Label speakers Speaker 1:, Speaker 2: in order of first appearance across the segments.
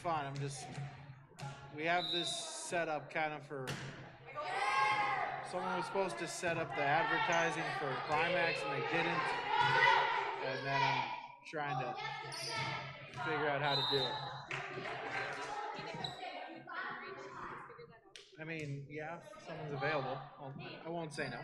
Speaker 1: fun. We have this set up kind of for, someone was supposed to set up the advertising for Climax and they didn't. And then I'm trying to figure out how to do it. I mean, yeah, if someone's available. I won't say no.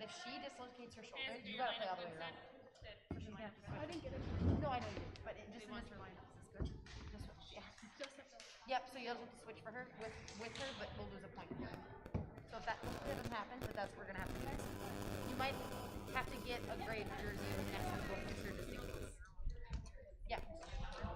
Speaker 2: if she dislocates her shoulder, you gotta play all the way around.
Speaker 3: I didn't get it.
Speaker 2: No, I know you did, but it just in this lineup. Is this good? Just yeah. Yep. So you'll have to switch for her with her, but we'll lose a point. So if that doesn't happen, but that's what we're gonna have to do. You might have to get a gray jersey next time you go Fisher just in case. Yeah. Let's go.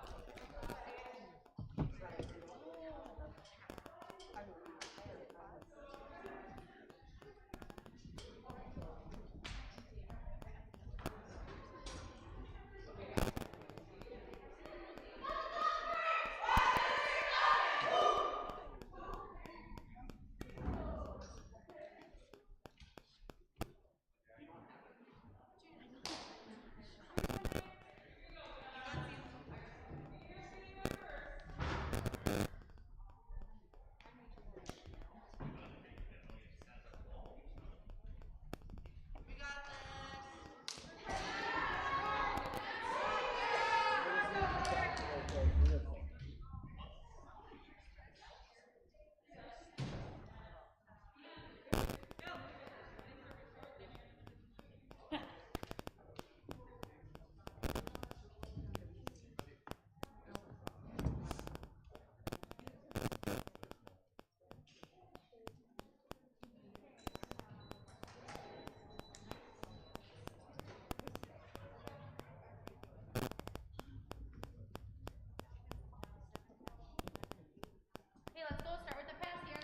Speaker 2: Start with the pass here.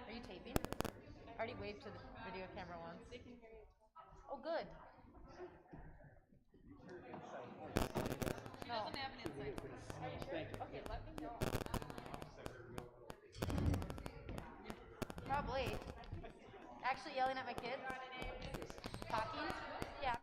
Speaker 2: Are you taping? I already waved to the video camera once. Oh, good.
Speaker 3: She doesn't have an insight. Are you sure? Okay, let me know.
Speaker 2: Probably. Actually yelling at my kids? Talking? Yeah.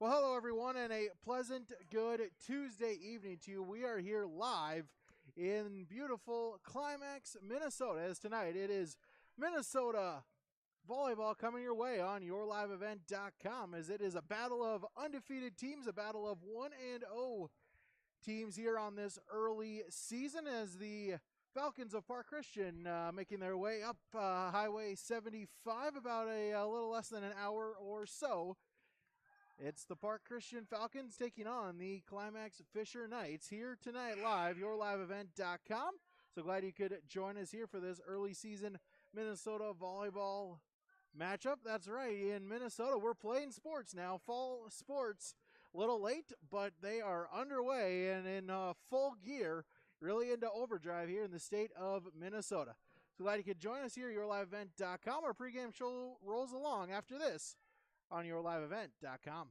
Speaker 1: Well, hello everyone, and a pleasant, good Tuesday evening to you. We are here live in beautiful Climax, Minnesota. As tonight it is Minnesota Volleyball coming your way on yourliveevent.com, as it is a battle of undefeated teams, a battle of 1-0 teams here on this early season, as the Falcons of Park Christian making their way up Highway 75 about a little less than an hour or so. It's the Park Christian Falcons taking on the Climax-Fisher Knights here tonight live, yourliveevent.com. So glad you could join us here for this early season Minnesota volleyball matchup. That's right, in Minnesota, we're playing sports now. Fall sports, a little late, but they are underway and in full gear, really into overdrive here in the state of Minnesota. So glad you could join us here, yourliveevent.com. Our pregame show rolls along after this on yourliveevent.com.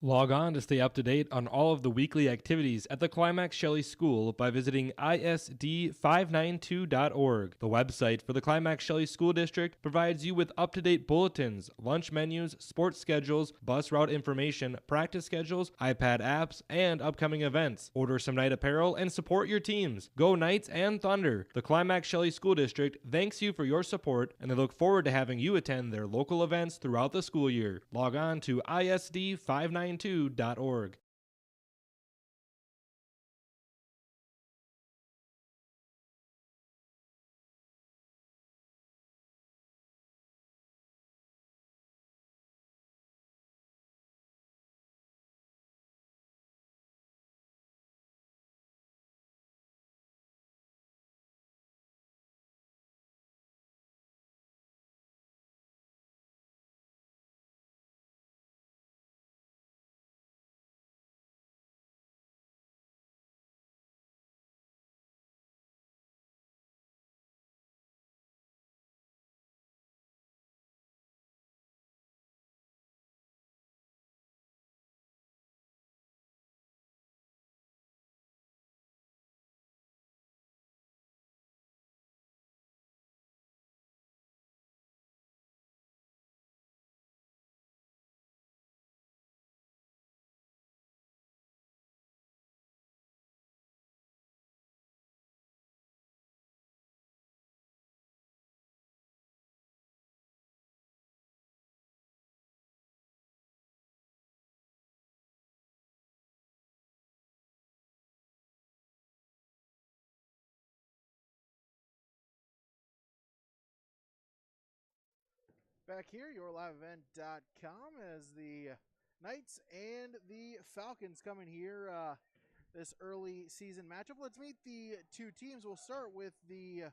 Speaker 4: Log on to stay up to date on all of the weekly activities at the Climax Shelley School by visiting isd592.org. The website for the Climax Shelley School District provides you with up-to-date bulletins, lunch menus, sports schedules, bus route information, practice schedules, iPad apps, and upcoming events. Order some night apparel and support your teams. Go Knights and Thunder! The Climax Shelley School District thanks you for your support, and they look forward to having you attend their local events throughout the school year. Log on to isd592.org.
Speaker 1: Back here, yourliveevent.com, as the Knights and the Falcons coming here this early season matchup. Let's meet the two teams. We'll start with the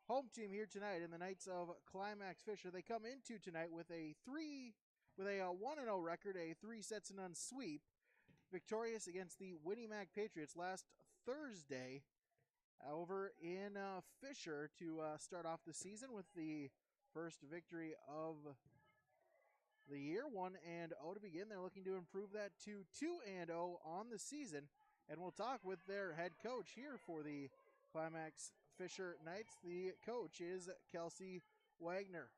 Speaker 1: home team here tonight, and the Knights of Climax-Fisher. They come into tonight with a 1-0 record, a 3-sets-to-none sweep, victorious against the Winnie Mac Patriots last Thursday over in Fisher to start off the season with the first victory of the year, 1-0 to begin. They're looking to improve that to 2-0 on the season. And we'll talk with their head coach here for the Climax-Fisher Knights. The coach is Kelsey Wagner.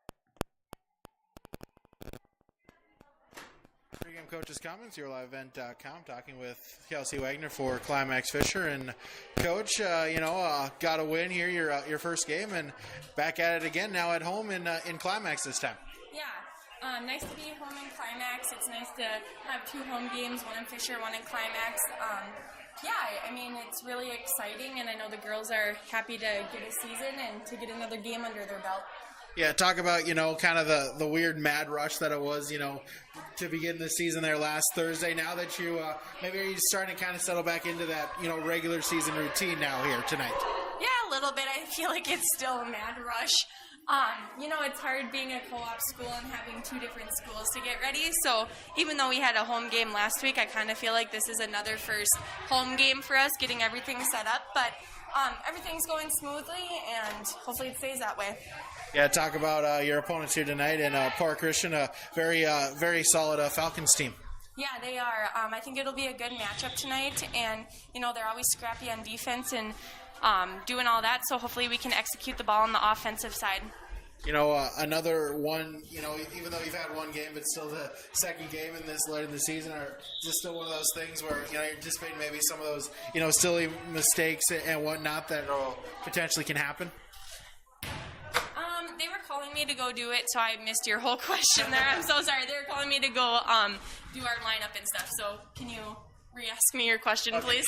Speaker 1: Pre-game coach's comments, yourliveevent.com, talking with Kelsey Wagner for Climax-Fisher. And Coach, got a win here, your first game, and back at it again now at home in Climax this time.
Speaker 5: Yeah, nice to be home in Climax. It's nice to have two home games, one in Fisher, one in Climax. It's really exciting, and I know the girls are happy to get a season and to get another game under their belt.
Speaker 1: Yeah, talk about, kind of the weird mad rush that it was, to begin the season there last Thursday. Now that you maybe are you starting to kind of settle back into that, regular season routine now here tonight?
Speaker 5: Yeah, a little bit. I feel like it's still a mad rush. It's hard being a co-op school and having two different schools to get ready. So even though we had a home game last week, I kind of feel like this is another first home game for us, getting everything set up. But everything's going smoothly, and hopefully it stays that way.
Speaker 1: Yeah, talk about your opponents here tonight, and Park Christian, a very solid Falcons team.
Speaker 5: Yeah, they are. I think it'll be a good matchup tonight, and they're always scrappy on defense and doing all that. So hopefully we can execute the ball on the offensive side.
Speaker 1: another one, even though you've had one game, but still the second game in this late in the season, or is this still one of those things where, you're anticipating maybe some of those, silly mistakes and whatnot that potentially can happen?
Speaker 5: They were calling me to go do it, so I missed your whole question there. I'm so sorry. They were calling me to go do our lineup and stuff, so can you re-ask me your question, please?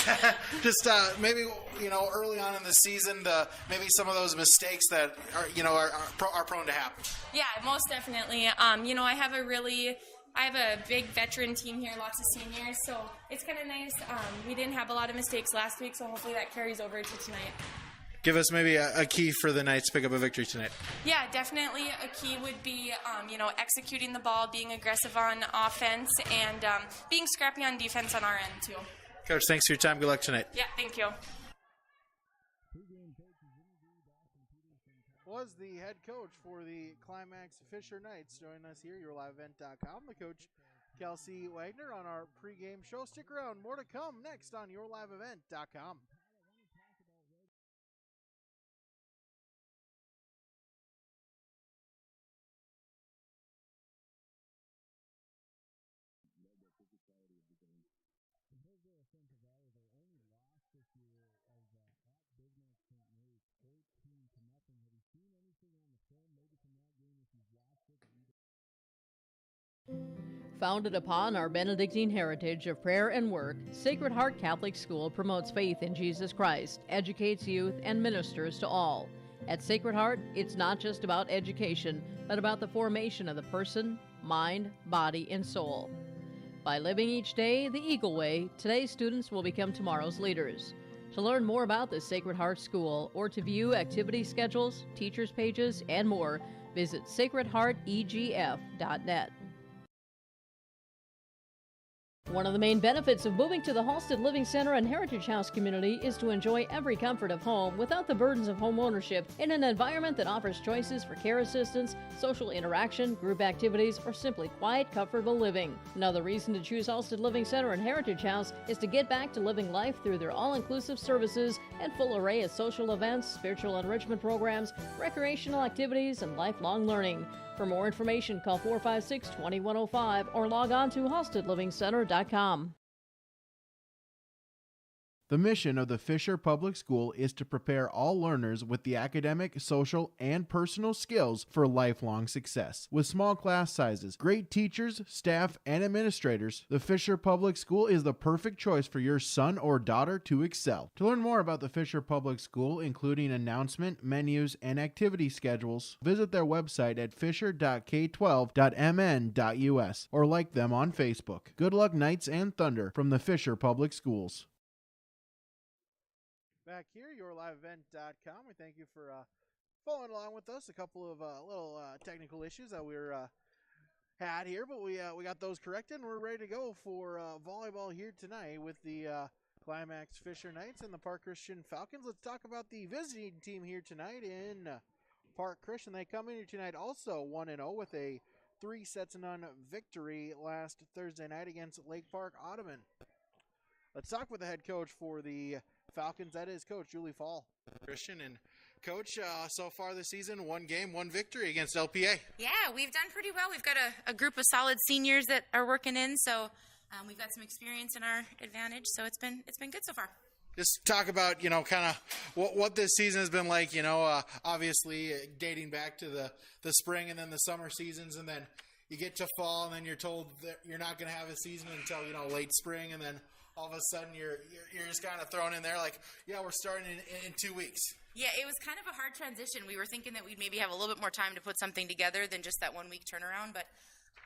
Speaker 1: Just maybe, early on in the season, maybe some of those mistakes that are prone to happen.
Speaker 5: Yeah, most definitely. I have a big veteran team here, lots of seniors, so it's kind of nice. We didn't have a lot of mistakes last week, so hopefully that carries over to tonight.
Speaker 1: Give us maybe a key for the Knights to pick up a victory tonight.
Speaker 5: Yeah, definitely a key would be, executing the ball, being aggressive on offense, and being scrappy on defense on our end, too.
Speaker 1: Coach, thanks for your time. Good luck tonight.
Speaker 5: Yeah, thank you.
Speaker 1: Was the head coach for the Climax-Fisher Knights. Join us here, yourliveevent.com. The coach, Kelsey Wagner, on our pregame show. Stick around. More to come next on yourliveevent.com.
Speaker 6: Founded upon our Benedictine heritage of prayer and work, Sacred Heart Catholic School promotes faith in Jesus Christ, educates youth, and ministers to all. At Sacred Heart, it's not just about education, but about the formation of the person, mind, body, and soul. By living each day the Eagle Way, today's students will become tomorrow's leaders. To learn more about the Sacred Heart School or to view activity schedules, teachers' pages, and more, visit sacredheartegf.net. One of the main benefits of moving to the Halsted Living Center and Heritage House community is to enjoy every comfort of home without the burdens of home ownership in an environment that offers choices for care assistance, social interaction, group activities, or simply quiet, comfortable living. Another reason to choose Halsted Living Center and Heritage House is to get back to living life through their all-inclusive services and full array of social events, spiritual enrichment programs, recreational activities, and lifelong learning. For more information, call 456-2105 or log on to halstedlivingcenter.com.
Speaker 1: The mission of the Fisher Public School is to prepare all learners with the academic, social, and personal skills for lifelong success. With small class sizes, great teachers, staff, and administrators, the Fisher Public School is the perfect choice for your son or daughter to excel. To learn more about the Fisher Public School, including announcement, menus, and activity schedules, visit their website at fisher.k12.mn.us or like them on Facebook. Good luck, Knights and Thunder, from the Fisher Public Schools. Back here, yourliveevent.com. We thank you for following along with us. A couple of little technical issues that we had here, but we got those corrected, and we're ready to go for volleyball here tonight with the Climax-Fisher Knights and the Park Christian Falcons. Let's talk about the visiting team here tonight in Park Christian. They come in here tonight also 1-0 with a 3-0 victory last Thursday night against Lake Park Ottoman. Let's talk with the head coach for the Falcons. That is Coach Julie Fall. Christian, and Coach, so far this season, one game, one victory against LPA.
Speaker 2: Yeah, we've done pretty well. We've got a group of solid seniors that are working in, so we've got some experience in our advantage. So it's been good so far.
Speaker 1: Just talk about, kind of what this season has been like, obviously dating back to the spring and then the summer seasons, and then you get to fall and then you're told that you're not going to have a season until, late spring, and then all of a sudden you're just kind of thrown in there like, yeah, we're starting in 2 weeks.
Speaker 2: Yeah, it was kind of a hard transition. We were thinking that we'd maybe have a little bit more time to put something together than just that 1 week turnaround, but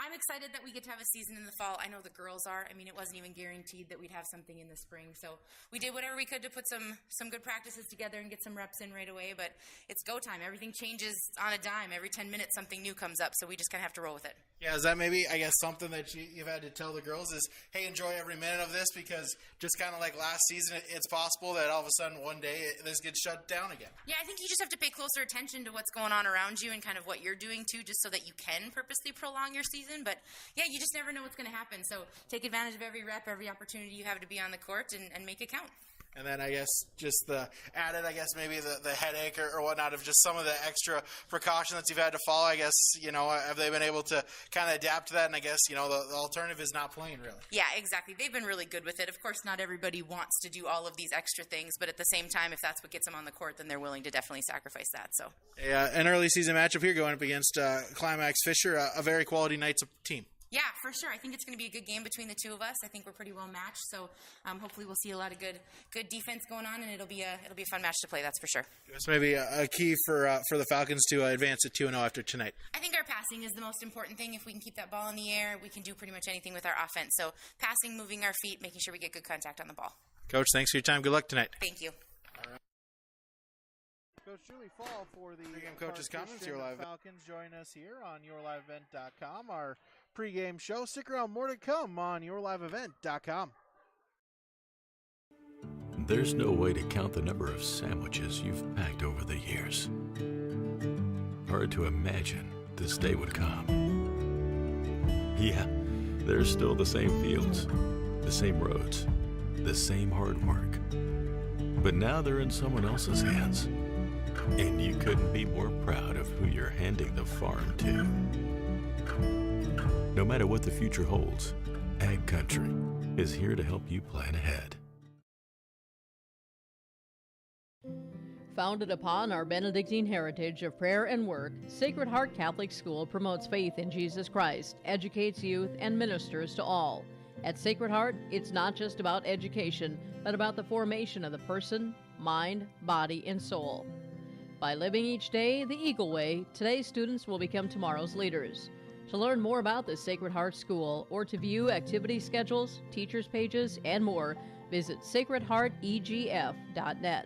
Speaker 2: I'm excited that we get to have a season in the fall. I know the girls are. I mean, it wasn't even guaranteed that we'd have something in the spring. So we did whatever we could to put some good practices together and get some reps in right away. But it's go time. Everything changes on a dime. Every 10 minutes something new comes up. So we just kind of have to roll with it.
Speaker 1: Yeah, is that maybe, I guess, something that you've had to tell the girls is, hey, enjoy every minute of this, because just kind of like last season, it's possible that all of a sudden one day this gets shut down again.
Speaker 2: Yeah, I think you just have to pay closer attention to what's going on around you and kind of what you're doing too, just so that you can purposely prolong your season. But yeah, you just never know what's going to happen. So take advantage of every rep, every opportunity you have to be on the court and make it count.
Speaker 1: And then I guess just the added, maybe the headache or whatnot of just some of the extra precaution that you've had to follow. I guess, have they been able to kind of adapt to that? And I guess, the alternative is not playing really.
Speaker 7: Yeah, exactly. They've been really good with it. Of course, not everybody wants to do all of these extra things, but at the same time, if that's what gets them on the court, then they're willing to definitely sacrifice that. So,
Speaker 1: an early season matchup here going up against Climax-Fisher, a very quality Knights team.
Speaker 7: Yeah, for sure. I think it's going to be a good game between the two of us. I think we're pretty well matched, so hopefully we'll see a lot of good defense going on, and it'll be a fun match to play. That's for sure.
Speaker 1: It's maybe a key for the Falcons to advance to 2-0 after tonight.
Speaker 7: I think our passing is the most important thing. If we can keep that ball in the air, we can do pretty much anything with our offense. So passing, moving our feet, making sure we get good contact on the ball.
Speaker 1: Coach, thanks for your time. Good luck tonight.
Speaker 7: Thank you.
Speaker 1: Coach Julie Fall for the Coach's Comments. Your Live Falcons join us here on YourLiveEvent.com. Our pregame show. Stick around, more to come on YourLiveEvent.com.
Speaker 8: There's no way to count the number of sandwiches you've packed over the years. Hard to imagine this day would come. Yeah, there's still the same fields, the same roads, the same hard work. But now they're in someone else's hands. And you couldn't be more proud of who you're handing the farm to. No matter what the future holds, Ag Country is here to help you plan ahead.
Speaker 6: Founded upon our Benedictine heritage of prayer and work, Sacred Heart Catholic School promotes faith in Jesus Christ, educates youth, and ministers to all. At Sacred Heart, it's not just about education, but about the formation of the person, mind, body, and soul. By living each day the Eagle Way, today's students will become tomorrow's leaders. To learn more about the Sacred Heart School or to view activity schedules, teachers' pages, and more, visit sacredheartegf.net.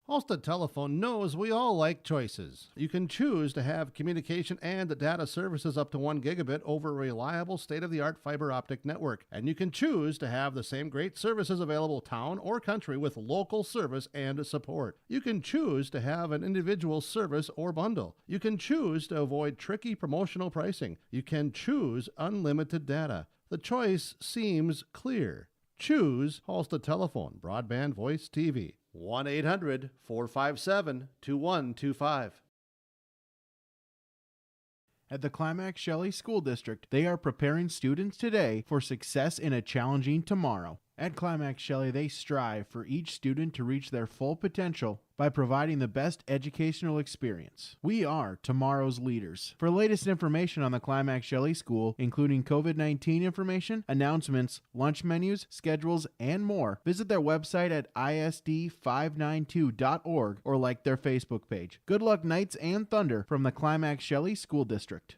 Speaker 9: Halstead Telephone knows we all like choices. You can choose to have communication and data services up to 1 gigabit over a reliable state-of-the-art fiber optic network. And you can choose to have the same great services available town or country with local service and support. You can choose to have an individual service or bundle. You can choose to avoid tricky promotional pricing. You can choose unlimited data. The choice seems clear. Choose Halstead Telephone, broadband voice TV. 1-800-457-2125.
Speaker 10: At the Climax Shelley School District, they are preparing students today for success in a challenging tomorrow. At Climax Shelley, they strive for each student to reach their full potential by providing the best educational experience. We are tomorrow's leaders. For latest information on the Climax Shelley School, including COVID-19 information, announcements, lunch menus, schedules, and more, visit their website at isd592.org or like their Facebook page. Good luck, Knights and Thunder, from the Climax Shelley School District.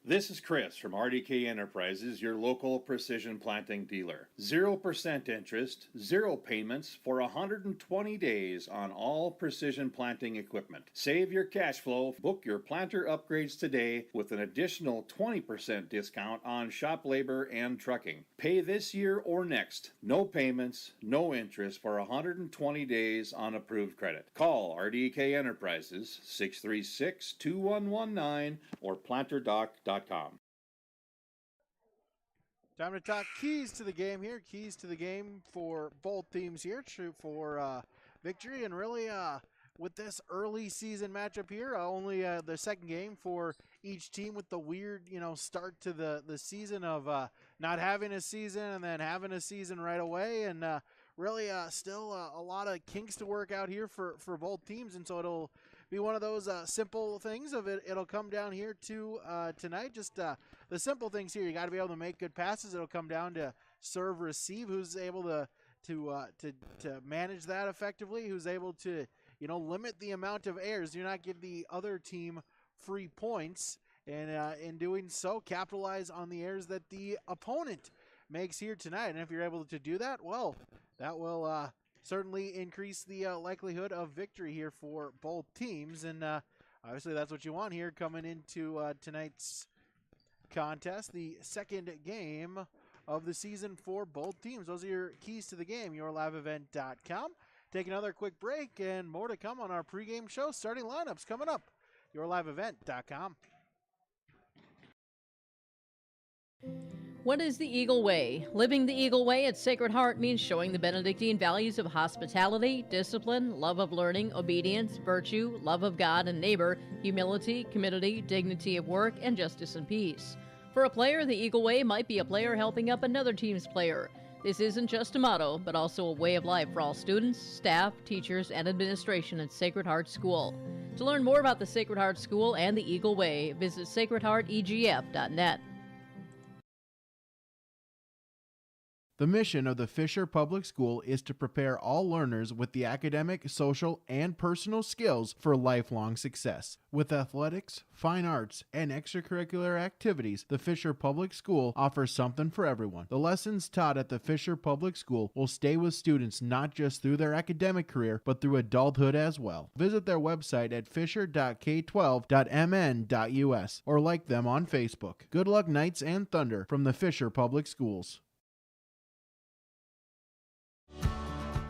Speaker 11: This is Chris from RDK Enterprises, your local precision planting dealer. 0% interest, 0 payments for 120 days on all precision planting equipment. Save your cash flow. Book your planter upgrades today with an additional 20% discount on shop labor and trucking. Pay this year or next. No payments, no interest for 120 days on approved credit. Call RDK Enterprises 636-2119 or planterdoc.com.
Speaker 1: Time to talk keys to the game here. Keys to the game for both teams here for victory. And really, with this early season matchup here, only the second game for each team with the weird, start to the season of not having a season and then having a season right away. And really still a lot of kinks to work out here for both teams. And so it'll be one of those simple things of it. It'll come down here to tonight. Just the simple things here. You got to be able to make good passes. It'll come down to serve, receive. Who's able to manage that effectively? Who's able to limit the amount of errors? Do not give the other team free points, and in doing so, capitalize on the errors that the opponent makes here tonight. And if you're able to do that, well, that will certainly increase the likelihood of victory here for both teams. And obviously that's what you want here coming into tonight's contest, the second game of the season for both teams. Those are your keys to the game, YourLiveEvent.com. Take another quick break and more to come on our pregame show. Starting lineups coming up, YourLiveEvent.com.
Speaker 6: What is the Eagle Way? Living the Eagle Way at Sacred Heart means showing the Benedictine values of hospitality, discipline, love of learning, obedience, virtue, love of God and neighbor, humility, community, dignity of work, and justice and peace. For a player, the Eagle Way might be a player helping up another team's player. This isn't just a motto, but also a way of life for all students, staff, teachers, and administration at Sacred Heart School. To learn more about the Sacred Heart School and the Eagle Way, visit sacredheartegf.net.
Speaker 10: The mission of the Fisher Public School is to prepare all learners with the academic, social, and personal skills for lifelong success. With athletics, fine arts, and extracurricular activities, the Fisher Public School offers something for everyone. The lessons taught at the Fisher Public School will stay with students not just through their academic career, but through adulthood as well. Visit their website at fisher.k12.mn.us or like them on Facebook. Good luck, Knights and Thunder, from the Fisher Public Schools.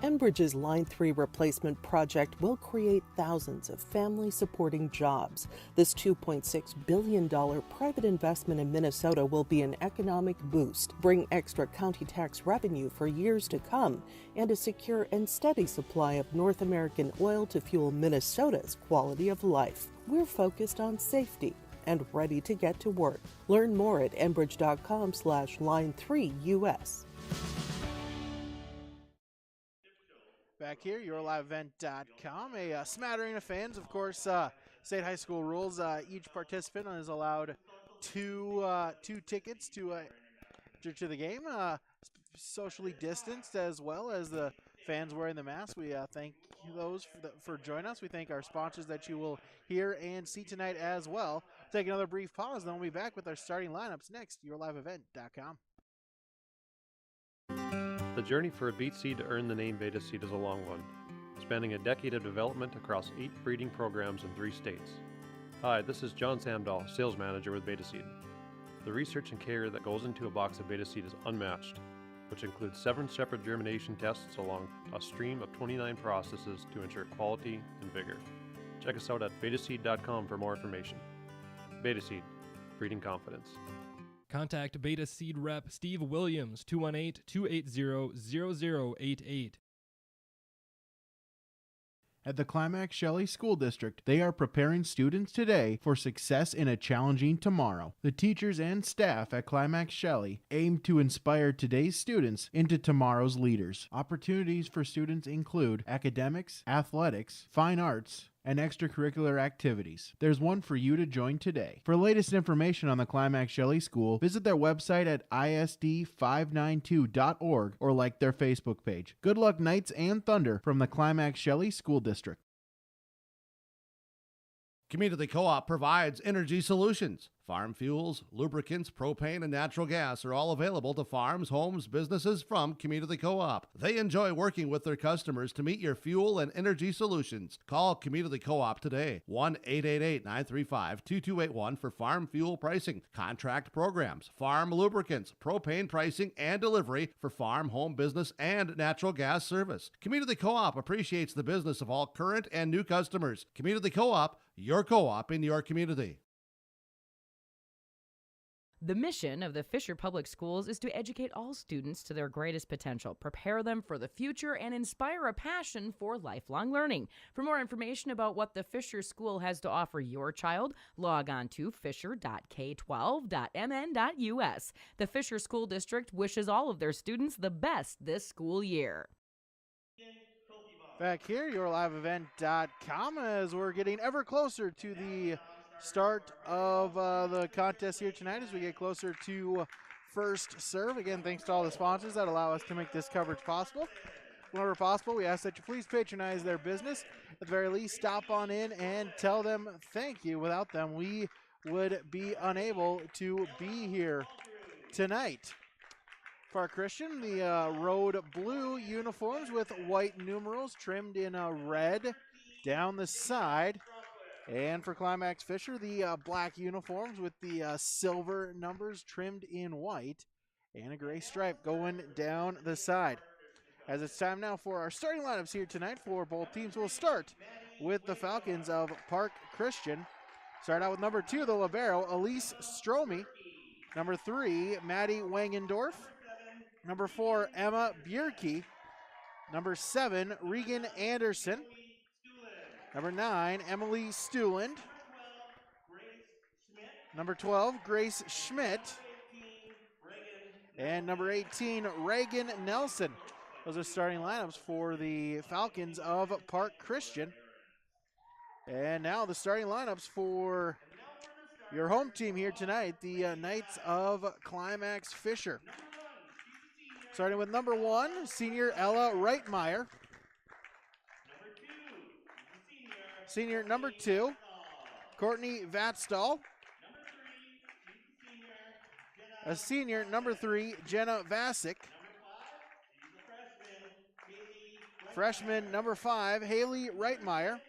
Speaker 12: Enbridge's Line 3 replacement project will create thousands of family-supporting jobs. This $2.6 billion private investment in Minnesota will be an economic boost, bring extra county tax revenue for years to come, and a secure and steady supply of North American oil to fuel Minnesota's quality of life. We're focused on safety and ready to get to work. Learn more at enbridge.com/line3us.
Speaker 10: Back here, yourliveevent.com. A smattering of fans, of course. State high school rules. Each participant is allowed two tickets to the game. Socially distanced, as well as the fans wearing the mask. We thank those for joining us. We thank our sponsors that you will hear and see tonight as well. Take another brief pause, then we'll be back with our starting lineups next. Yourliveevent.com.
Speaker 13: The journey for a beet seed to earn the name Beta Seed is a long one, spanning a decade of development across 8 breeding programs in 3 states. Hi, this is John Samdahl, Sales Manager with Beta Seed. The research and care that goes into a box of Beta Seed is unmatched, which includes 7 separate germination tests along a stream of 29 processes to ensure quality and vigor. Check us out at betaseed.com for more information. Beta Seed, breeding confidence.
Speaker 4: Contact Beta Seed Rep Steve Williams, 218-280-0088.
Speaker 10: At the Climax-Shelley School District, they are preparing students today for success in a challenging tomorrow. The teachers and staff at Climax-Shelley aim to inspire today's students into tomorrow's leaders. Opportunities for students include academics, athletics, fine arts, and extracurricular activities. There's one for you to join today. For latest information on the Climax-Shelley School, visit their website at isd592.org or like their Facebook page. Good luck, Knights and Thunder, from the Climax-Shelley School District.
Speaker 9: Community Co-op provides energy solutions. Farm fuels, lubricants, propane, and natural gas are all available to farms, homes, businesses from Community Co-op. They enjoy working with their customers to meet your fuel and energy solutions. Call Community Co-op today, 1-888-935-2281 for farm fuel pricing, contract programs, farm lubricants, propane pricing, and delivery for farm, home, business, and natural gas service. Community Co-op appreciates the business of all current and new customers. Community Co-op, your co-op in your community.
Speaker 14: The mission of the Fisher Public Schools is to educate all students to their greatest potential, prepare them for the future, and inspire a passion for lifelong learning. For more information about what the Fisher School has to offer your child, log on to fisher.k12.mn.us. The Fisher School District wishes all of their students the best this school year.
Speaker 10: Back here, yourliveevent.com, as we're getting ever closer to the start of the contest here tonight as we get closer to first serve. Again, thanks to all the sponsors that allow us to make this coverage possible. Whenever possible, we ask that you please patronize their business. At the very least, stop on in and tell them thank you. Without them, we would be unable to be here tonight. Park Christian, the road blue uniforms with white numerals trimmed in red down the side. And for Climax-Fisher, the black uniforms with the silver numbers trimmed in white and a gray stripe going down the side. As it's time now for our starting lineups here tonight for both teams. We'll start with the Falcons of Park Christian. Start out with number 2, the libero, Elise Stromey.
Speaker 15: Number 3, Maddie Wangendorf. Number 4, Emma Bierke. Number 7, Regan Anderson. Number 9, Emily Stuland. Number 12, Grace Schmidt. And number 18, Reagan Nelson. Those are starting lineups for the Falcons of Park Christian. And now the starting lineups for your home team here tonight, the Knights of Climax-Fisher. Starting with number 1, senior Ella Reitmeyer. Senior number 2, Courtney Vatstall. A senior number 3, Jenna Vasic. Freshman number 5, Haley Reitmeyer.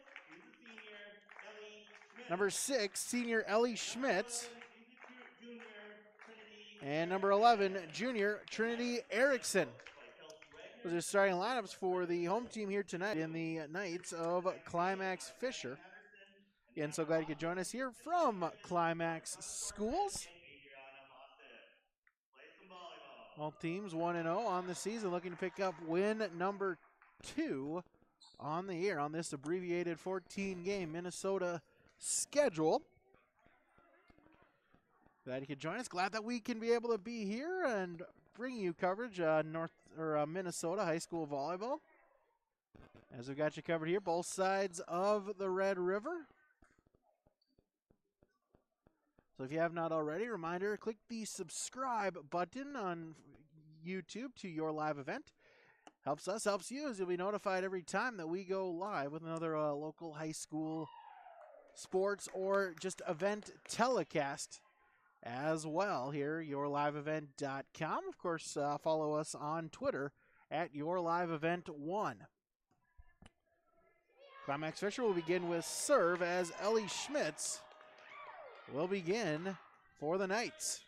Speaker 15: Number 6, senior Ellie Schmitz. And number 11, junior Trinity Erickson. Those are starting lineups for the home team here tonight in the Knights of Climax-Fisher. Again, so glad you could join us here from Climax Schools. All teams 1-0 on the season, looking to pick up win number 2 on the year on this abbreviated 14-game Minnesota schedule. Glad you could join us. Glad that we can be able to be here and bring you coverage Minnesota high school volleyball. As we've got you covered here, both sides of the Red River. So if you have not already, reminder, click the subscribe button on YouTube to your live event. Helps us, helps you, as you'll be notified every time that we go live with another local high school sports or just event telecast as well here, yourliveevent.com. Of course, follow us on Twitter at yourliveevent1. Climax-Fisher will begin with serve as Ellie Schmitz will begin for the Knights.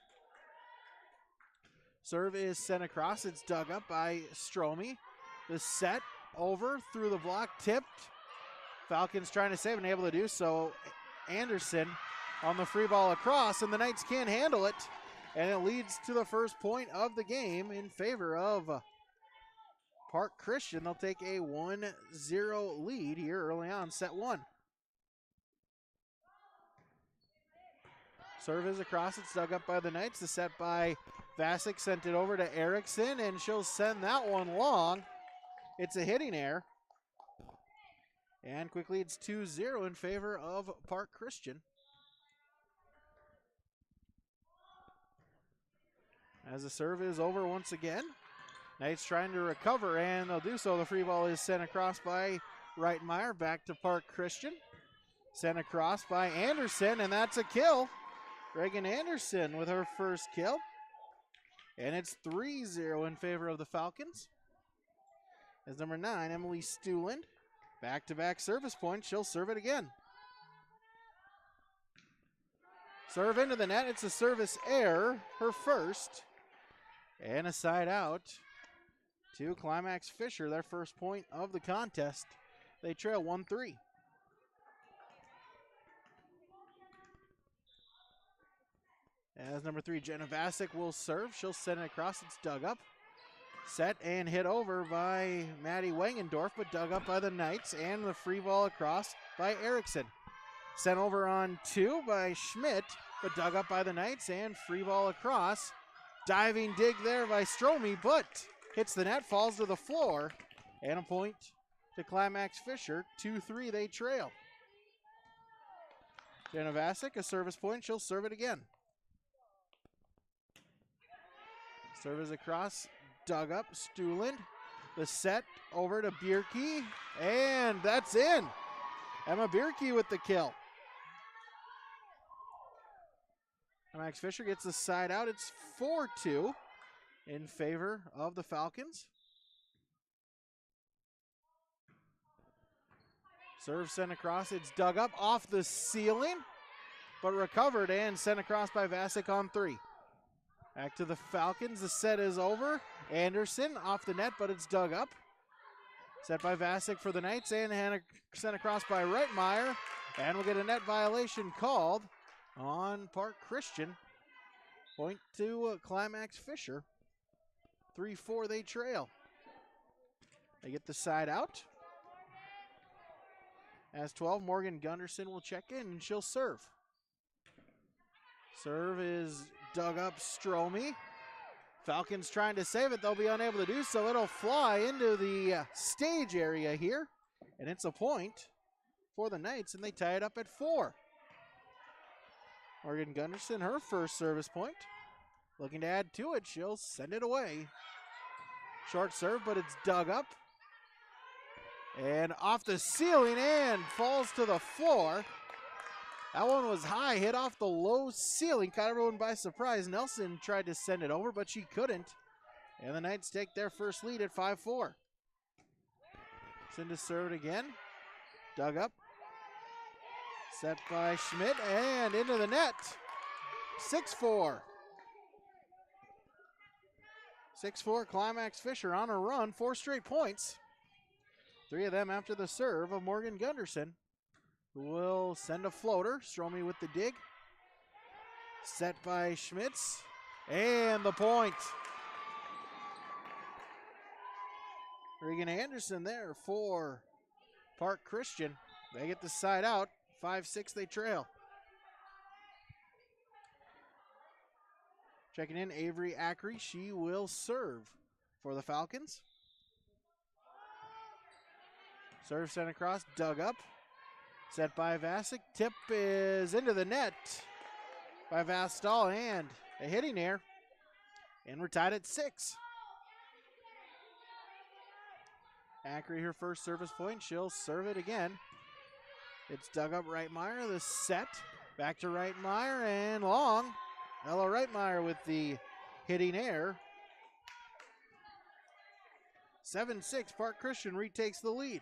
Speaker 15: Serve is sent across. It's dug up by Stromey. The set over through the block, tipped. Falcons trying to save and able to do so. Anderson on the free ball across, and the Knights can't handle it. And it leads to the first point of the game in favor of Park Christian. They'll take a 1-0 lead here early on, set 1. Serve is across. It's dug up by the Knights. The set by Vasic sent it over to Erickson, and she'll send that one long. It's a hitting error. And quickly it's 2-0 in favor of Park Christian. As the serve is over once again. Knights trying to recover, and they'll do so. The free ball is sent across by Reitmeyer. Back to Park Christian. Sent across by Anderson, and that's a kill. Reagan Anderson with her first kill. And it's 3-0 in favor of the Falcons. As number 9, Emily Stuland, back-to-back service point. She'll serve it again. Serve into the net. It's a service error, her first. And a side out to Climax-Fisher, their first point of the contest. They trail 1-3. As number 3, Jenna Vasic will serve. She'll send it across. It's dug up. Set and hit over by Maddie Wangendorf, but dug up by the Knights. And the free ball across by Erickson. Sent over on 2 by Schmidt, but dug up by the Knights. And free ball across. Diving dig there by Stromey, but hits the net, falls to the floor. And a point to Climax-Fisher. 2-3, they trail. Jenna Vasic, a service point. She'll serve it again. Serve is across, dug up, Stuland. The set over to Bierke, and that's in. Emma Bierke with the kill. Climax-Fisher gets the side out. It's 4-2 in favor of the Falcons. Serve sent across. It's dug up off the ceiling, but recovered and sent across by Vasic on 3. Back to the Falcons. The set is over. Anderson off the net, but it's dug up. Set by Vasic for the Knights and sent across by Reitmeyer. And we'll get a net violation called on Park Christian. Point to Climax-Fisher. 3-4 they trail. They get the side out. As 12, Morgan Gunderson will check in and she'll serve. Serve is dug up Stromey. Falcons trying to save it. They'll be unable to do so. It'll fly into the stage area here. And it's a point for the Knights, and they tie it up at 4. Morgan Gunderson, her first service point. Looking to add to it. She'll send it away. Short serve, but it's dug up. And off the ceiling and falls to the floor. That one was high, hit off the low ceiling, caught everyone by surprise. Nelson tried to send it over, but she couldn't. And the Knights take their first lead at 5-4. Send to serve it again. Dug up. Set by Schmidt and into the net. 6-4. 6-4 Climax-Fisher on a run, 4 straight points. 3 of them after the serve of Morgan Gunderson, who will send a floater. Stromey with the dig. Set by Schmitz. And the point. Regan Anderson there for Park Christian. They get the side out. 5-6 they trail. Checking in, Avery Ackery. She will serve for the Falcons. Serve sent across, dug up. Set by Vasic. Tip is into the net by Vastal and a hitting error. And we're tied at 6. Ackery, her first service point. She'll serve it again. It's dug up Reitmeyer. The set. Back to Reitmeyer and long. Ella Reitmeyer with the hitting error. 7-6. Park Christian retakes the lead.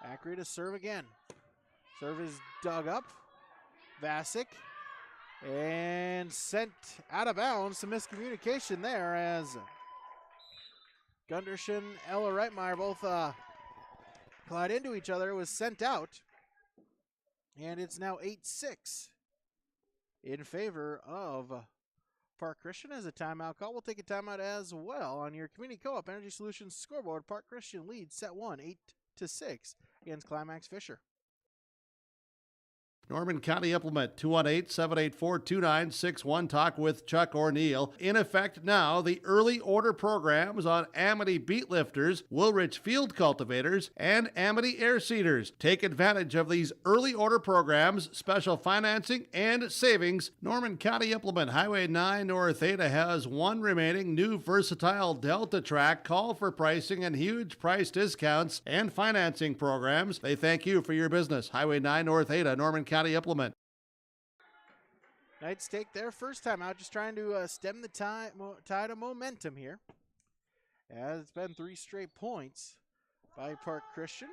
Speaker 15: Ackery to serve again. Serve is dug up. Vasic. And sent out of bounds. Some miscommunication there as Gunderson, Ella Reitmeyer both collide into each other. It was sent out. And it's now 8-6 in favor of Park Christian as a timeout call. We'll take a timeout as well on your Community Co-op Energy Solutions scoreboard. Park Christian leads set 1, 8-6 against Climax-Fisher.
Speaker 9: Norman County Implement 218-784-2961. Talk with Chuck O'Neill. In effect now, the early order programs on Amity Beet Lifters, Woolrich Field Cultivators, and Amity Air Seeders. Take advantage of these early order programs, special financing, and savings. Norman County Implement Highway 9 North Ada has one remaining new versatile Delta track. Call for pricing and huge price discounts and financing programs. They thank you for your business. Highway 9 North Ada, Norman County Implement.
Speaker 15: Knights take their first time out, just trying to stem the tide of momentum here. As it's been 3 straight points by Park Christian.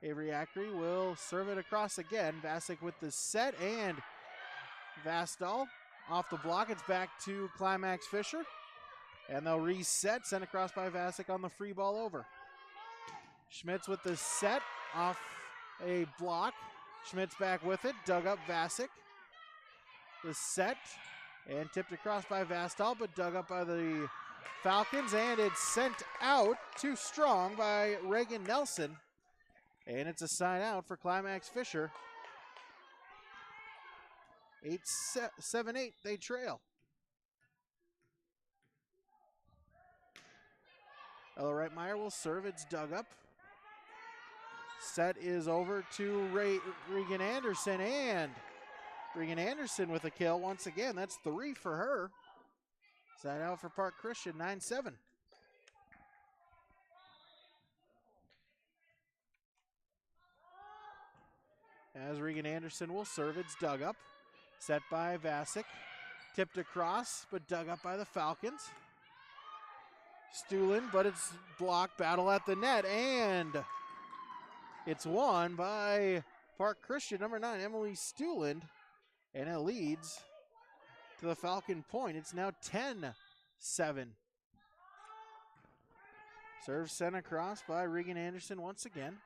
Speaker 15: Avery Ackery will serve it across again. Vasic with the set and Vastal off the block. It's back to Climax-Fisher. And they'll reset, sent across by Vasic on the free ball over. Schmitz with the set off a block. Schmitz back with it, dug up Vasic. The set, and tipped across by Vastal, but dug up by the Falcons, and it's sent out too strong by Reagan Nelson. And it's a side out for Climax-Fisher. 8-7-8, they trail. Ella Reitmeyer will serve, it's dug up. Set is over to Regan Anderson, and Regan Anderson with a kill once again. That's 3 for her. Set out for Park Christian, 9-7. As Regan Anderson will serve, it's dug up. Set by Vasic. Tipped across, but dug up by the Falcons. Stuhlin, but it's blocked. Battle at the net, and it's won by Park Christian, number 9, Emily Stuhlin, and it leads to the Falcon point. It's now 10-7. Serve sent across by Regan Anderson once again.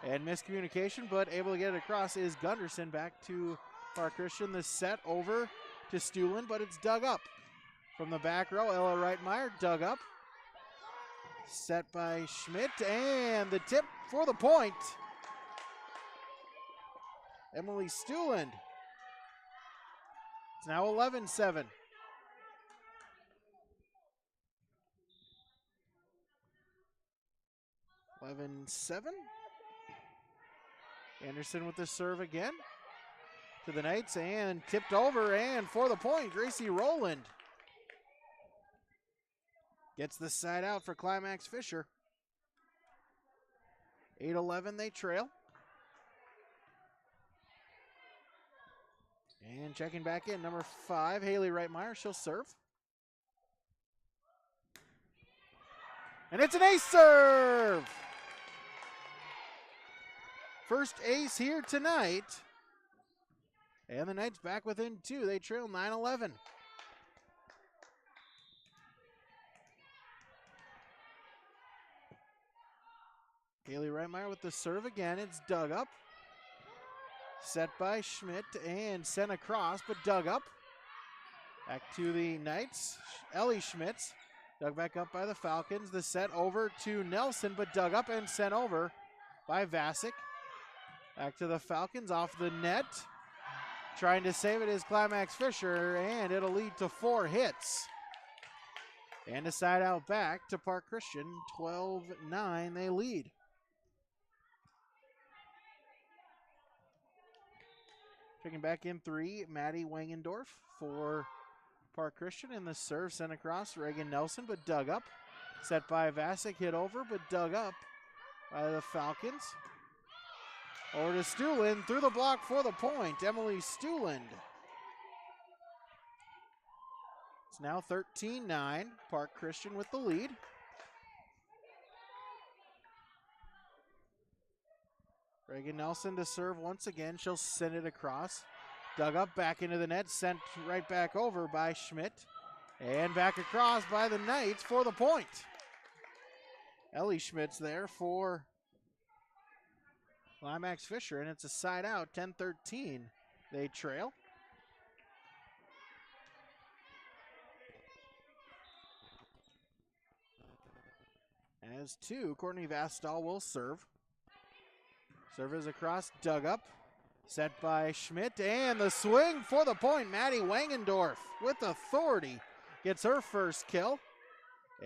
Speaker 15: And miscommunication, but able to get it across is Gunderson back to Park Christian, the set over to Steele, but it's dug up. From the back row, Ella Reitmeyer dug up. Set by Schmidt, and the tip for the point. Emily Stuland. It's now 11-7. Anderson with the serve again to the Knights, and tipped over, and for the point, Gracie Rowland gets the side out for Climax-Fisher. 8-11 they trail. And checking back in, number 5, Haley Reitmeyer, she'll serve. And it's an ace serve! First ace here tonight. And the Knights back within 2. They trail 9-11. Haley Reitmeyer with the serve again. It's dug up. Set by Schmidt and sent across, but dug up. Back to the Knights. Ellie Schmitz dug back up by the Falcons. The set over to Nelson, but dug up and sent over by Vasic. Back to the Falcons off the net. Trying to save it is Climax-Fisher, and it'll lead to 4 hits. And a side out back to Park Christian. 12-9 they lead. Checking back in 3, Maddie Wangendorf for Park Christian, and the serve sent across Reagan Nelson, but dug up. Set by Vasic, hit over, but dug up by the Falcons. Over to Stuland, through the block for the point, Emily Stuland. It's now 13-9, Park Christian with the lead. Reagan Nelson to serve once again. She'll send it across. Dug up back into the net. Sent right back over by Schmidt. And back across by the Knights for the point. Ellie Schmidt's there for Climax-Fisher, and it's a side out. 10-13 they trail. As 2, Courtney Vastall will serve. Serve is across, dug up, set by Schmidt, and the swing for the point. Maddie Wangendorf with authority gets her first kill.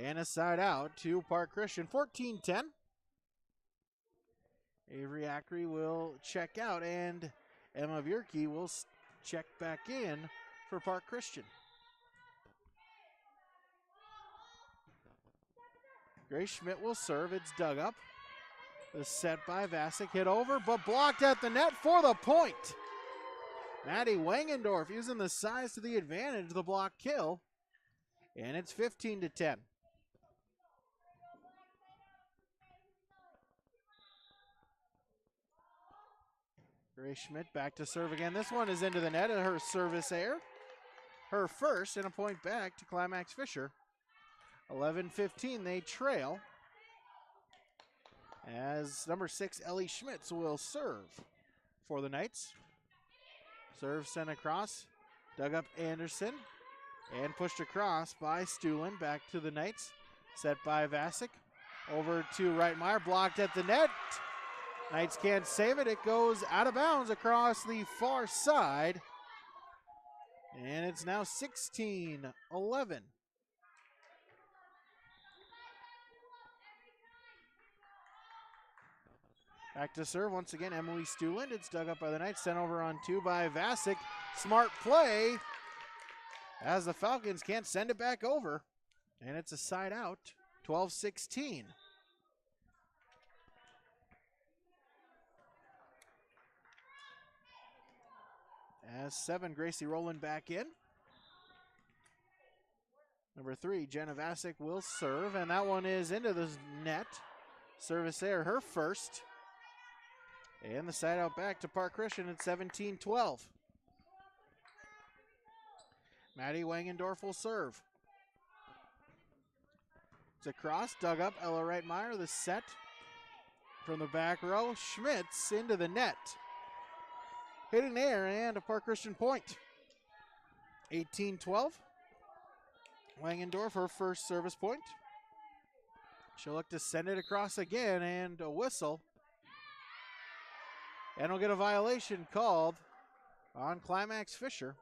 Speaker 15: And a side out to Park Christian, 14-10. Avery Ackery will check out, and Emma Vierke will check back in for Park Christian. Grace Schmidt will serve, it's dug up. The set by Vasic, hit over, but blocked at the net for the point. Maddie Wangendorf using the size to the advantage, the block kill. And it's 15-10. Grace Schmidt back to serve again. This one is into the net at her service error. Her first, and a point back to Climax-Fisher. 11-15 they trail. As number 6, Ellie Schmitz will serve for the Knights. Serve sent across, dug up Anderson, and pushed across by Stuland. Back to the Knights, set by Vasic. Over to Reitmeyer, blocked at the net. Knights can't save it. It goes out of bounds across the far side. And it's now 16-11. Back to serve once again, Emily Stuland. It's dug up by the Knights, sent over on 2 by Vasic. Smart play as the Falcons can't send it back over. And it's a side out, 12-16. As 7, Gracie Rowland back in. Number 3, Jenna Vasic will serve, and that one is into the net. Service there, her first. And the side out back to Park Christian at 17-12. Maddie Wangendorf will serve. It's across, dug up, Ella Reitmeyer, the set from the back row. Schmitz into the net. hit in air, and a Park Christian point. 18-12. Wangendorf, her first service point. She'll look to send it across again, and a whistle. And we'll get a violation called on Climax-Fisher.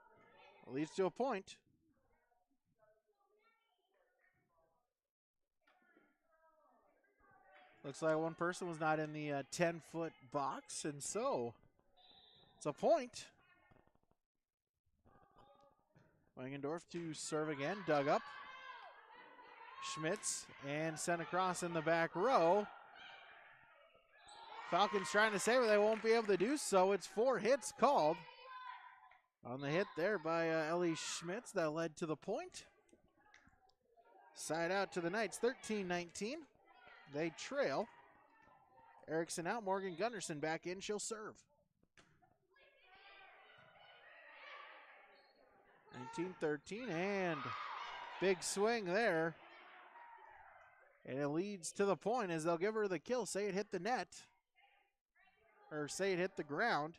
Speaker 15: Leads to a point. Looks like one person was not in the 10-foot box, and so it's a point. Wangendorf to serve again, dug up. Schmitz and sent across in the back row. Falcons trying to save it. They won't be able to do so. It's 4 hits called on the hit there by Ellie Schmitz that led to the point. Side out to the Knights, 13-19. They trail. Erickson out, Morgan Gunderson back in. She'll serve. 19-13, and big swing there. And it leads to the point as they'll give her the kill. Say it hit the net. Or say it hit the ground.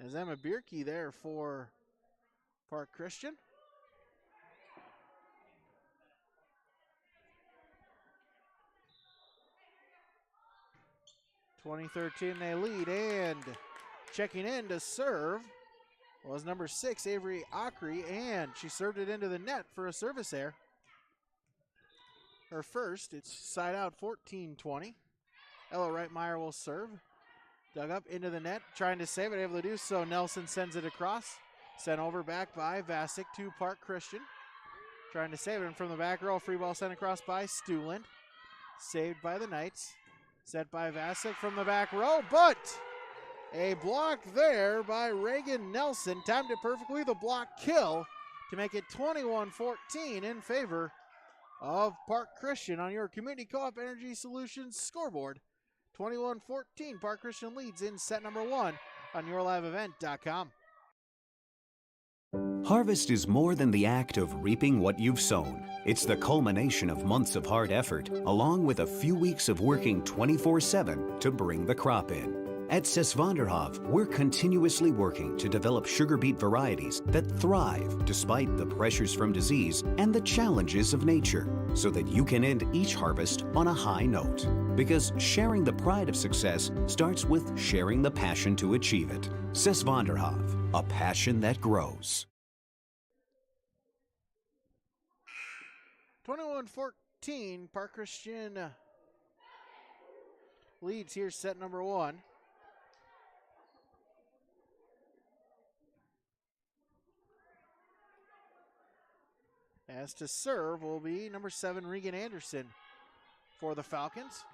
Speaker 15: As Emma Bierke there for Park Christian. (2013) they lead, and checking in to serve was number 6, Avery Acri, and she served it into the net for a service error. Her first, it's side out 14-20. Ella Reitmeyer will serve. Dug up into the net, trying to save it, able to do so. Nelson sends it across. Sent over back by Vasic to Park Christian. Trying to save it from the back row. Free ball sent across by Stuland. Saved by the Knights. Set by Vasic from the back row, but a block there by Reagan Nelson. Timed it perfectly, the block kill to make it 21-14 in favor of Park Christian on your Community Co-op Energy Solutions scoreboard. 21-14, Park Christian leads in set number 1 on yourliveevent.com.
Speaker 16: Harvest is more than the act of reaping what you've sown. It's the culmination of months of hard effort, along with a few weeks of working 24/7 to bring the crop in. At Sesvanderhof, we're continuously working to develop sugar beet varieties that thrive despite the pressures from disease and the challenges of nature, so that you can end each harvest on a high note. Because sharing the pride of success starts with sharing the passion to achieve it. Sesvanderhof, a passion that grows.
Speaker 15: 21-14, Park Christian leads here set number 1. As to serve will be number 7, Regan Anderson for the Falcons.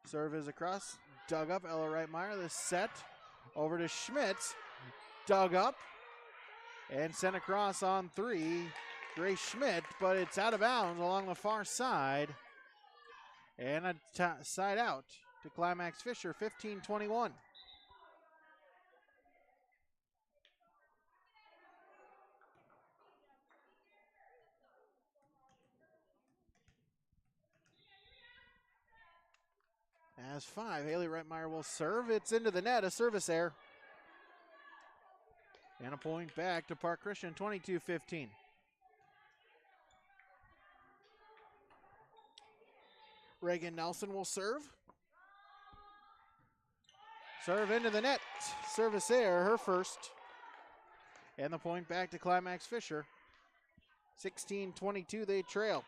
Speaker 15: Serve is across, dug up, Ella Reitmeyer, the set over to Schmitz, dug up, and sent across on 3, Grace Schmidt, but it's out of bounds along the far side. And a side out to Climax-Fisher, 15-21. As 5, Haley Reitmeyer will serve. It's into the net, a service error. And a point back to Park Christian, 22-15. Reagan Nelson will serve. Serve into the net, service error, her first. And the point back to Climax-Fisher. 16-22, they trail.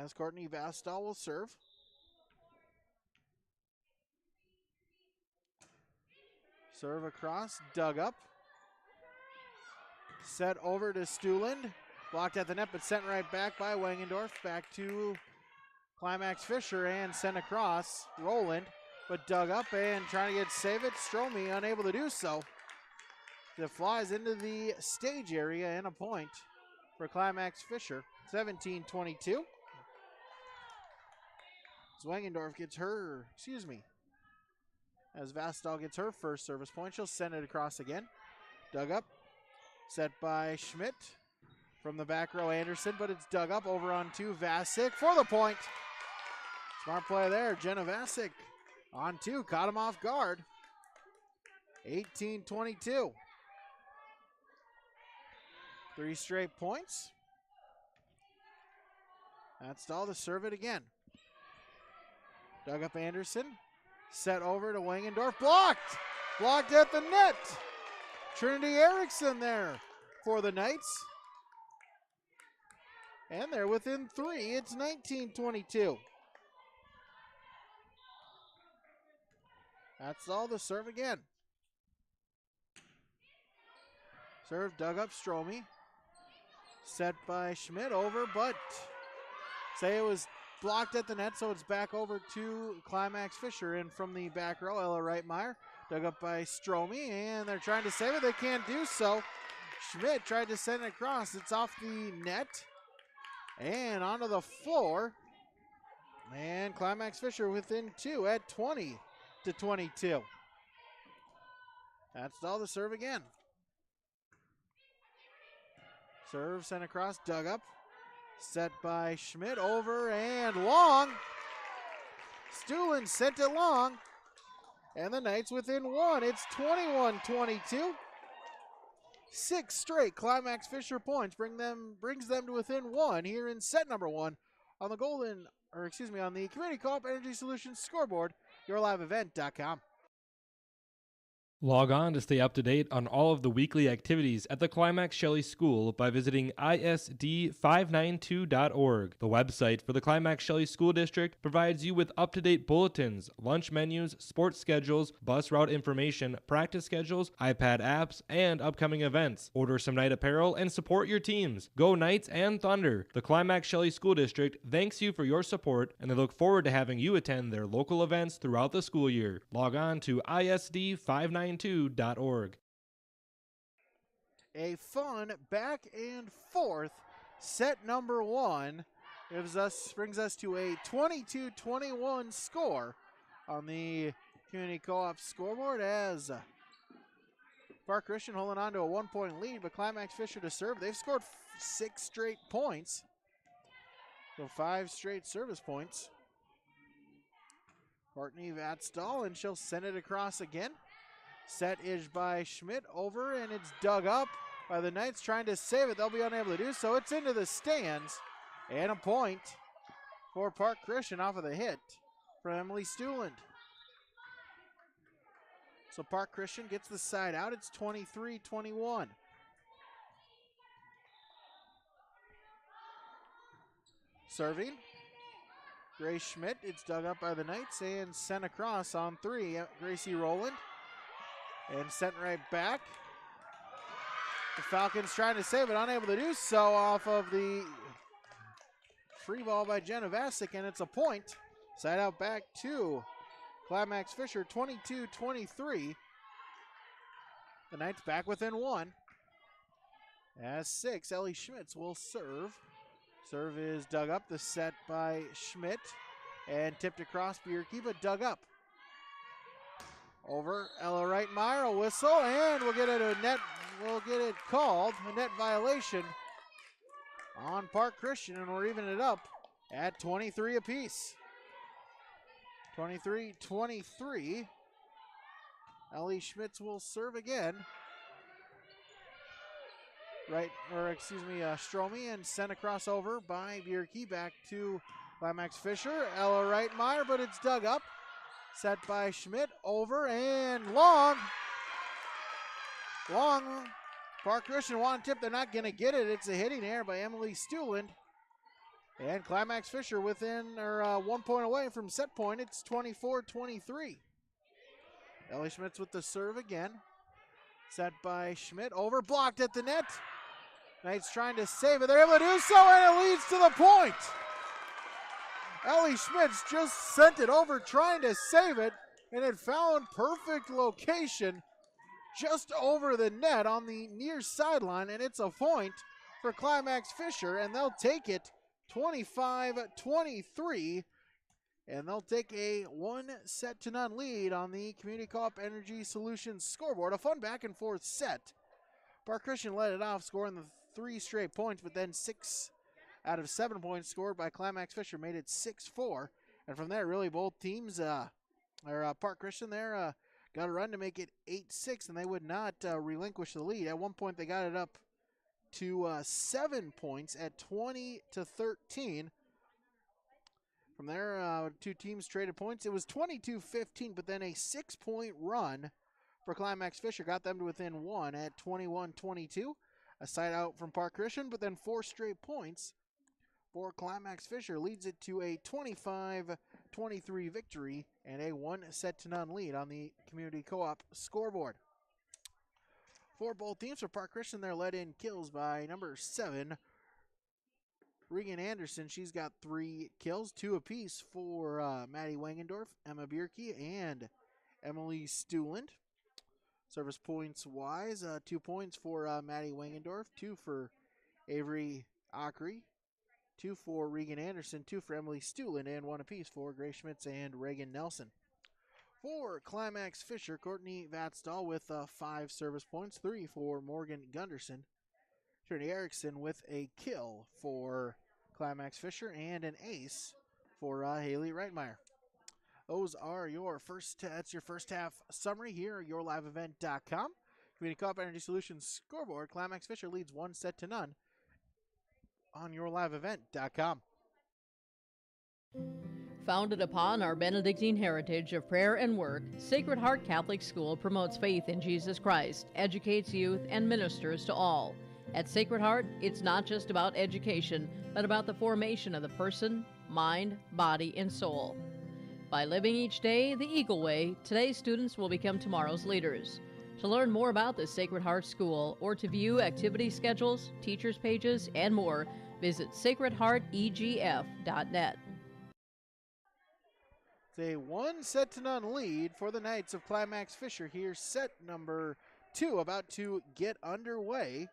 Speaker 15: As Courtney Vastal will serve. Serve across, dug up. Set over to Stuland. Blocked at the net, but sent right back by Wangendorf. Back to Climax-Fisher and sent across. Roland, but dug up and trying to save it. Stromey unable to do so. It flies into the stage area and a point for Climax-Fisher. 17-22. Wangendorf gets her, as Vastal gets her first service point. She'll send it across again. Dug up, set by Schmidt. From the back row, Anderson, but it's dug up over on two. Vasic for the point. Smart play there. Jenna Vasic on two. Caught him off guard. 18-22. 3 straight points. That's all to serve it again. Dug up Anderson. Set over to Wangendorf. Blocked! Blocked at the net. Trinity Erickson there for the Knights. And they're within 3. It's 19-22. That's all to serve again. Serve dug up Stromey. Set by Schmidt over, but say it was blocked at the net, so it's back over to Climax-Fisher. And from the back row, Ella Reitmeyer. Dug up by Stromey, and they're trying to save it. They can't do so. Schmidt tried to send it across. It's off the net and onto the floor. And Climax-Fisher within 2 at 20-22. That's all to serve again. Serve sent across, dug up. Set by Schmidt over and long. Stuhlen sent it long. And the Knights within 1. It's 21-22. 6 straight Climax-Fisher points brings them to within 1 here in set number 1 on the on the Community Co-op Energy Solutions scoreboard, yourliveevent.com.
Speaker 4: Log on to stay up to date on all of the weekly activities at the Climax Shelley School by visiting isd592.org. The website for the Climax Shelley School District provides you with up-to-date bulletins, lunch menus, sports schedules, bus route information, practice schedules, iPad apps, and upcoming events. Order some night apparel and support your teams. Go Knights and Thunder! The Climax Shelley School District thanks you for your support, and they look forward to having you attend their local events throughout the school year. Log on to isd592.org.
Speaker 15: A fun back and forth set number 1 brings us to a 22-21 score on the Community Co-op scoreboard as Park Christian holding on to a 1-point lead, but Climax-Fisher to serve. They've scored 6 straight points, so 5 straight service points. Courtney Vatstall, and she'll send it across again. Set is by Schmidt over, and it's dug up by the Knights trying to save it. They'll be unable to do so. It's into the stands, and a point for Park Christian off of the hit from Emily Stuhland. So Park Christian gets the side out. It's 23-21. Serving. Grace Schmidt. It's dug up by the Knights and sent across on 3. Gracie Rowland. And sent right back. The Falcons trying to save it, unable to do so off of the free ball by Jenna Vasic, and it's a point. Side out back to Climax-Fisher, 22-23. The Knights back within 1. As 6, Ellie Schmitz will serve. Serve is dug up, the set by Schmidt, and tipped across Bierke, but dug up. Over Ella Reitmeyer, a whistle, and we'll get it called, a net violation on Park Christian, and we're evening it up at 23 apiece. 23-23. Ellie Schmitz will serve again. Stromey, and sent across over by Bierke back to Climax-Fisher. Ella Reitmeyer, but it's dug up. Set by Schmidt, over and long. Long. Park Christian want tip. They're not going to get it. It's a hitting error by Emily Stuhland. And Climax-Fisher within 1 point away from set point. It's 24-23. Ellie Schmitz with the serve again. Set by Schmidt, over, blocked at the net. Knights trying to save it. They're able to do so, and it leads to the point. Ellie Schmitz just sent it over trying to save it, and it found perfect location just over the net on the near sideline, and it's a point for Climax-Fisher, and they'll take it 25-23, and they'll take a 1-0 lead on the Community Co-op Energy Solutions scoreboard. A fun back and forth set. Park Christian led it off, scoring 3 straight points, but then 6 out of 7 points scored by Climax-Fisher made it 6-4. And from there, really, both teams, Park Christian there, got a run to make it 8-6, and they would not relinquish the lead. At one point, they got it up to 7 points at 20-13. From there, two teams traded points. It was 22-15, but then a 6-point run for Climax-Fisher got them to within 1 at 21-22. A side out from Park Christian, but then 4 straight points for Climax-Fisher leads it to a 25-23 victory and a 1-0 lead on the Community Co-op scoreboard. For both teams, for Park Christian, they're led in kills by number 7, Regan Anderson. She's got 3 kills, 2 apiece for Maddie Wangendorf, Emma Bierke, and Emily Stuland. Service points wise, 2 points for Maddie Wangendorf, 2 for Avery Ockery, 2 for Regan Anderson, 2 for Emily Stuland, and 1 apiece for Grace Schmitz and Reagan Nelson. For Climax-Fisher, Courtney Vatstall with 5 service points, 3 for Morgan Gunderson. Trinity Erickson with a kill for Climax-Fisher and an ace for Haley Reitmeyer. Those are that's your first half summary here at yourliveevent.com. Community Co-op Energy Solutions scoreboard. Climax-Fisher leads 1-0 on yourliveevent.com.
Speaker 6: Founded upon our Benedictine heritage of prayer and work, Sacred Heart Catholic School promotes faith in Jesus Christ, educates youth, and ministers to all. At Sacred Heart, it's not just about education, but about the formation of the person, mind, body, and soul. By living each day the Eagle Way, today's students will become tomorrow's leaders. To learn more about the Sacred Heart School or to view activity schedules, teachers' pages, and more, visit sacredheartegf.net.
Speaker 15: It's a 1-0 lead for the Knights of Climax-Fisher here. Set number 2 about to get underway.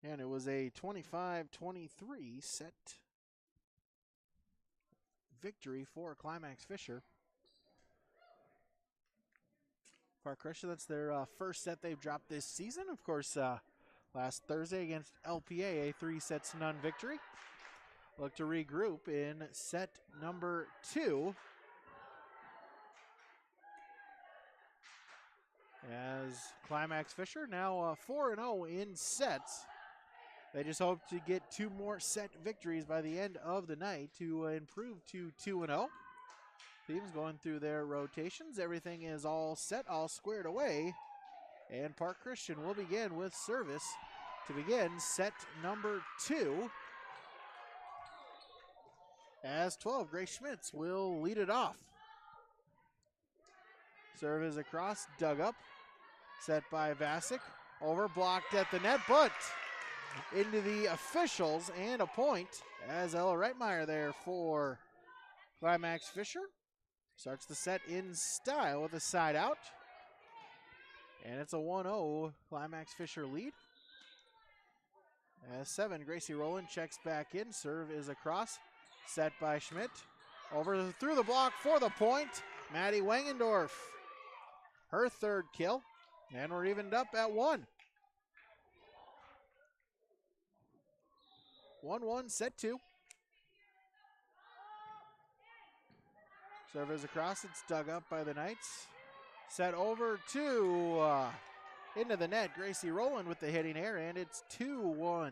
Speaker 15: And it was a 25-23 set victory for Climax-Fisher. Park Christian, that's their first set they've dropped this season. Of course, last Thursday against LPA, a 3-0 victory. Look to regroup in set number 2. As Climax-Fisher now 4-0 in sets. They just hope to get 2 more set victories by the end of the night to improve to 2-0. Teams going through their rotations. Everything is all set, all squared away. And Park Christian will begin with service to begin set number 2. As 12, Grace Schmitz will lead it off. Serve is across, dug up. Set by Vasic. Over, blocked at the net, but into the officials and a point as Ella Reitmeyer there for Climax-Fisher. Starts the set in style with a side out. And it's a 1-0 Climax-Fisher lead. As 7, Gracie Rowland checks back in. Serve is across. Set by Schmidt. Over through the block for the point. Maddie Wangendorf. Her 3rd kill. And we're evened up at 1. 1-1, set 2. Serve is across, it's dug up by the Knights. Set over to into the net. Gracie Rowland with the hitting air, and it's 2-1.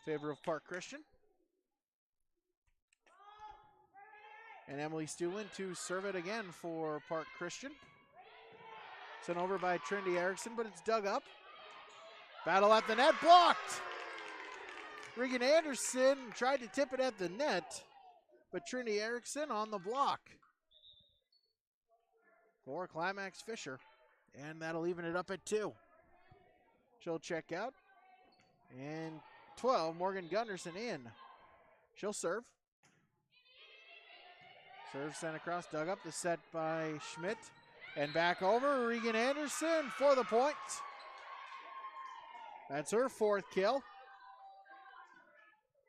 Speaker 15: Favor of Park Christian. And Emily Stuland to serve it again for Park Christian. Sent over by Trinity Erickson, but it's dug up. Battle at the net, blocked! Regan Anderson tried to tip it at the net, but Trinity Erickson on the block for Climax-Fisher. And that'll even it up at 2. She'll check out. And 12, Morgan Gunderson in. She'll serve. Serve sent across, dug up, the set by Schmidt. And back over, Regan Anderson for the point. That's her 4th kill.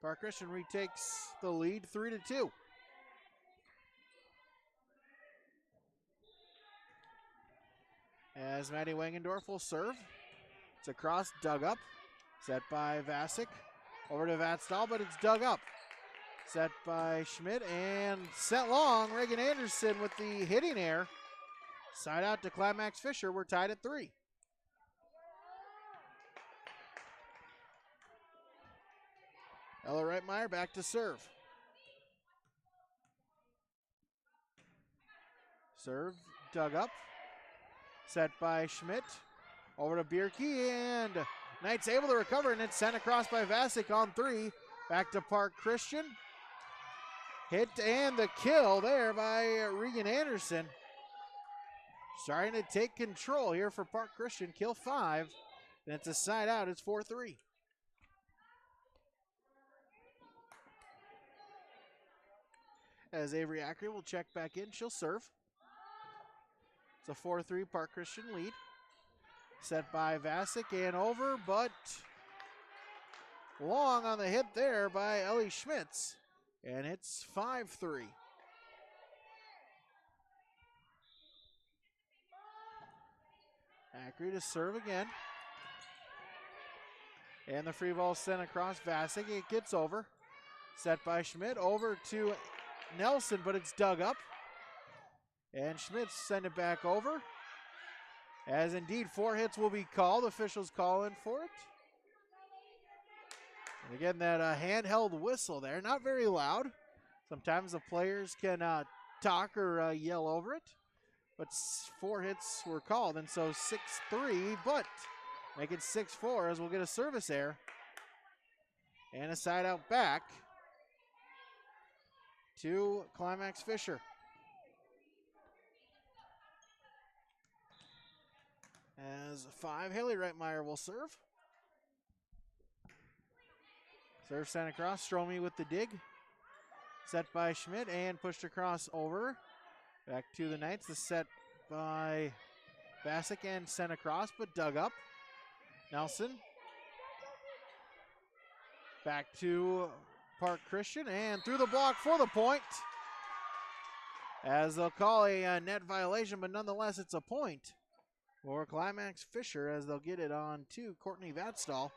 Speaker 15: Park Christian retakes the lead 3-2. As Maddie Wangendorf will serve. It's across, dug up. Set by Vasic. Over to Vatstall, but it's dug up. Set by Schmidt and set long. Reagan Anderson with the hitting error. Side out to Climax-Fisher. We're tied at 3. Ella Reitmeyer back to serve. Serve, dug up. Set by Schmidt. Over to Bierke, and Knight's able to recover, and it's sent across by Vasic on 3. Back to Park Christian. Hit and the kill there by Regan Anderson. Starting to take control here for Park Christian. Kill 5. And it's a side out. It's 4-3. As Avery Ackery will check back in, she'll serve. It's a 4-3 Park Christian lead. Set by Vasic and over, but long on the hit there by Ellie Schmitz. And it's 5-3. Ackery to serve again. And the free ball sent across Vasic. It gets over. Set by Schmidt over to Nelson, but it's dug up. And Schmidt send it back over. As indeed 4 hits will be called. Officials calling for it. And again, that handheld whistle there. Not very loud. Sometimes the players can talk or yell over it. But 4 hits were called, and so 6-3, but make it 6-4 as we'll get a service error. And a side out back to Climax-Fisher. As 5, Haley Reitmeyer will serve. Serve sent across, Stromey with the dig. Set by Schmidt and pushed across over. Back to the Knights, the set by Vasic and sent across, but dug up. Nelson. Back to Park Christian and through the block for the point. As they'll call a net violation, but nonetheless it's a point for Climax-Fisher as they'll get it on to Courtney Vatstall.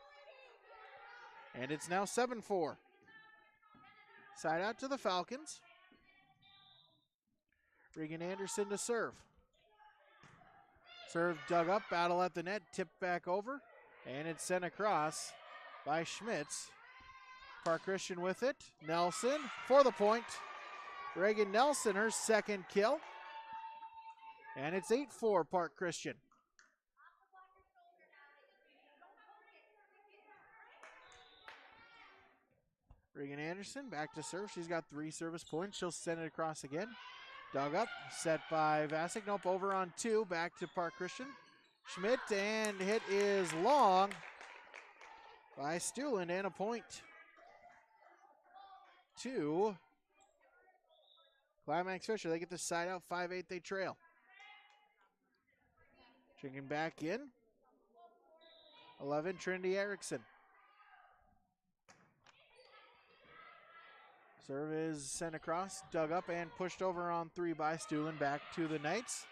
Speaker 15: And it's now 7-4. Side out to the Falcons. Regan Anderson to serve. Serve dug up, battle at the net, tipped back over, and it's sent across by Schmitz. Park Christian with it. Nelson for the point. Reagan Nelson, her second kill. And it's 8-4 Park Christian. Regan Anderson back to serve. She's got 3 service points. She'll send it across again. Dug up, set by Vasic. Nope, over on 2. Back to Park Christian. Schmidt, and hit is long by Stuland, and a point to Climax-Fisher. They get the side out, 5-8, they trail. Checking back in. 11, Trinity Erickson. Serve is sent across, dug up, and pushed over on 3 by Stuland. Back to the Knights.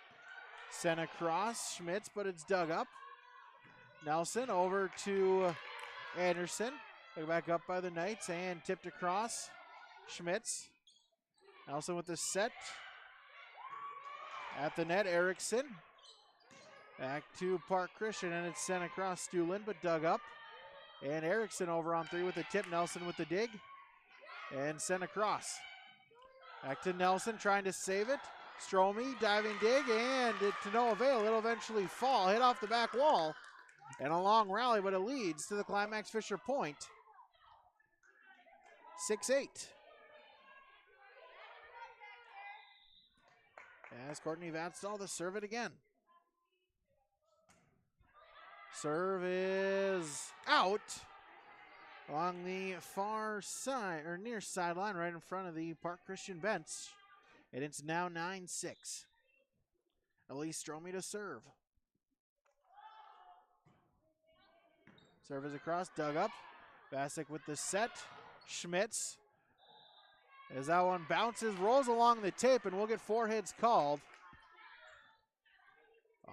Speaker 15: Sent across, Schmitz, but it's dug up. Nelson over to Anderson. They're back up by the Knights and tipped across. Schmitz. Nelson with the set. At the net, Erickson. Back to Park Christian, and it's sent across Stuland, but dug up. And Erickson over on 3 with the tip. Nelson with the dig. And sent across. Back to Nelson trying to save it. Stromey diving dig, and to no avail. It'll eventually fall, hit off the back wall. And a long rally, but it leads to the Climax-Fisher point. 6-8. As Courtney Vatstall to serve it again. Serve is out along the far side, or near sideline, right in front of the Park Christian bench. And it's now 9-6. Elise Stromey to serve. Serve is across, dug up. Vasic with the set. Schmitz. As that one bounces, rolls along the tape, and we'll get 4 hits called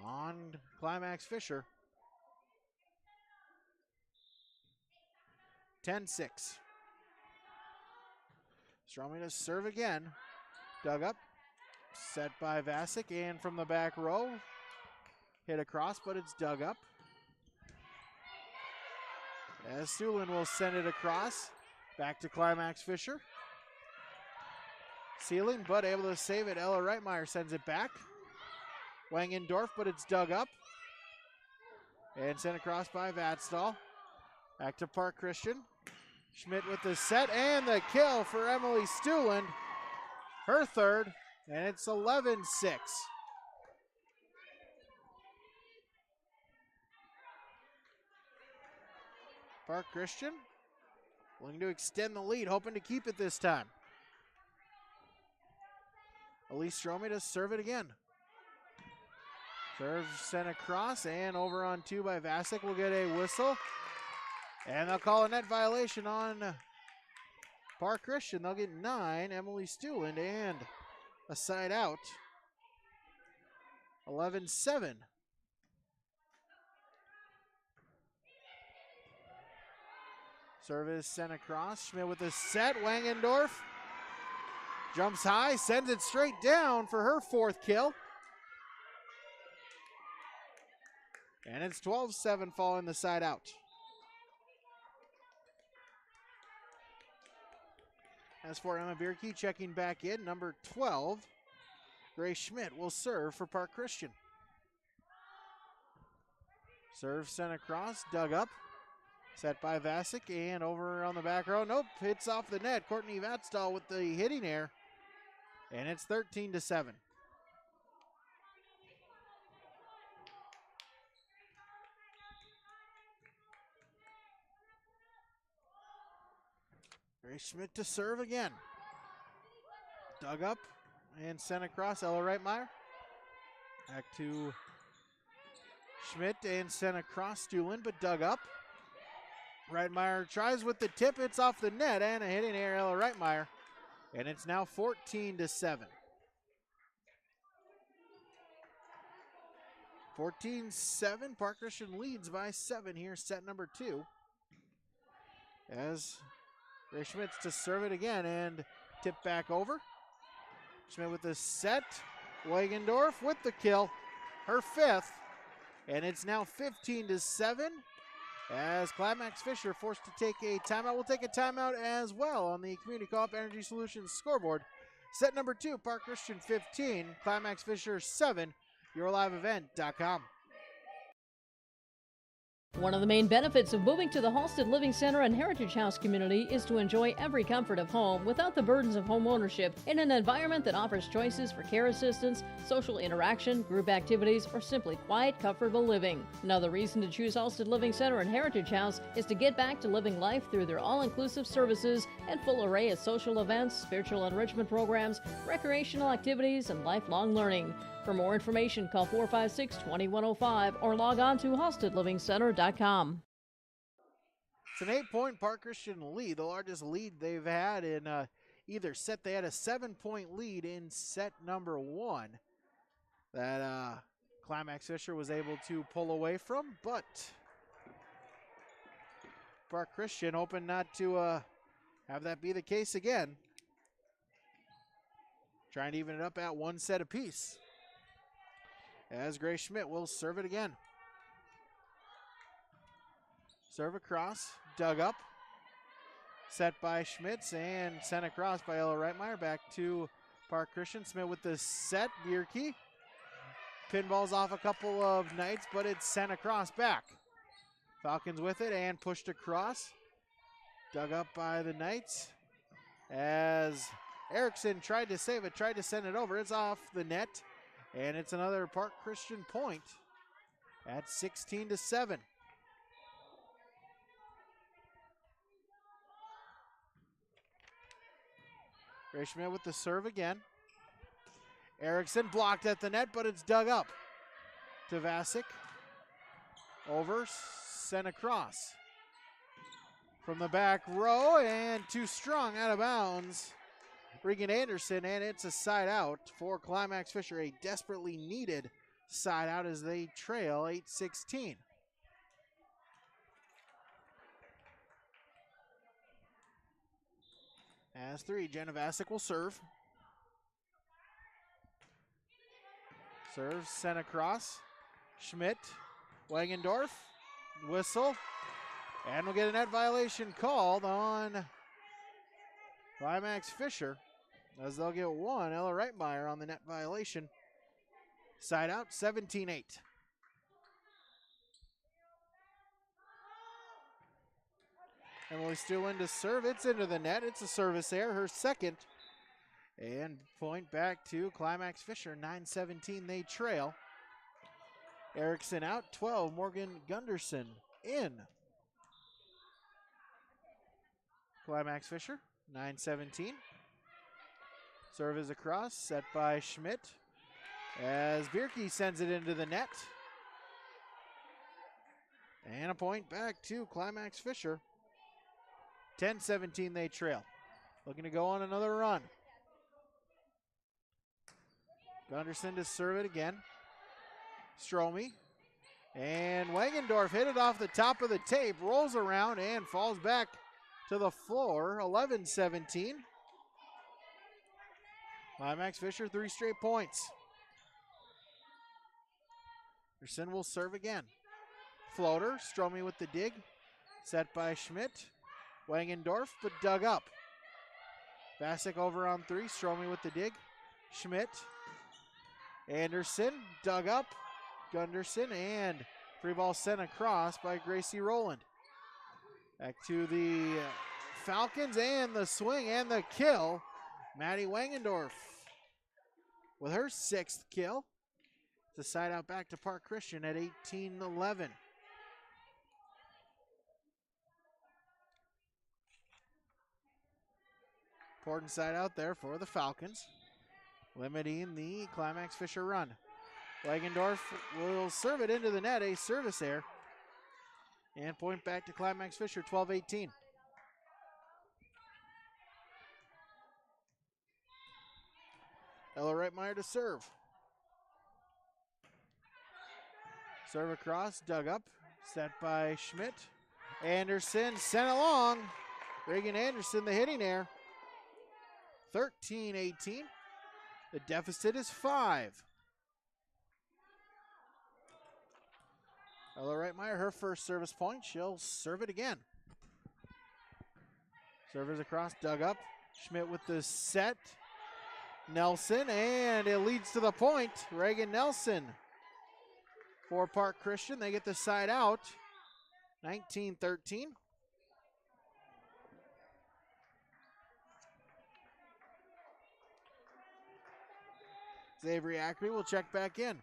Speaker 15: on Climax-Fisher. 10-6. Stroming to serve again. Dug up. Set by Vasic, and from the back row. Hit across, but it's dug up. As Steele will send it across. Back to Climax-Fisher. Sealing, but able to save it. Ella Reitmeyer sends it back. Wangendorf, but it's dug up. And sent across by Vatstall. Back to Park Christian. Schmidt with the set and the kill for Emily Stuland. Her third, and it's 11-6. Park Christian willing to extend the lead, hoping to keep it this time. Elise Strome to serve it again. Serve sent across and over on 2 by Vasic. Will get a whistle. And they'll call a net violation on Park Christian. They'll get 9. Emily Stuland and a side out. 11-7. Service sent across. Schmidt with the set. Wangendorf jumps high, sends it straight down for her 4th kill. And it's 12-7 following the side out. As for Emma Bierke checking back in, number 12, Grace Schmidt will serve for Park Christian. Serve sent across, dug up. Set by Vasic and over on the back row. Nope, hits off the net. Courtney Vatstall with the hitting error. And it's 13-7. Grace Schmidt to serve again. Dug up and sent across. Ella Reitmeyer. Back to Schmidt and sent across Stuland, but dug up. Reitmeyer tries with the tip. It's off the net and a hitting error, Ella Reitmeyer. And it's now 14-7. 14-7. Park Christian leads by 7 here, set number 2. As Ray Schmitz to serve it again and tip back over. Schmidt with the set. Wangendorf with the kill. Her 5th. And it's now 15-7. As Climax-Fisher forced to take a timeout. We'll take a timeout as well on the Community Co-op Energy Solutions scoreboard. Set number 2, Park Christian 15, Climax-Fisher 7, YourLiveEvent.com.
Speaker 6: One of the main benefits of moving to the Halsted Living Center and Heritage House community is to enjoy every comfort of home without the burdens of home ownership in an environment that offers choices for care assistance, social interaction, group activities, or simply quiet, comfortable living. Another reason to choose Halsted Living Center and Heritage House is to get back to living life through their all-inclusive services and full array of social events, spiritual enrichment programs, recreational activities, and lifelong learning. For more information, call 456-2105 or log on to HalstedLivingCenter.com.
Speaker 15: It's an 8-point Park Christian lead, the largest lead they've had in either set. They had a 7-point lead in set number 1 that Climax-Fisher was able to pull away from, but Park Christian hoping not to have that be the case again. Trying to even it up at 1 set apiece. As Grace Schmidt will serve it again. Serve across, dug up. Set by Schmitz and sent across by Ella Reitmeyer. Back to Park Christian. Schmidt with the set, Bierke. Pinballs off a couple of Knights, but it's sent across back. Falcons with it and pushed across. Dug up by the Knights. As Erickson tried to save it, tried to send it over. It's off the net. And it's another Park Christian point at 16-7. Ray Schmidt with the serve again. Erickson blocked at the net, but it's dug up to Vasic. Over, sent across. from the back row and too strong out of bounds. Regan Anderson, and it's a side out for Climax-Fisher, a desperately needed side out as they trail 8-16. As 3, Genovasic will serve. Serves sent across. Schmidt, Wangendorf, whistle, and we'll get a net violation called on Climax-Fisher, as they'll get one. Ella Reitmeyer on the net violation. Side out, 17-8. Emily Steele in to serve. It's into the net. It's a service error, her second. And point back to Climax-Fisher, 9-17 they trail. Erickson out, 12. Morgan Gunderson in. Climax-Fisher, 9-17. Serve is across, set by Schmidt. As Bierke sends it into the net. And a point back to Climax-Fisher. 10-17 they trail. Looking to go on another run. Gunderson to serve it again. Stromey. And Wangendorf hit it off the top of the tape, rolls around and falls back to the floor. 11-17. Climax-Fisher, 3 straight points. Anderson will serve again. Floater, Stromey with the dig. Set by Schmidt. Wangendorf, but dug up. Vasic over on 3, Stromey with the dig. Schmidt. Anderson, dug up. Gunderson, and free ball sent across by Gracie Rowland. Back to the Falcons, and the swing and the kill. Maddie Wangendorf with her 6th kill. The side out back to Park Christian at 18-11. Important side out there for the Falcons, limiting the Climax-Fisher run. Wangendorf will serve it into the net, a service error. And point back to Climax-Fisher, 12-18. Ella Reitmeyer to serve. Serve across, dug up, set by Schmidt. Anderson sent along. Reagan Anderson, the hitting error. 13-18. The deficit is 5. Ella Reitmeyer, her first service point. She'll serve it again. Servers across, dug up. Schmidt with the set. Nelson, and it leads to the point. Reagan Nelson for Park Christian. They get the side out. 19-13. Xavier Ackley will check back in.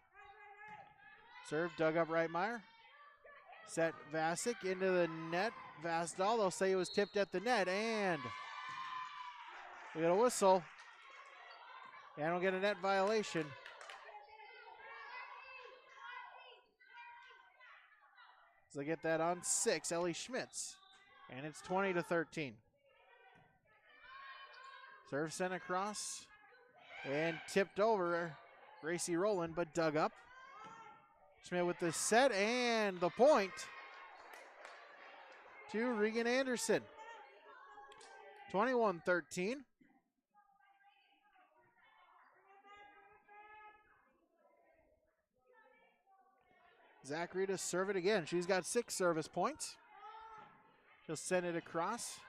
Speaker 15: Serve, dug up Reitmeyer. Set Vasic into the net. Vasdal, they'll say it was tipped at the net, and we get a whistle. And we'll get a net violation. So they get that on 6, Ellie Schmitz. And it's 20-13. Serve sent across and tipped over Gracie Rowland, but dug up. Schmidt with the set and the point to Regan Anderson. 21-13. Zachary to serve it again. She's got 6 service points. She'll send it across.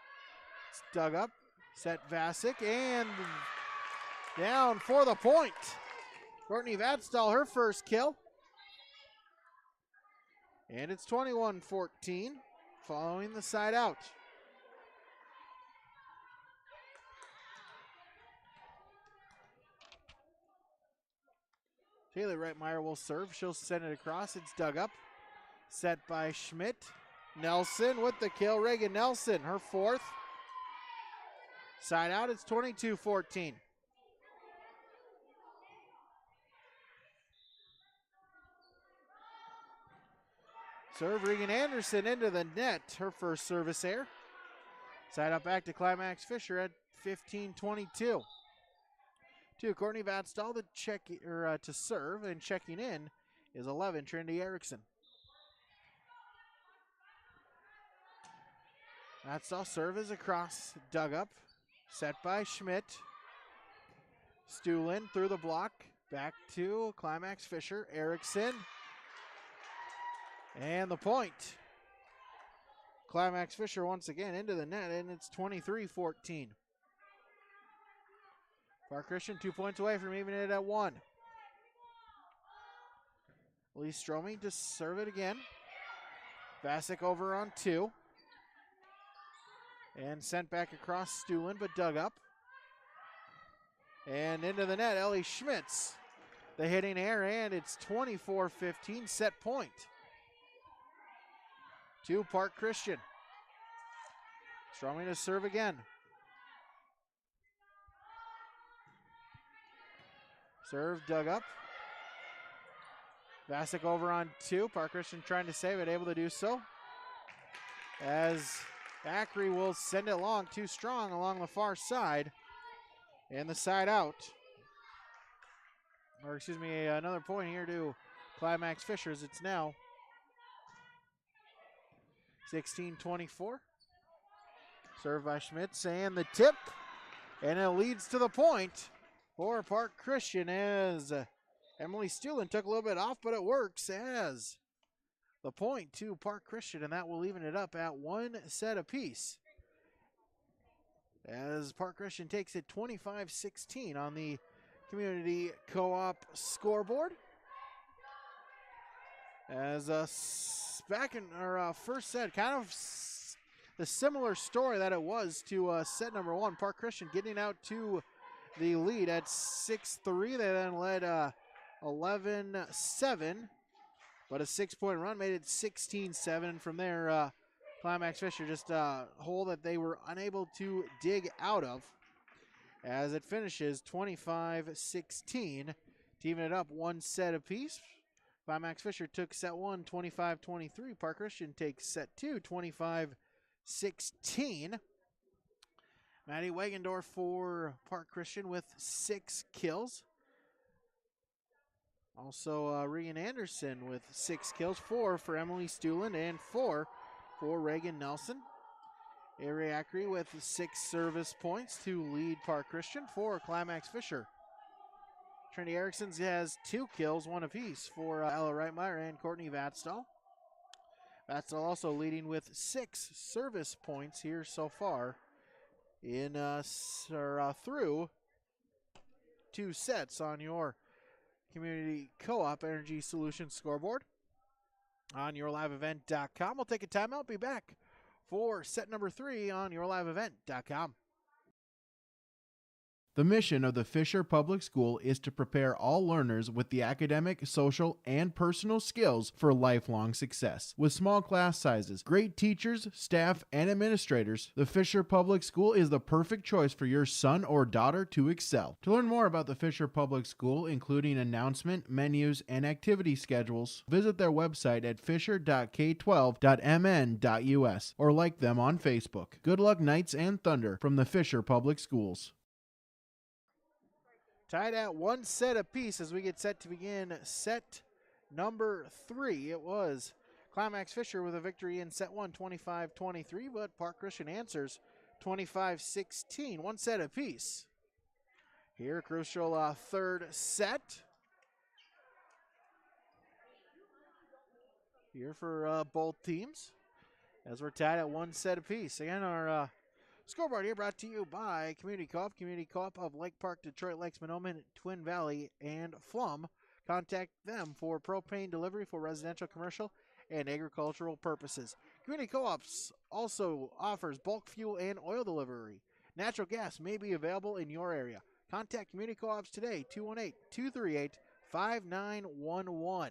Speaker 15: It's dug up. Set Vasic and down for the point. Courtney Vatstall, her first kill. And it's 21-14 following the side out. Taylor Reitmeyer will serve. She'll send it across. It's dug up. Set by Schmidt. Nelson with the kill. Reagan Nelson, her 4th. Side out, it's 22-14. Serve Regan Anderson into the net. Her first service error. Side up back to Climax-Fisher at 15-22. To Courtney Vatstall to serve, and checking in is 11, Trinity Erickson. Vatstall serve is across, dug up, set by Schmidt. Steele through the block, back to Climax-Fisher, Erickson. And the point. Climax-Fisher once again into the net, and it's 23-14. Park Christian 2 points away from evening it at 1. Lee Stromey to serve it again. Vasic over on 2. And sent back across Stulen, but dug up. And into the net, Ellie Schmitz. The hitting air, and it's 24-15, set point. To Park Christian. Stromey to serve again. Serve dug up. Vasic over on 2. Park Christian trying to save it, able to do so. As Ackery will send it long, too strong along the far side. And the side out. Or excuse me, another point here to Climax-Fisher as it's now 16-24. Served by Schmitz and the tip. And it leads to the point for Park Christian as Emily Steele took a little bit off, but it works as the point to Park Christian, and that will even it up at 1 set apiece. As Park Christian takes it 25-16 on the Community Co-op scoreboard. As back in our first set, kind of the similar story that it was to set number 1. Park Christian getting out to the lead at 6-3. They then led 11-7, but a 6-point run made it 16-7. From there, Climax-Fisher just a hole that they were unable to dig out of as it finishes 25-16 to even it up 1 set apiece. Climax-Fisher took set 1 25-23. Park Christian takes set 2 25-16. Maddie Wangendorf for Park Christian with 6 kills. Also Regan Anderson with 6 kills, 4 for Emily Stulen and 4 for Reagan Nelson. Ari Ackery with 6 service points to lead Park Christian for Climax-Fisher. Trinity Erickson has 2 kills, 1 apiece for Ella Reitmeyer and Courtney Vatstall. Vatstall also leading with 6 service points here so far in through 2 sets on your Community Co-op Energy Solutions scoreboard on yourliveevent.com. We'll take a timeout, be back for set number 3 on yourliveevent.com.
Speaker 10: The mission of the Fisher Public School is to prepare all learners with the academic, social, and personal skills for lifelong success. With small class sizes, great teachers, staff, and administrators, the Fisher Public School is the perfect choice for your son or daughter to excel. To learn more about the Fisher Public School, including announcement, menus, and activity schedules, visit their website at fisher.k12.mn.us or like them on Facebook. Good luck, Knights and Thunder, from the Fisher Public Schools.
Speaker 15: Tied at 1 set apiece as we get set to begin set number 3. It was Climax-Fisher with a victory in set 1, 25-23, but Park Christian answers 25-16, 1 set apiece. Here, crucial third set. Here for both teams as we're tied at 1 set apiece. Again, our scoreboard here brought to you by Community Co-op of Lake Park, Detroit Lakes, Monoman, Twin Valley, and Flum. Contact them for propane delivery for residential, commercial, and agricultural purposes. Community Co-ops also offers bulk fuel and oil delivery. Natural gas may be available in your area. Contact Community Co-ops today, 218-238-5911.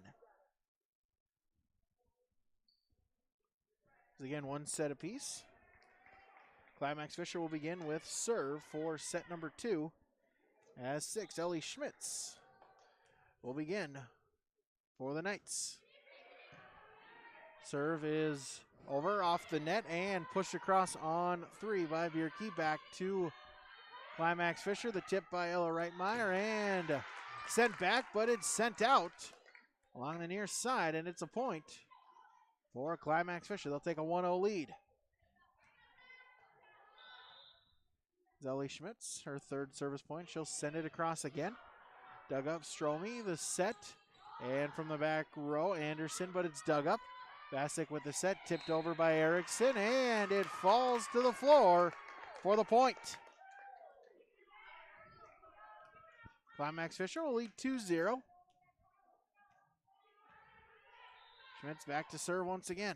Speaker 15: Again, 1 set apiece. Climax-Fisher will begin with serve for set number 2 as 6. Ellie Schmitz will begin for the Knights. Serve is over off the net and pushed across on 3 by Bierke. Back to Climax-Fisher. The tip by Ella Reitmeyer and sent back, but it's sent out along the near side, and it's a point for Climax-Fisher. They'll take a 1-0 lead. Zelly Schmitz, her third service point. She'll send it across again. Dug up Stromey, the set. And from the back row, Anderson, but it's dug up. Vasic with the set, tipped over by Erickson, and it falls to the floor for the point. Climax-Fisher will lead 2-0. Schmitz back to serve once again.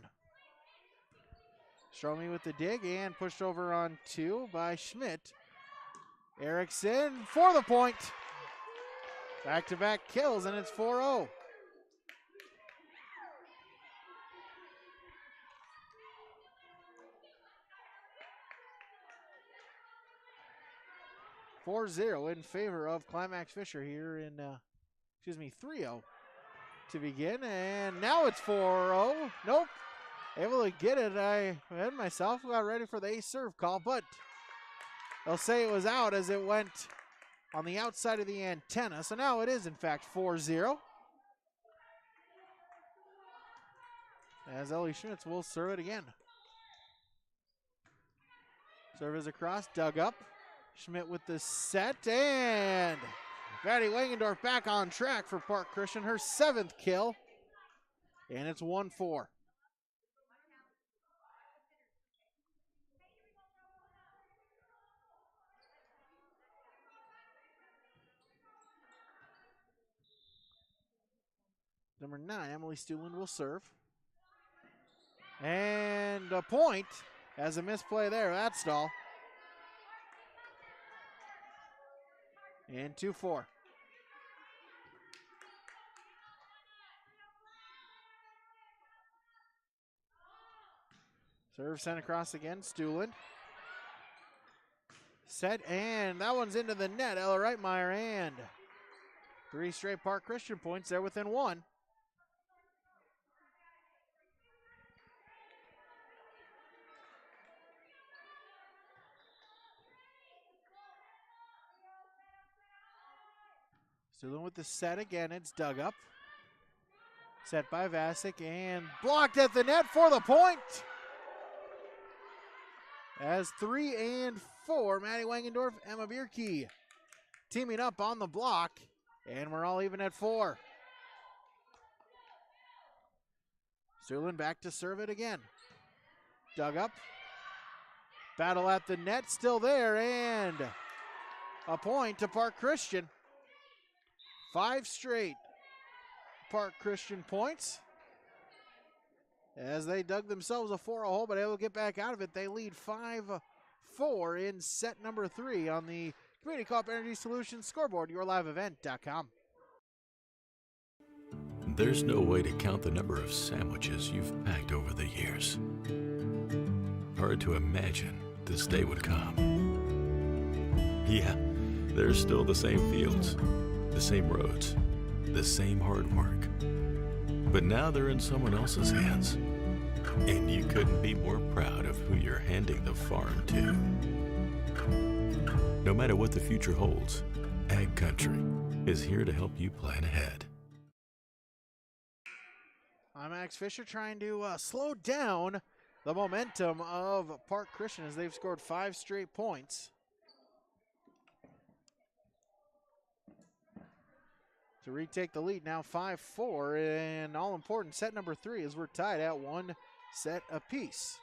Speaker 15: Stromey with the dig and pushed over on 2 by Schmidt. Erickson for the point. Back-to-back kills, and it's 4-0. In favor of Climax-Fisher here in, 3-0 to begin. And now it's 4-0. Nope. Able to get it. I had myself got ready for the ace serve call, but they'll say it was out as it went on the outside of the antenna. So now it is, in fact, 4-0. As Ellie Schmitz will serve it again. Serve is across, dug up. Schmidt with the set, and Maddie Wangendorf back on track for Park Christian, her 7th kill, and it's 1-4. Number 9, Emily Stuland will serve. And a point as a misplay there, that's Stahl. And 2-4. Serve sent across again, Stuland. Set, and that one's into the net. Ella Reitmeyer, and 3 straight Park Christian points. They're within 1. Stuland with the set again. It's dug up. Set by Vasic and blocked at the net for the point. As 3 and 4, Maddie Wangendorf, Emma Bierke teaming up on the block, and we're all even at 4. Stuland back to serve it again. Dug up. Battle at the net, still there, and a point to Park Christian. 5 straight Park Christian points as they dug themselves a 4-0 hole, but able to get back out of it. They lead 5-4 in set number 3 on the Community Co-op Energy Solutions scoreboard, yourliveevent.com.
Speaker 8: There's no way to count the number of sandwiches you've packed over the years. Hard to imagine this day would come. Yeah, there's still the same fields, the same roads, the same hard work. But now they're in someone else's hands. And you couldn't be more proud of who you're handing the farm to. No matter what the future holds, Ag Country is here to help you plan ahead.
Speaker 15: Climax-Fisher trying to slow down the momentum of Park Christian as they've scored 5 straight points. To retake the lead now 5-4, and all important set number 3 as we're tied at 1 set apiece.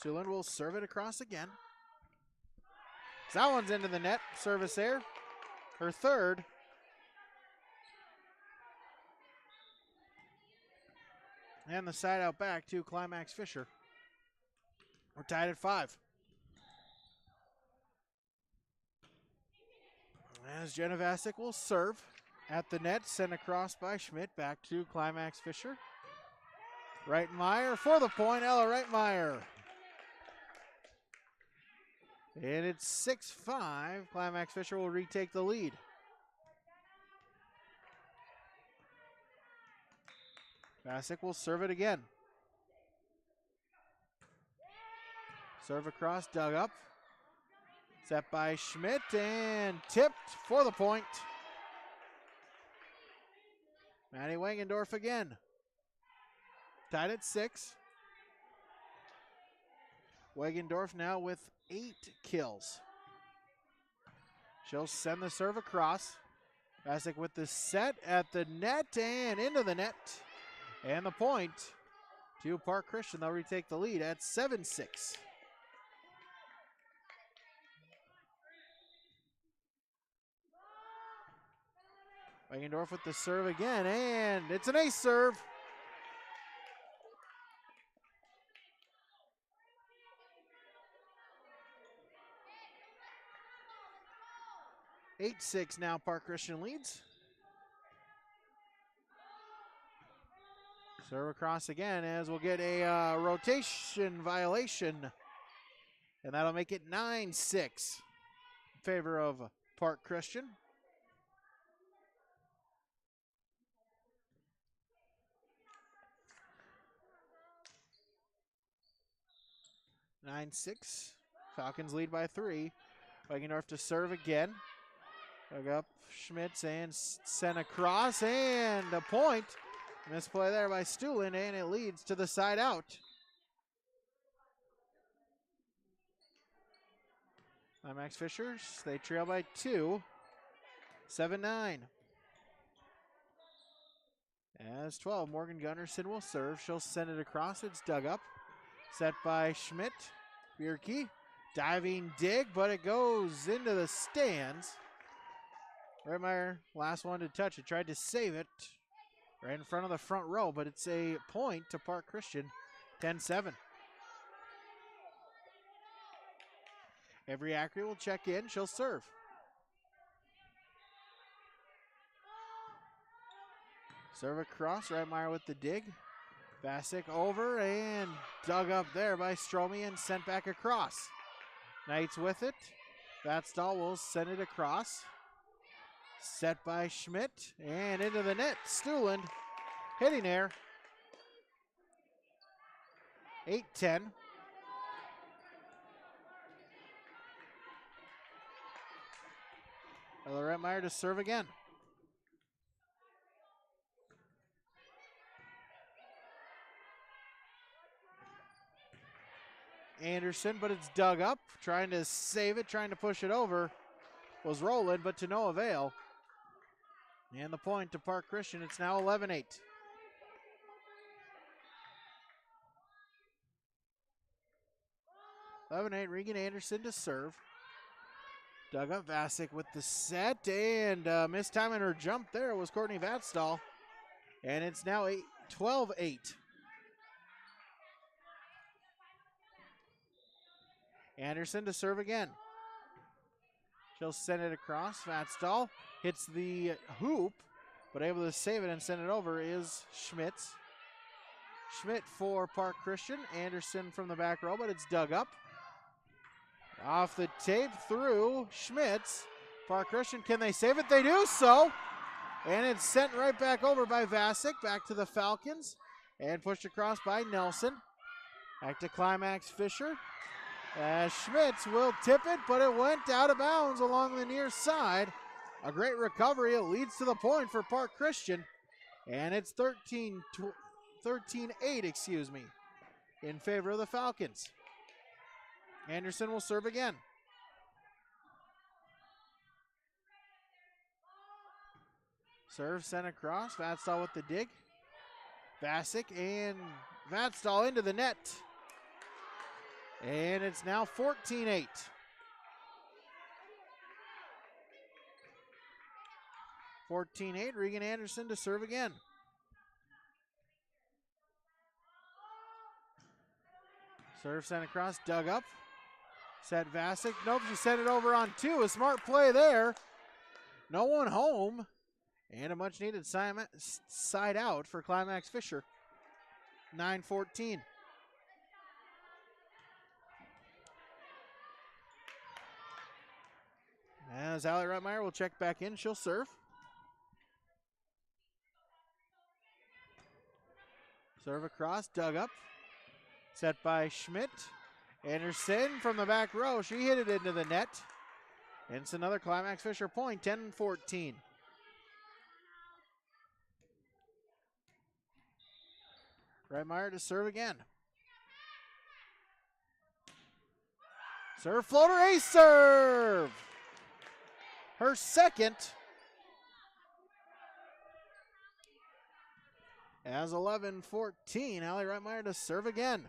Speaker 15: Stuland will serve it across again. That one's into the net. Service there. Her 3rd. And the side out back to Climax-Fisher. We're tied at 5. As Jenna Vasic will serve at the net, sent across by Schmidt, back to Climax-Fisher. Reitmeyer for the point, Ella Reitmeyer. And it's 6-5. Climax-Fisher will retake the lead. Vasic will serve it again. Serve across, dug up. Set by Schmidt and tipped for the point. Maddie Wangendorf again. Tied at 6. Wangendorf now with 8 kills. She'll send the serve across. Vasic with the set at the net and into the net. And the point to Park Christian. They'll retake the lead at 7-6. Wangendorf with the serve again, and it's an ace serve. Eight 6 now. Park Christian leads. Serve across again as we'll get a rotation violation, and that'll make it 9-6 in favor of Park Christian. Falcons lead by 3. Wangendorf to serve again. Dug up Schmitz and sent across, and a point. Misplay there by Steele, and it leads to the side out. Climax-Fisher, they trail by 2. 7-9. As 12, Morgan Gunnarsson will serve. She'll send it across. It's dug up. Set by Schmidt. Bierke. Diving dig, but it goes into the stands. Redmeyer, last one to touch it. Tried to save it right in front of the front row, but it's a point to Park Christian. 10-7. Every Acri will check in. She'll serve. Serve across. Redmeyer with the dig. Vasic over and dug up there by Stromey and sent back across. Knights with it. Vatstall will send it across. Set by Schmidt and into the net. Stuland hitting there. 8-10. Redmeyer to serve again. Anderson, but it's dug up. Trying to save it, trying to push it over. Was rolling, but to no avail. And the point to Park Christian. It's now 11-8. Regan Anderson to serve. Dug up Vasic with the set, and missed time in her jump there was Courtney Vatstall. And it's now 12-8. Anderson to serve again. She'll send it across. Vatstall hits the hoop, but able to save it and send it over is Schmitz. Schmidt for Park Christian. Anderson from the back row, but it's dug up. Off the tape through Schmitz. Park Christian, can they save it? They do so. And it's sent right back over by Vasic. Back to the Falcons. And pushed across by Nelson. Back to Climax-Fisher. Schmitz will tip it, but it went out of bounds along the near side. A great recovery. It leads to the point for Park Christian. And it's 13-8, in favor of the Falcons. Anderson will serve again. Serve sent across. Vatstall with the dig. Vasic and Vatstall into the net. And it's now 14-8. Regan Anderson to serve again. Serve sent across, dug up. Set Vasic. Nope, she sent it over on 2. A smart play there. No one home. And a much needed side out for Climax-Fisher. 9-14. As Allie Redmeyer will check back in, she'll serve. Serve across, dug up. Set by Schmidt. Anderson from the back row. She hit it into the net. And it's another Climax-Fisher point, 10-14. Reitmeyer to serve again. Serve floater, ace serve! Her second. As 11-14, Allie Reitmeyer to serve again.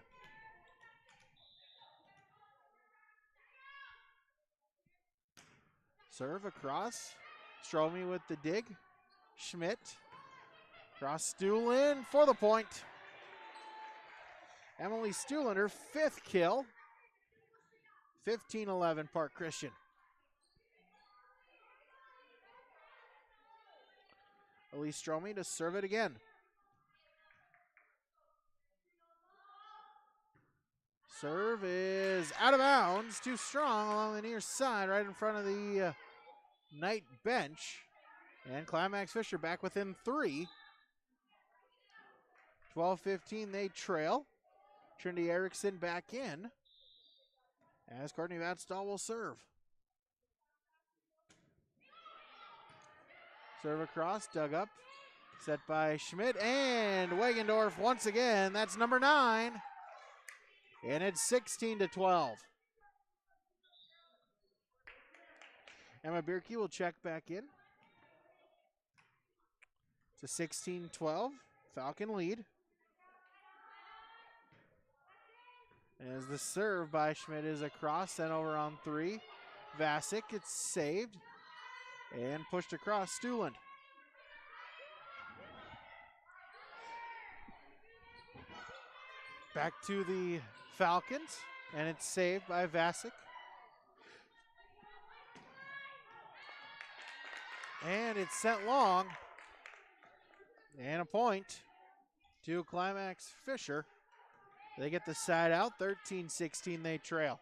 Speaker 15: Serve across. Stromey with the dig. Schmidt. Cross Steele in for the point. Emily Steele in her 5th kill. 15-11 Park Christian. Elise Stromey to serve it again. Serve is out of bounds, too strong along the near side, right in front of the Knight bench. And Climax-Fisher back within 3. 12-15 they trail. Trinity Erickson back in as Courtney Vatstall will serve. Serve across, dug up, set by Schmidt, and Wangendorf once again. That's number 9. And it's 16-12. Emma Bierke will check back in. It's a 16-12 Falcon lead. As the serve by Schmidt is across, sent over on 3. Vasic, it's saved. And pushed across Stuland. Back to the Falcons, and it's saved by Vasic. And it's sent long. And a point to Climax-Fisher. They get the side out, 13-16 they trail.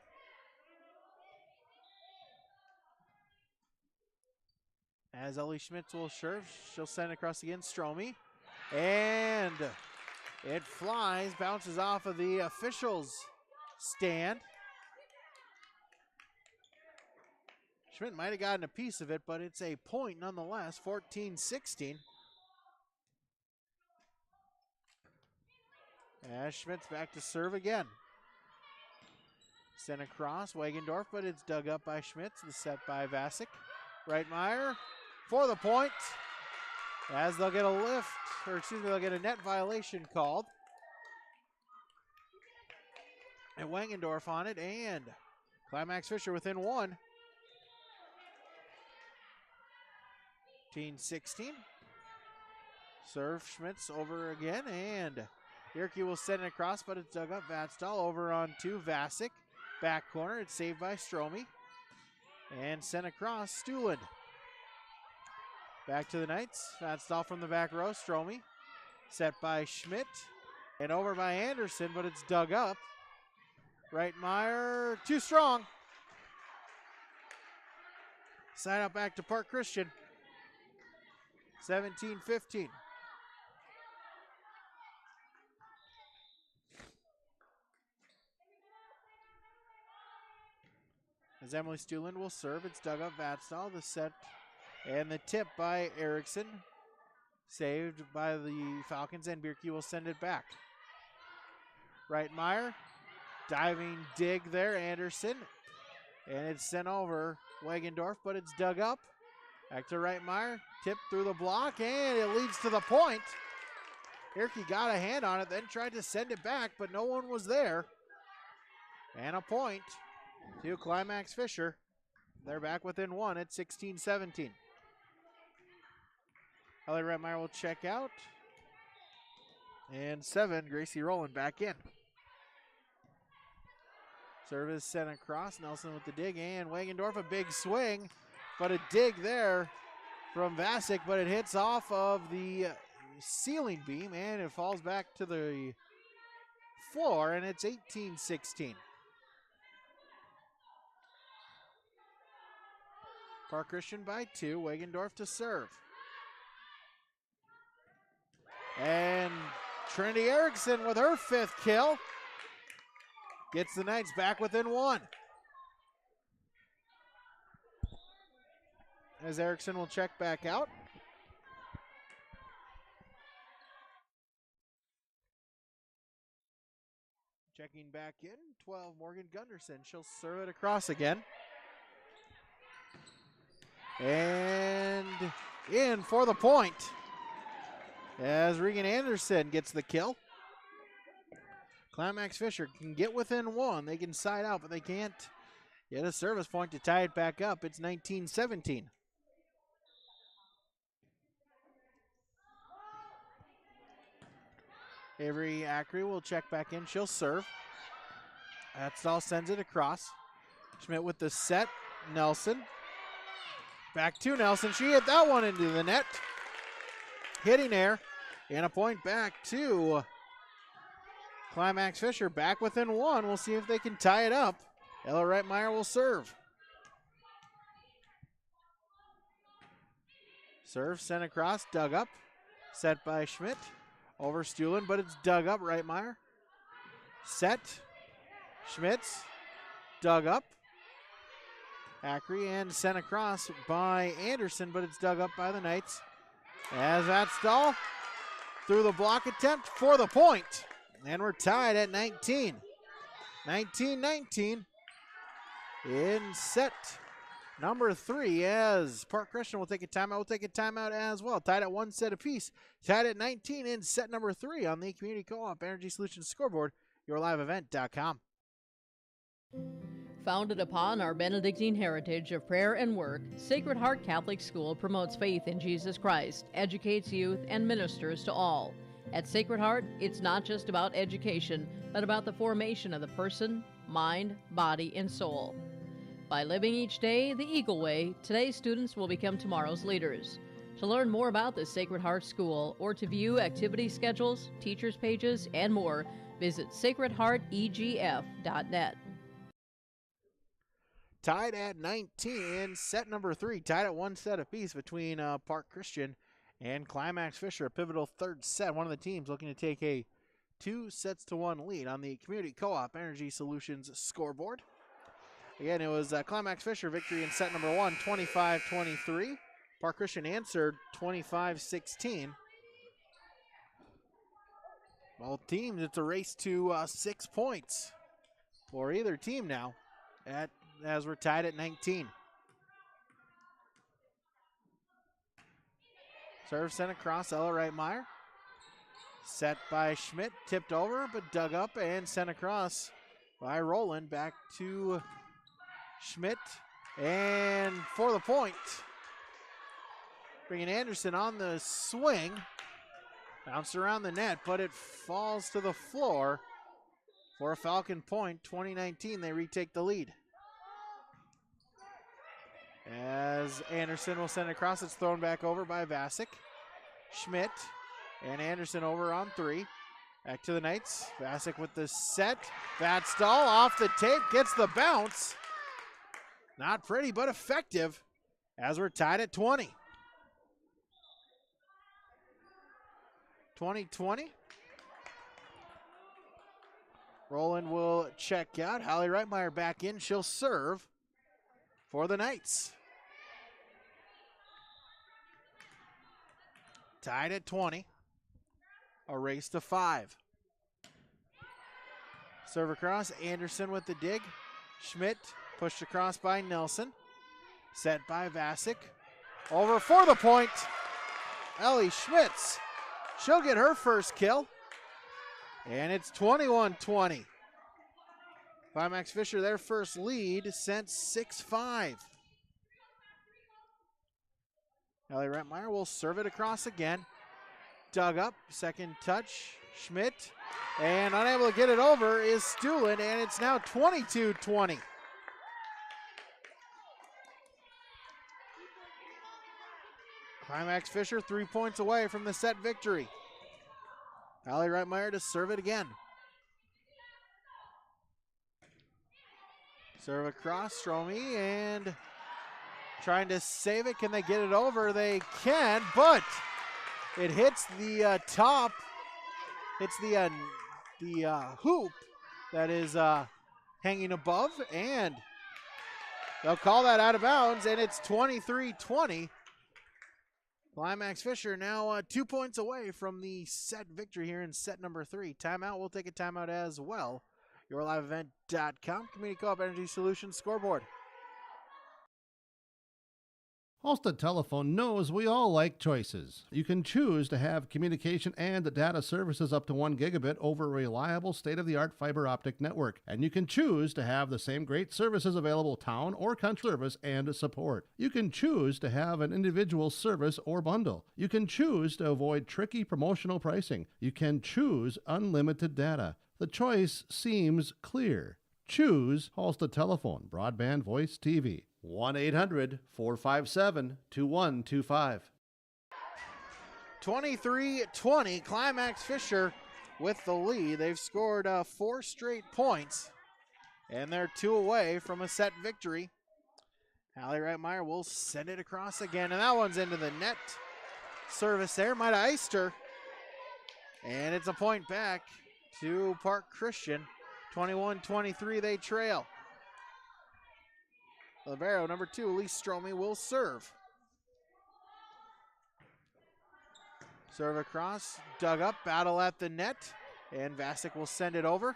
Speaker 15: As Ellie Schmitz will serve, she'll send across again, Stromey. And it flies, bounces off of the officials' stand. Schmidt might have gotten a piece of it, but it's a point nonetheless, 14-16. As Schmidt's back to serve again. Sent across, Wangendorf, but it's dug up by Schmitz. The set by Vasic. Reitmeyer for the point. As they'll get a lift, or excuse me, they'll get a net violation called. And Wangendorf on it, and Climax-Fisher within 1. 15-16. Serve Schmitz over again, and Bierke will send it across, but it's dug up. Vatstall over on 2. Vasic. Back corner. It's saved by Stromey. And sent across. Stuland. Back to the Knights. Vatstall from the back row. Stromey. Set by Schmidt. And over by Anderson, but it's dug up. Reitmeyer. Too strong. Side out back to Park Christian. 17-15. As Emily Stuland will serve, it's dug up Vatstall. The set and the tip by Erickson. Saved by the Falcons, and Bierke will send it back. Reitmeyer, diving dig there, Anderson. And it's sent over Wangendorf, but it's dug up. Back to Reitmeyer, tip through the block, and it leads to the point. Bierke got a hand on it, then tried to send it back, but no one was there. And a point to Climax-Fisher. They're back within 1 at 16-17. Ellie Reitmeyer will check out. And 7, Gracie Rowland back in. Service sent across. Nelson with the dig, and Wangendorf a big swing. But a dig there from Vasic, but it hits off of the ceiling beam, and it falls back to the floor, and it's 18-16. Park Christian by 2. Wangendorf to serve. And Trinity Erickson with her 5th kill. Gets the Knights back within 1. As Erickson will check back out. Checking back in, 12, Morgan Gunderson. She'll serve it across again. And in for the point. As Regan Anderson gets the kill. Climax-Fisher can get within 1. They can side out, but they can't get a service point to tie it back up. It's 19-17. Avery Ackery will check back in. She'll serve. Hatstall sends it across. Schmidt with the set. Nelson. Back to Nelson. She hit that one into the net. Hitting air. And a point back to Climax-Fisher. Back within 1. We'll see if they can tie it up. Ella Reitmeyer will serve. Serve sent across. Dug up. Set by Schmidt. Over Stuhlen, but it's dug up. Reitmeyer. Set. Schmitz. Dug up. Ackery and sent across by Anderson, but it's dug up by the Knights. As Hatstall through the block attempt for the point. And we're tied at 19. 19-19 in set number 3 as Park Christian will take a timeout. We'll take a timeout as well. Tied at 1 set apiece. Tied at 19 in set number 3 on the Community Co-op Energy Solutions scoreboard, yourliveevent.com.
Speaker 6: Founded upon our Benedictine heritage of prayer and work, Sacred Heart Catholic School promotes faith in Jesus Christ, educates youth, and ministers to all. At Sacred Heart, it's not just about education, but about the formation of the person, mind, body, and soul. By living each day the Eagle Way, today's students will become tomorrow's leaders. To learn more about the Sacred Heart School or to view activity schedules, teachers' pages, and more, visit sacredheartegf.net.
Speaker 15: Tied at 19 in set number 3. Tied at 1 set apiece between Park Christian and Climax-Fisher. A pivotal 3rd set. One of the teams looking to take a 2-1 lead on the Community Co-op Energy Solutions scoreboard. Again, it was Climax-Fisher victory in set number 1, 25-23. Park Christian answered 25-16. Both teams, it's a race to 6 points for either team now as we're tied at 19. Serve sent across, Ella Reitmeyer. Set by Schmidt, tipped over, but dug up and sent across by Rowland. Back to Schmidt, and for the point. Bringing Anderson on the swing. Bounced around the net, but it falls to the floor for a Falcon point. 2019, they retake the lead. As Anderson will send it across, it's thrown back over by Vasic. Schmidt and Anderson over on 3. Back to the Knights. Vasic with the set. Hatstall off the tape, gets the bounce. Not pretty, but effective as we're tied at 20. 20-20. Rowland will check out. Hallie Reitmeyer back in. She'll serve for the Knights. Tied at 20. A race to 5. Serve across. Anderson with the dig. Schmidt pushed across by Nelson. Set by Vasic. Over for the point. Ellie Schmitz. She'll get her first kill. And it's 21-20. Climax-Fisher, their first lead, sent 6-5. Ellie Reitmeyer will serve it across again. Dug up, second touch, Schmidt. And unable to get it over is Stuhlen, and it's now 22-20. Climax-Fisher 3 points away from the set victory. Hallie Reitmeyer to serve it again. Serve across, Stromey, and trying to save it. Can they get it over? They can, but it hits the top Hits the hoop that is hanging above, and they'll call that out of bounds, and it's 23-20. Climax-Fisher now 2 points away from the set victory here in set number 3. Timeout. We'll take a timeout as well. YourLiveEvent.com, Community Co-op Energy Solutions scoreboard.
Speaker 9: Halstead Telephone knows we all like choices. You can choose to have communication and data services up to 1 gigabit over a reliable state-of-the-art fiber optic network. And you can choose to have the same great services available town or country service and support. You can choose to have an individual service or bundle. You can choose to avoid tricky promotional pricing. You can choose unlimited data. The choice seems clear. Choose Halstead Telephone, broadband voice TV. 1-800-457-2125.
Speaker 15: 23-20, Climax-Fisher with the lead. They've scored 4 straight points, and they're 2 away from a set victory. Hallie Reitmeyer will send it across again, and that one's into the net. Service there, might have iced her. And it's a point back to Park Christian. 21-23, they trail. Libero, number 2, Elise Stromey, will serve. Serve across, dug up, battle at the net, and Vasic will send it over.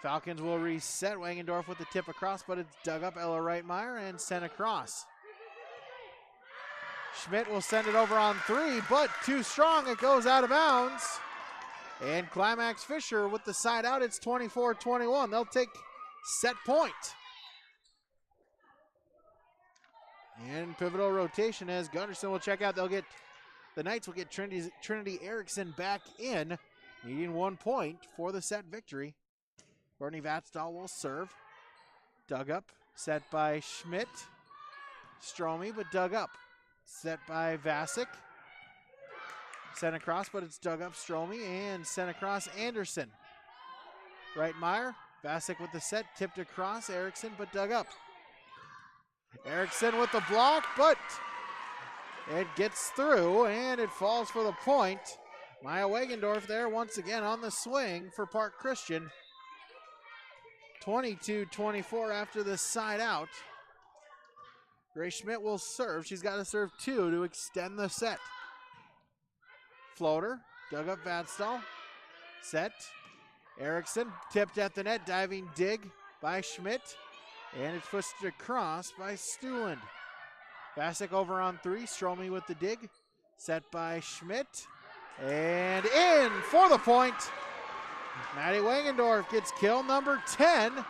Speaker 15: Falcons will reset. Wangendorf with the tip across, but it's dug up. Ella Reitmeyer and sent across. Schmidt will send it over on 3, but too strong. It goes out of bounds. And Climax-Fisher with the side out. It's 24-21. They'll take set point. And pivotal rotation as Gunderson will check out. The Knights will get Trinity Erickson back in, needing 1 point for the set victory. Courtney Vatzdal will serve. Dug up, set by Schmidt. Stromey, but dug up. Set by Vasic. Sent across, but it's dug up. Stromey and sent across Anderson. Reitmeyer, Vasic with the set, tipped across. Erickson, but dug up. Erickson with the block, but it gets through, and it falls for the point. Maya Wangendorf there once again on the swing for Park Christian. 22-24 after the side out. Grace Schmidt will serve. She's got to serve 2 to extend the set. Floater, dug up Vatzdal. Set. Erickson tipped at the net, diving dig by Schmidt. And it's pushed across by Stuland. Vasic over on 3. Stromey with the dig. Set by Schmidt. And in for the point. Maddie Wangendorf gets kill number 10.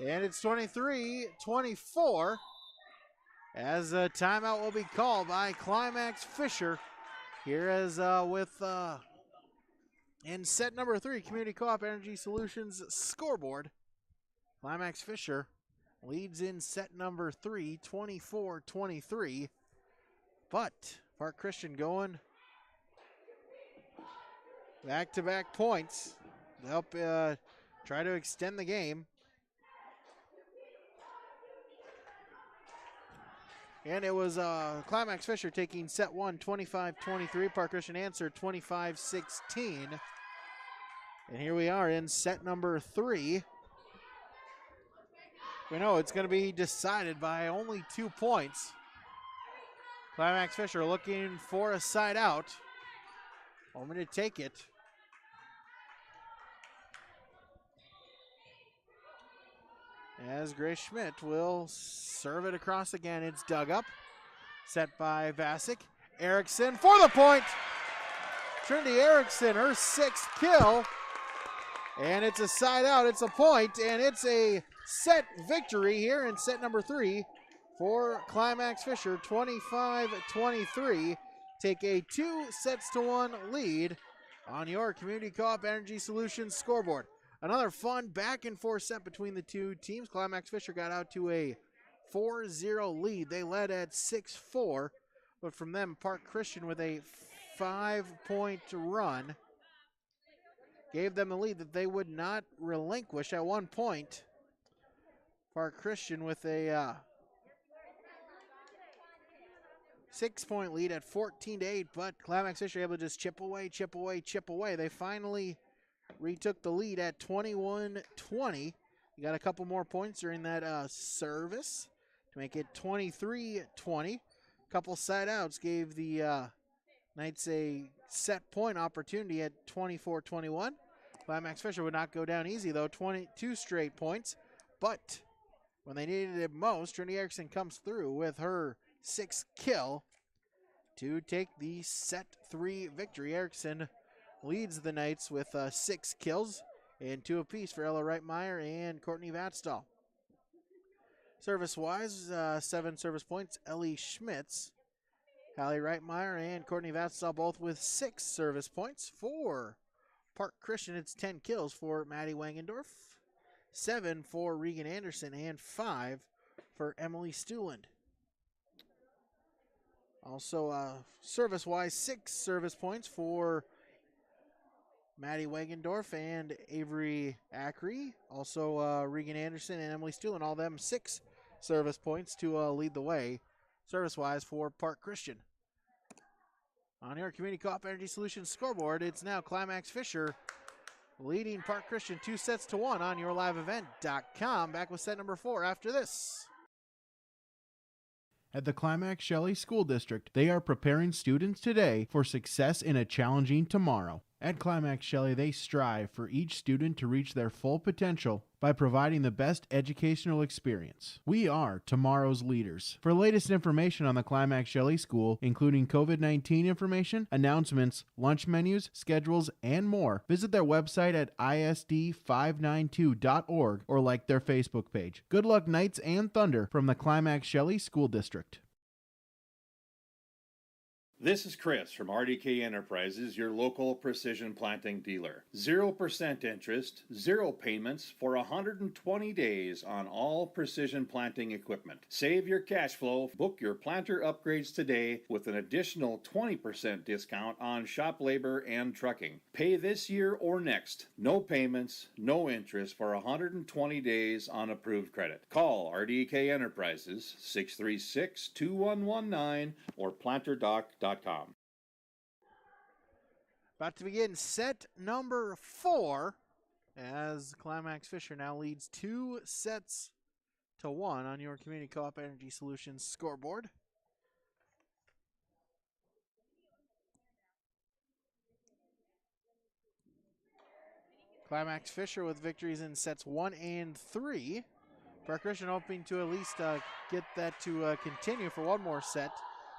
Speaker 15: And it's 23-24 as a timeout will be called by Climax-Fisher. Here as in set number 3, Community Co-op Energy Solutions scoreboard. Climax-Fisher leads in set number 3, 24-23. But Park Christian going back-to-back points to help try to extend the game. And it was Climax-Fisher taking set 1, 25-23. Park Christian answered 25-16. And here we are in set number 3. We know it's going to be decided by only 2 points. Climax-Fisher looking for a side out. Hoping to take it. As Grace Schmidt will serve it across again. It's dug up. Set by Vasic. Erickson for the point. Trinity Erickson, her 6th kill. And it's a side out. It's a point, and it's a set victory here in set number 3 for Climax-Fisher. 25-23. Take a 2-1 lead on your Community Co-op Energy Solutions scoreboard. Another fun back-and-forth set between the two teams. Climax-Fisher got out to a 4-0 lead. They led at 6-4, but from them, Park Christian with a 5-point run gave them a lead that they would not relinquish. At one point, Park Christian with a 6-point lead at 14-8, but Climax-Fisher able to just chip away, chip away, chip away. They finally retook the lead at 21-20. You got a couple more points during that service to make it 23-20. Couple side outs gave the Knights a set point opportunity at 24-21. Climax-Fisher would not go down easy, though, 22 straight points. But when they needed it most, Trinity Erickson comes through with her 6th kill to take the set 3 victory. Erickson leads the Knights with 6 kills and 2 apiece for Ella Reitmeyer and Courtney Vatstall. Service-wise, 7 service points, Ellie Schmitz. Hallie Reitmeyer and Courtney Vatstall both with 6 service points. For Park Christian, it's 10 kills for Maddie Wangendorf, 7 for Regan Anderson, and 5 for Emily Stuland. Also, service-wise, 6 service points for Maddie Wangendorf and Avery Ackrey. Also, Regan Anderson and Emily Stuland, all them 6 service points to lead the way, service-wise, for Park Christian. On your Community Co-op Energy Solutions scoreboard, it's now Climax-Fisher leading Park Christian 2-1 on yourliveevent.com. Back with set number 4 after this.
Speaker 10: At the Climax-Shelley School District, they are preparing students today for success in a challenging tomorrow. At Climax-Shelley, they strive for each student to reach their full potential by providing the best educational experience. We are tomorrow's leaders. For latest information on the Climax-Shelley School, including COVID-19 information, announcements, lunch menus, schedules, and more, visit their website at isd592.org or like their Facebook page. Good luck, Knights and Thunder, from the Climax-Shelley School District.
Speaker 11: This is Chris from RDK Enterprises, your local precision planting dealer. 0% interest, 0 payments for 120 days on all precision planting equipment. Save your cash flow. Book your planter upgrades today with an additional 20% discount on shop labor and trucking. Pay this year or next. No payments, no interest for 120 days on approved credit. Call RDK Enterprises 636-2119 or planterdoc.com.
Speaker 15: About to begin set number 4 as Climax-Fisher now leads 2-1 on your Community Co-op Energy Solutions scoreboard. Climax-Fisher with victories in sets 1 and 3. Park Christian hoping to at least get that to continue for one more set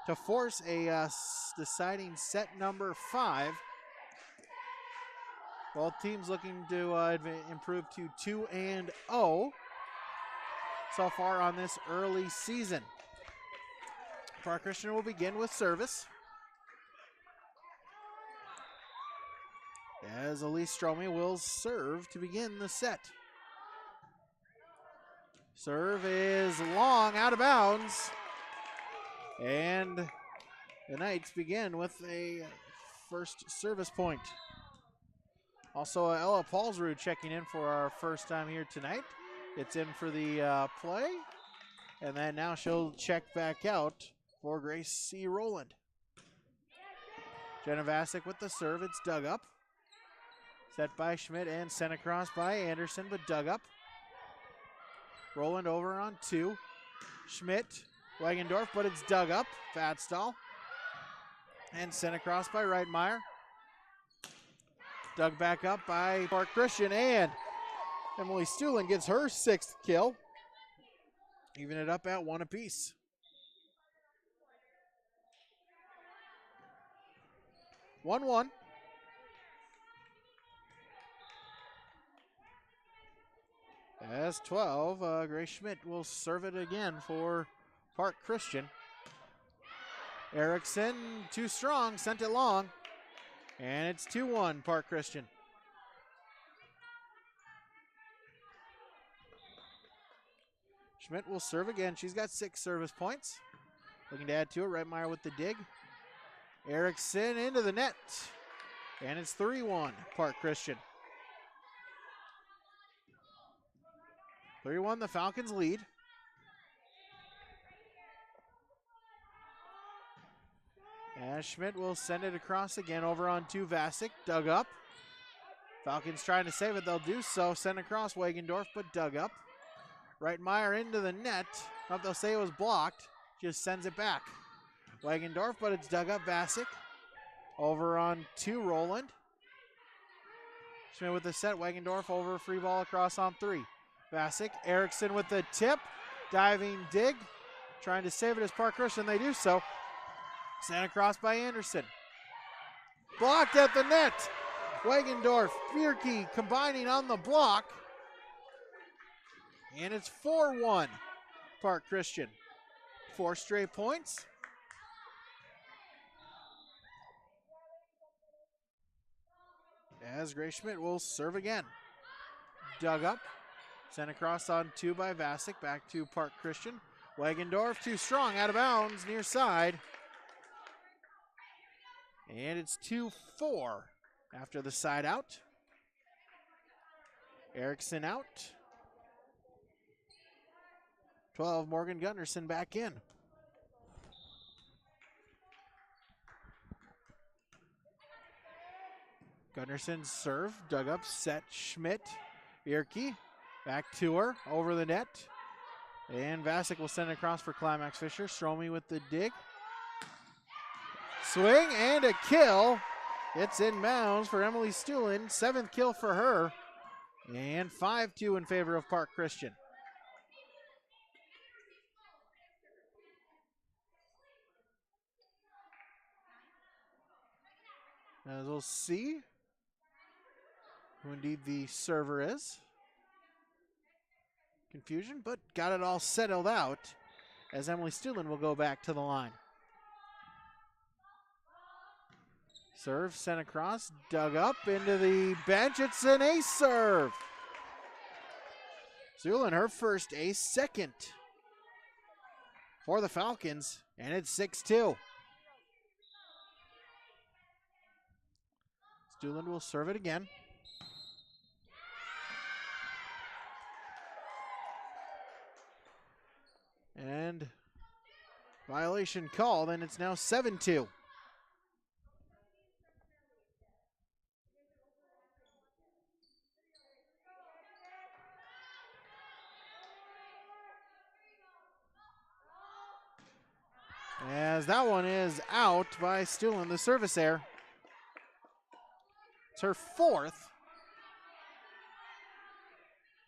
Speaker 15: to force a deciding set number 5. Both teams looking to improve to 2-0 so far on this early season. Park Christian will begin with service, as Elise Stromey will serve to begin the set. Serve is long, out of bounds. And the Knights begin with a first service point. Also, Ella Paulsrud checking in for our first time here tonight. It's in for the play. And then now she'll check back out for Grace C. Rowland. Jenna Vasic with the serve. It's dug up. Set by Schmidt and sent across by Anderson, but dug up. Rowland over on 2. Schmidt, Wangendorf, but it's dug up. Vatstall. And sent across by Reitmeyer. Dug back up by Park Christian, and Emily Stuland gets her 6th kill. Even it up at 1 apiece. One. As 12, Grace Schmidt will serve it again for Park Christian. Erickson, too strong, sent it long. And it's 2-1, Park Christian. Schmidt will serve again. She's got 6 service points. Looking to add to it. Reitmeyer with the dig. Erickson into the net. And it's 3-1, Park Christian. 3-1, the Falcons lead. As Schmidt will send it across again over on to Vasic. Dug up. Falcons trying to save it. They'll do so. Sent across Wangendorf, but dug up. Reitmeyer into the net. Not they'll say it was blocked. Just sends it back. Wangendorf, but it's dug up. Vasic. Over on to Roland. Schmidt with the set. Wangendorf over. Free ball across on 3. Vasic. Erickson with the tip. Diving dig. Trying to save it as Park Christian. They do so. Sent across by Anderson. Blocked at the net. Wangendorf, Bierke combining on the block. And it's 4-1 Park Christian. 4 straight points. As Grace Schmidt will serve again. Dug up. Sent across on 2 by Vasic. Back to Park Christian. Wangendorf too strong, out of bounds, near side. And it's 2-4 after the side out. Erickson out. 12, Morgan Gunnarsson back in. Gunnarsson serve, dug up, set, Schmidt. Bierke, back to her, over the net. And Vasic will send it across for Climax-Fisher. Stromey with the dig. Swing and a kill. It's in bounds for Emily Stuhlin. 7th kill for her. And 5-2 in favor of Park Christian. As we'll see who indeed the server is. Confusion, but got it all settled out as Emily Stuhlin will go back to the line. Serve sent across, dug up into the bench. It's an ace serve. Stuhlin, her first ace, second for the Falcons, and it's 6-2. Stuhlin will serve it again. And violation called, and it's now 7-2. As that one is out by Stuhlin, the service error. It's her 4th.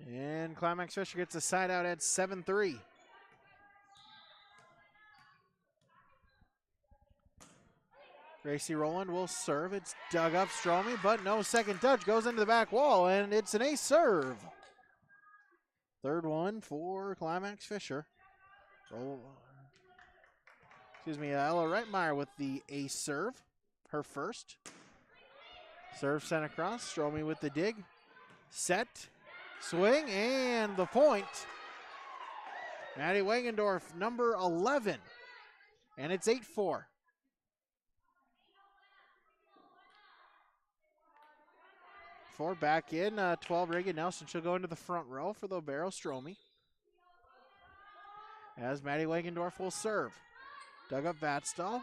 Speaker 15: And Climax-Fisher gets a side out at 7-3. Gracie Rowland will serve. It's dug up, Stromey, but no second touch. Goes into the back wall, and it's an ace serve. 3rd one for Climax-Fisher. Ella Reitmeyer with the ace serve. Her first. Serve sent across. Stromey with the dig. Set. Swing, and the point. Maddie Wangendorf, number 11. And it's 8-4. Back in, 12, Reagan Nelson. She'll go into the front row for the Libero, Stromey. As Maddie Wangendorf will serve. Dug up Vatstall.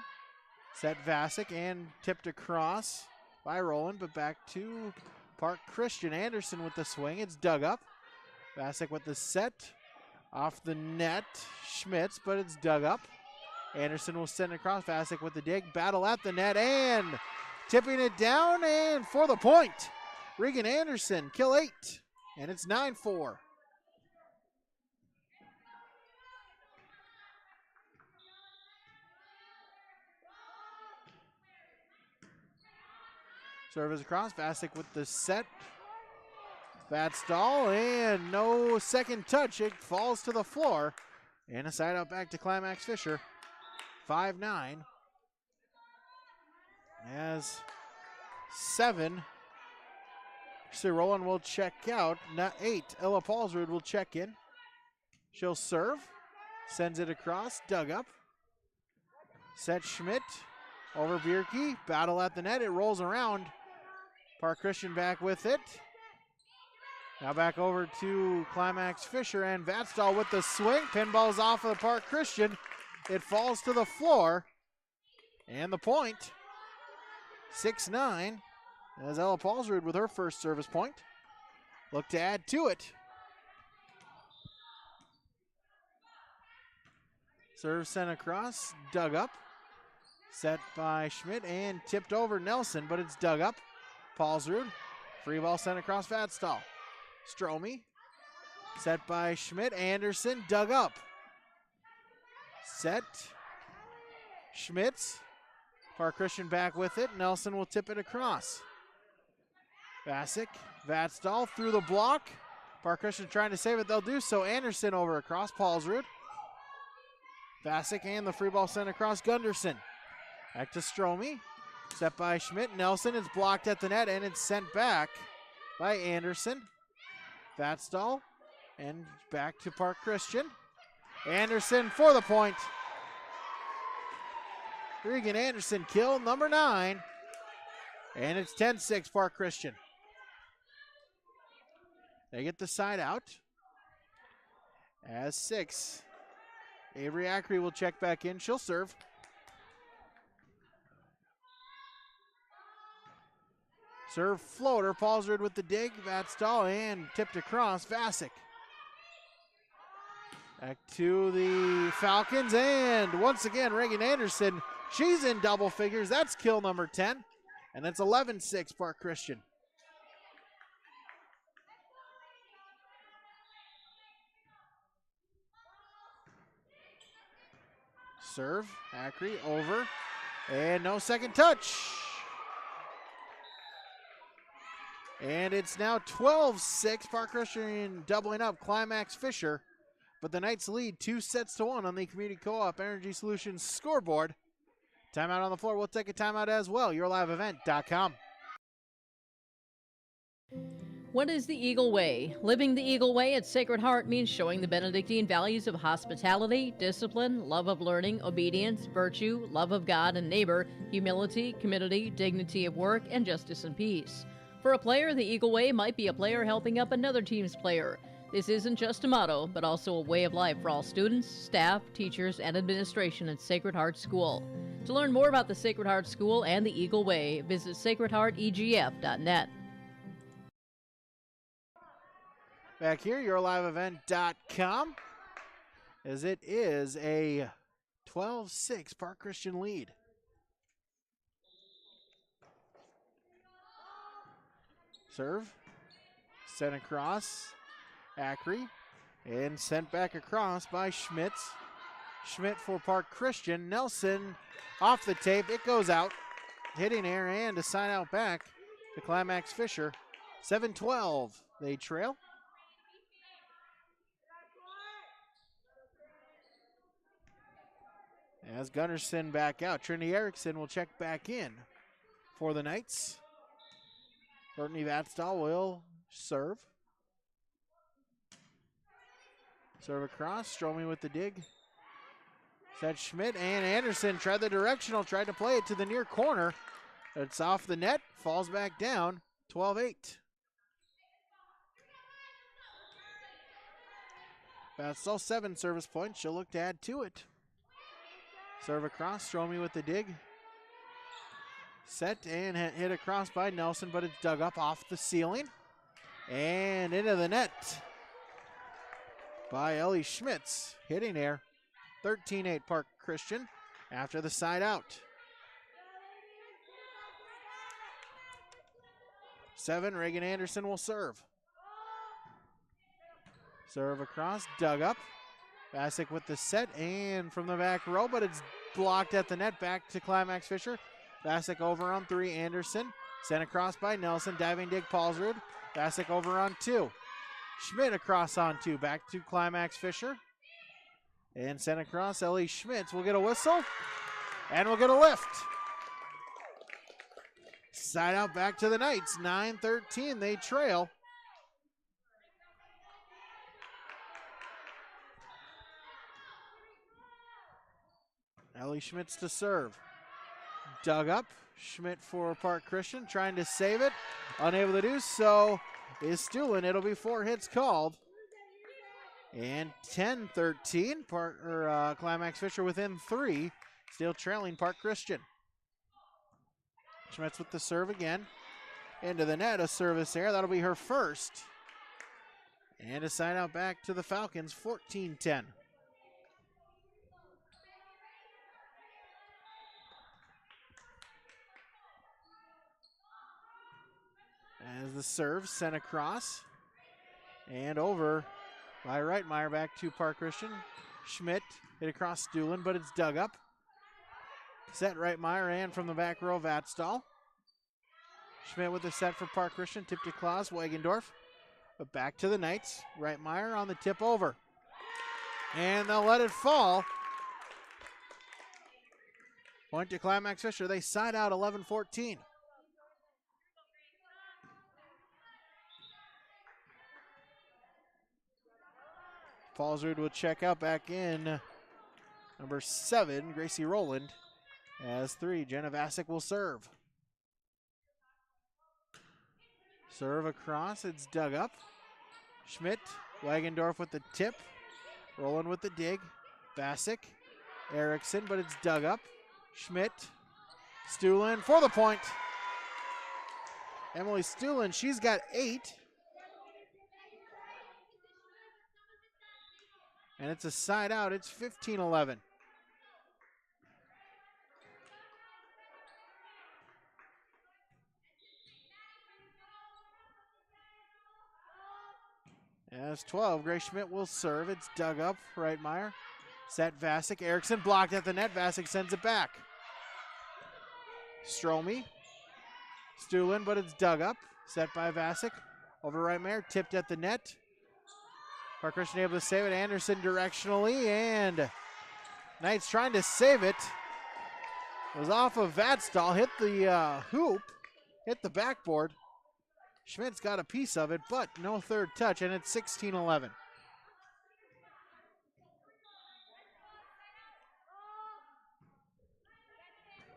Speaker 15: Set Vasic and tipped across by Roland, but back to Park Christian. Anderson with the swing. It's dug up. Vasic with the set. Off the net. Schmitz, but it's dug up. Anderson will send it across. Vasic with the dig. Battle at the net and tipping it down and for the point. Regan Anderson, kill 8. And it's 9-4. Service across. Vasic with the set. Vatstall and no second touch. It falls to the floor. And a side out back to Climax-Fisher. 5-9. As 7. Sir Rowland will check out. Not 8. Ella Paulsrud will check in. She'll serve. Sends it across. Dug up. Set Schmidt. Over Bierke. Battle at the net. It rolls around. Park Christian back with it. Now back over to Climax-Fisher and Vatstall with the swing. Pinball's off of Park Christian. It falls to the floor. And the point. 6-9 as Ella Paulsrud with her first service point. Look to add to it. Serve sent across, dug up. Set by Schmidt and tipped over Nelson, but it's dug up. Paulsrud, free ball sent across Vatstall. Stromey, set by Schmidt. Anderson, dug up. Set. Schmitz. Park Christian back with it. Nelson will tip it across. Vasic, Vatstall through the block. Park Christian trying to save it. They'll do so. Anderson over across. Paulsrud. Vasic and the free ball sent across. Gunderson. Back to Stromey. Set by Schmidt. Nelson is blocked at the net and it's sent back by Anderson. Vatstall. And back to Park Christian. Anderson for the point. Regan Anderson kill number 9. And it's 10-6 Park Christian. They get the side out. As 6. Avery Ackery will check back in. She'll serve. Serve floater. Paulsrud with the dig. Vatstall and tipped across. Vasic. Back to the Falcons. And once again, Reagan Anderson. She's in double figures. That's kill number 10. And that's 11-6 Park Christian. Serve. Ackery over. And no second touch. And it's now 12-6. Park Christian doubling up Climax-Fisher. But the Knights lead 2-1 on the Community Co-op Energy Solutions scoreboard. Timeout on the floor. We'll take a timeout as well. YourLiveEvent.com.
Speaker 6: What is the Eagle Way? Living the Eagle Way at Sacred Heart means showing the Benedictine values of hospitality, discipline, love of learning, obedience, virtue, love of God and neighbor, humility, community, dignity of work, and justice and peace. For a player, the Eagle Way might be a player helping up another team's player. This isn't just a motto, but also a way of life for all students, staff, teachers, and administration at Sacred Heart School. To learn more about the Sacred Heart School and the Eagle Way, visit sacredheartegf.net.
Speaker 15: Back here, YourLiveEvent.com, as it is a 12-6 Park Christian lead. Serve, sent across, Ackery, and sent back across by Schmitz. Schmidt for Park Christian. Nelson off the tape. It goes out. Hitting air and a side out back to Climax-Fisher. 7-12. They trail. As Gunnarsson back out. Trinity Erickson will check back in for the Knights. Courtney Vatstall will serve. Serve across. Stromey with the dig. Set Schmidt and Anderson tried the directional, tried to play it to the near corner. It's off the net, falls back down, 12-8. Vatstall 7 service points. She'll look to add to it. Serve across. Stromey with the dig. Set and hit across by Nelson, but it's dug up off the ceiling. And into the net by Ellie Schmitz. Hitting air. 13-8 Park Christian after the side out. 7, Reagan Anderson will serve. Serve across, dug up. Vasic with the set and from the back row, but it's blocked at the net. Back to Climax-Fisher. Vasic over on 3, Anderson. Sent across by Nelson, diving dig Paulsrud. Vasic over on 2. Schmidt across on 2, back to Climax-Fisher. And sent across, Ellie Schmitz will get a whistle, and we'll get a lift. Side out back to the Knights, 9-13, they trail. Ellie Schmitz to serve. Dug up, Schmidt for Park Christian, trying to save it. Unable to do so is Steele. It'll be 4 hits called. And 10-13, Climax-Fisher within 3, still trailing Park Christian. Schmitz with the serve again. Into the net, a service error. That'll be her first. And a side out back to the Falcons, 14-10. As the serve sent across and over by Reitmeyer back to Park Christian. Schmidt hit across Stuhlen, but it's dug up. Set Reitmeyer and from the back row, Vatstall. Schmidt with the set for Park Christian, tip to Klaus, Wangendorf. But back to the Knights. Reitmeyer on the tip over. And they'll let it fall. Point to Climax-Fisher. They side out 11-14. Fallsrud will check out back in. Number 7, Gracie Rowland. As 3, Jenna Vasic will serve. Serve across, it's dug up. Schmidt, Wagendorf with the tip. Rowland with the dig. Vasic, Erickson, but it's dug up. Schmidt, Stuhlen for the point. Emily Stuhlen, she's got 8. And it's a side out. It's 15-11. As 12, Grace Schmidt will serve. It's dug up. Reitmeyer. Set Vasic. Erickson blocked at the net. Vasic sends it back. Stromey. Stuhlen, but it's dug up. Set by Vasic. Over Reitmeyer. Tipped at the net. Park Christian able to save it. Anderson directionally, and Knights trying to save it. It was off of Vatstall, hit the hoop, hit the backboard. Schmidt's got a piece of it, but no third touch, and it's 16-11.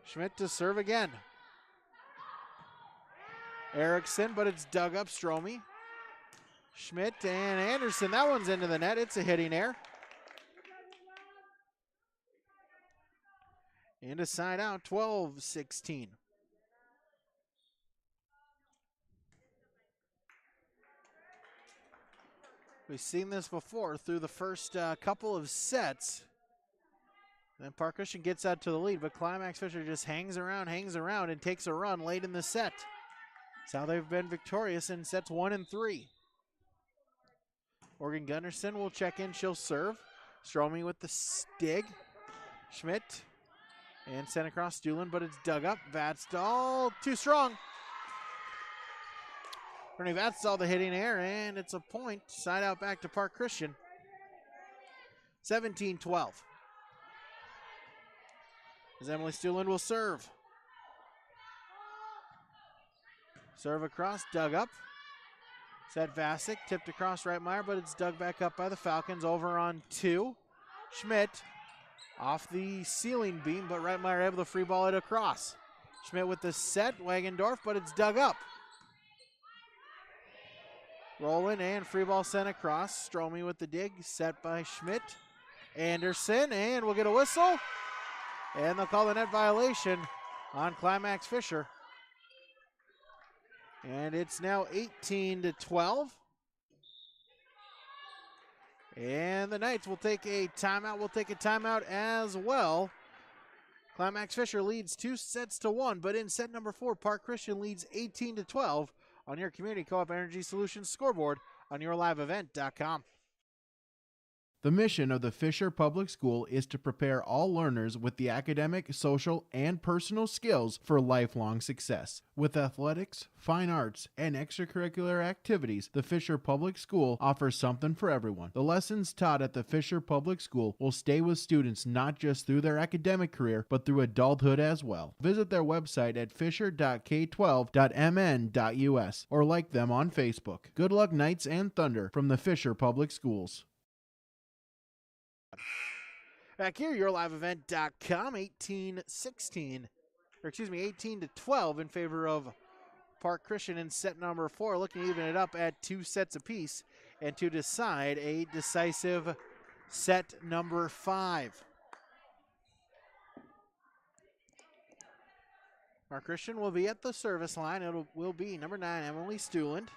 Speaker 15: Schmidt to serve again. Erickson, but it's dug up. Stromey. Schmidt and Anderson, that one's into the net. It's a hitting error. And a side out, 12-16. We've seen this before through the first couple of sets. Then Park Christian gets out to the lead, but Climax-Fisher just hangs around, and takes a run late in the set. That's how they've been victorious in sets 1 and 3. Morgan Gunnarsson will check in. She'll serve. Stromey with the stig. Schmidt. And sent across Stuhlen, but it's dug up. Vatstall, too strong. Bernie Vatstall, the hitting error, and it's a point. Side out back to Park Christian. 17-12. As Emily Stuhlen will serve. Serve across, dug up. Set Vasic, tipped across Reitmeyer, but it's dug back up by the Falcons over on 2. Schmidt off the ceiling beam, but Reitmeyer able to free ball it across. Schmidt with the set, Wagendorf, but it's dug up. Rolling and free ball sent across. Stromey with the dig, set by Schmidt. Anderson, and we'll get a whistle. And they'll call the net violation on Climax-Fisher. And it's now 18-12. And the Knights will take a timeout. We'll take a timeout as well. Climax-Fisher leads 2-1, but in set number 4, Park Christian leads 18-12 on your Community Co-op Energy Solutions scoreboard on yourliveevent.com.
Speaker 10: The mission of the Fisher Public School is to prepare all learners with the academic, social, and personal skills for lifelong success. With athletics, fine arts, and extracurricular activities, the Fisher Public School offers something for everyone. The lessons taught at the Fisher Public School will stay with students not just through their academic career, but through adulthood as well. Visit their website at fisher.k12.mn.us or like them on Facebook. Good luck, Knights and Thunder, from the Fisher Public Schools.
Speaker 15: Back here, yourliveevent.com, 18-12 in favor of Park Christian in set number 4, looking to even it up at 2 sets apiece and to decide a decisive set number 5. Our Christian will be at the service line. It will be number 9, Emily Stuland.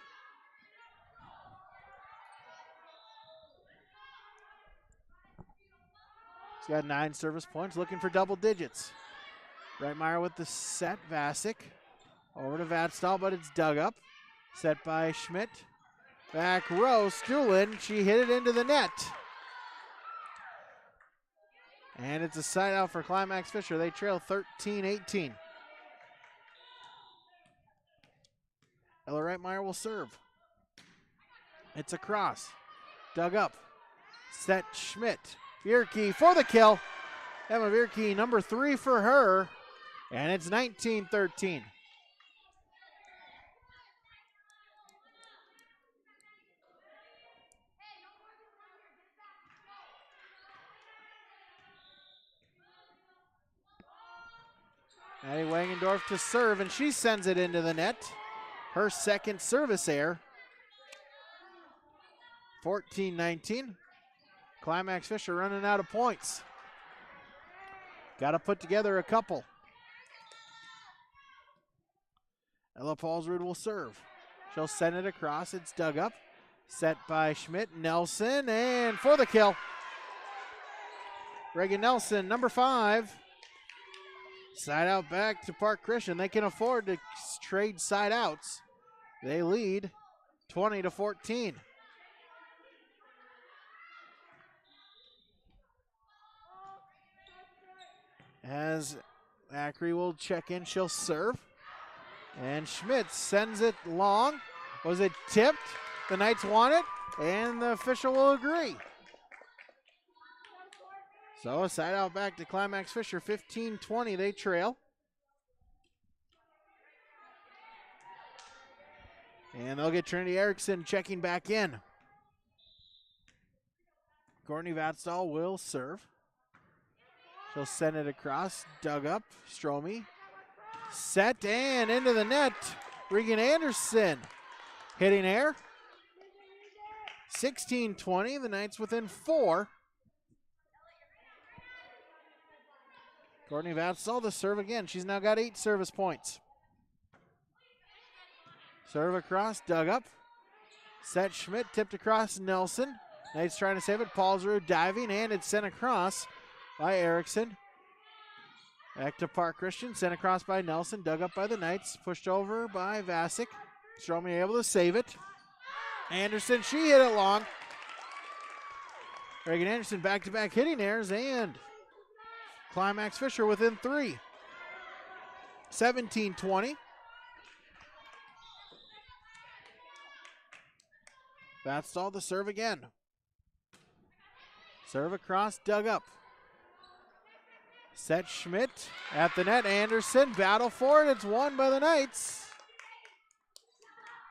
Speaker 15: She's got 9 service points, looking for double digits. Reitmeyer with the set, Vasic. Over to Vatstall, but it's dug up. Set by Schmidt. Back row, Stuland. She hit it into the net. And it's a side out for Climax-Fisher. They trail 13-18. Ella Reitmeyer will serve. It's a cross. Dug up. Set Schmidt. Vierke for the kill. Emma Vierke, number 3 for her. And it's 19-13. Maddie Wangendorf to serve, and she sends it into the net. Her second service error. 14-19. Climax-Fisher running out of points. Got to put together a couple. Ella Paulsrud will serve. She'll send it across. It's dug up. Set by Schmidt. Nelson, and for the kill. Reagan Nelson, number 5. Side out back to Park Christian. They can afford to trade side outs. They lead 20-14. As Ackery will check in, she'll serve. And Schmidt sends it long. Was it tipped? The Knights want it, and the official will agree. So a side out back to Climax-Fisher, 15-20, they trail. And they'll get Trinity Erickson checking back in. Courtney Vatstall will serve. She'll send it across, dug up, Stromey. Set and into the net. Regan Anderson hitting air. 16-20, the Knights within 4. Courtney Vatstall the serve again. She's now got 8 service points. Serve across, dug up. Set Schmidt, tipped across Nelson. Knights trying to save it. Paulsrud diving, and it's sent across by Erickson. Back to Park Christian, sent across by Nelson, dug up by the Knights, pushed over by Vasic. Stromey able to save it. Anderson, she hit it long. Reagan Anderson back-to-back hitting errors, and Climax-Fisher within 3. 17-20. Vatstall the serve again. Serve across, dug up. Set Schmidt at the net. Anderson, battle for it. It's won by the Knights.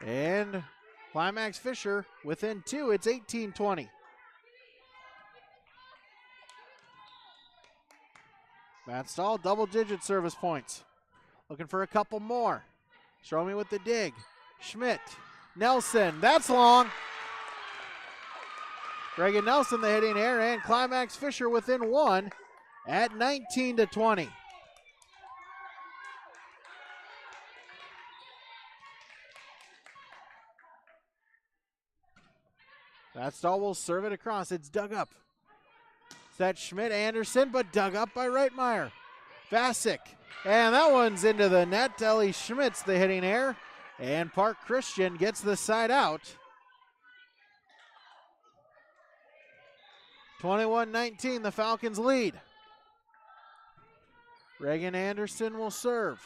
Speaker 15: And Climax-Fisher within 2. It's 18-20. Vatstall, double-digit service points. Looking for a couple more. Stromey with the dig. Schmidt. Nelson, that's long. Reagan Nelson, the hitting air, and Climax-Fisher within 1 at 19-20. Vatstall will serve it across. It's dug up. Set Schmidt, Anderson, but dug up by Reitmeyer. Vasic, and that one's into the net. Ellie Schmidt's the hitting air, and Park Christian gets the side out. 21-19, the Falcons lead. Regan Anderson will serve.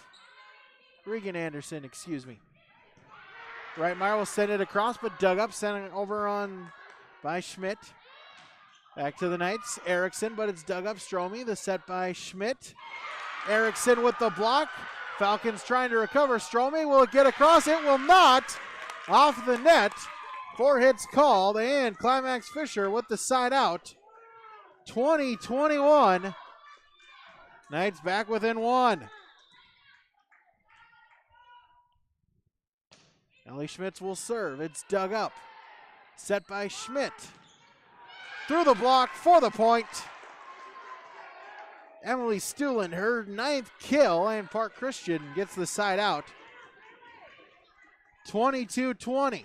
Speaker 15: Regan Anderson, excuse me. Reitmeyer will send it across, but dug up, sent it over on by Schmidt. Back to the Knights, Erickson, but it's dug up. Stromey, the set by Schmidt. Erickson with the block. Falcons trying to recover. Stromey, will it get across? It will not. Off the net. 4 hits called, and Climax-Fisher with the side out. 20-21. Knights back within 1. Ellie Schmitz will serve. It's dug up. Set by Schmidt. Through the block for the point. Emily Stuland, her 9th kill, and Park Christian gets the side out. 22-20.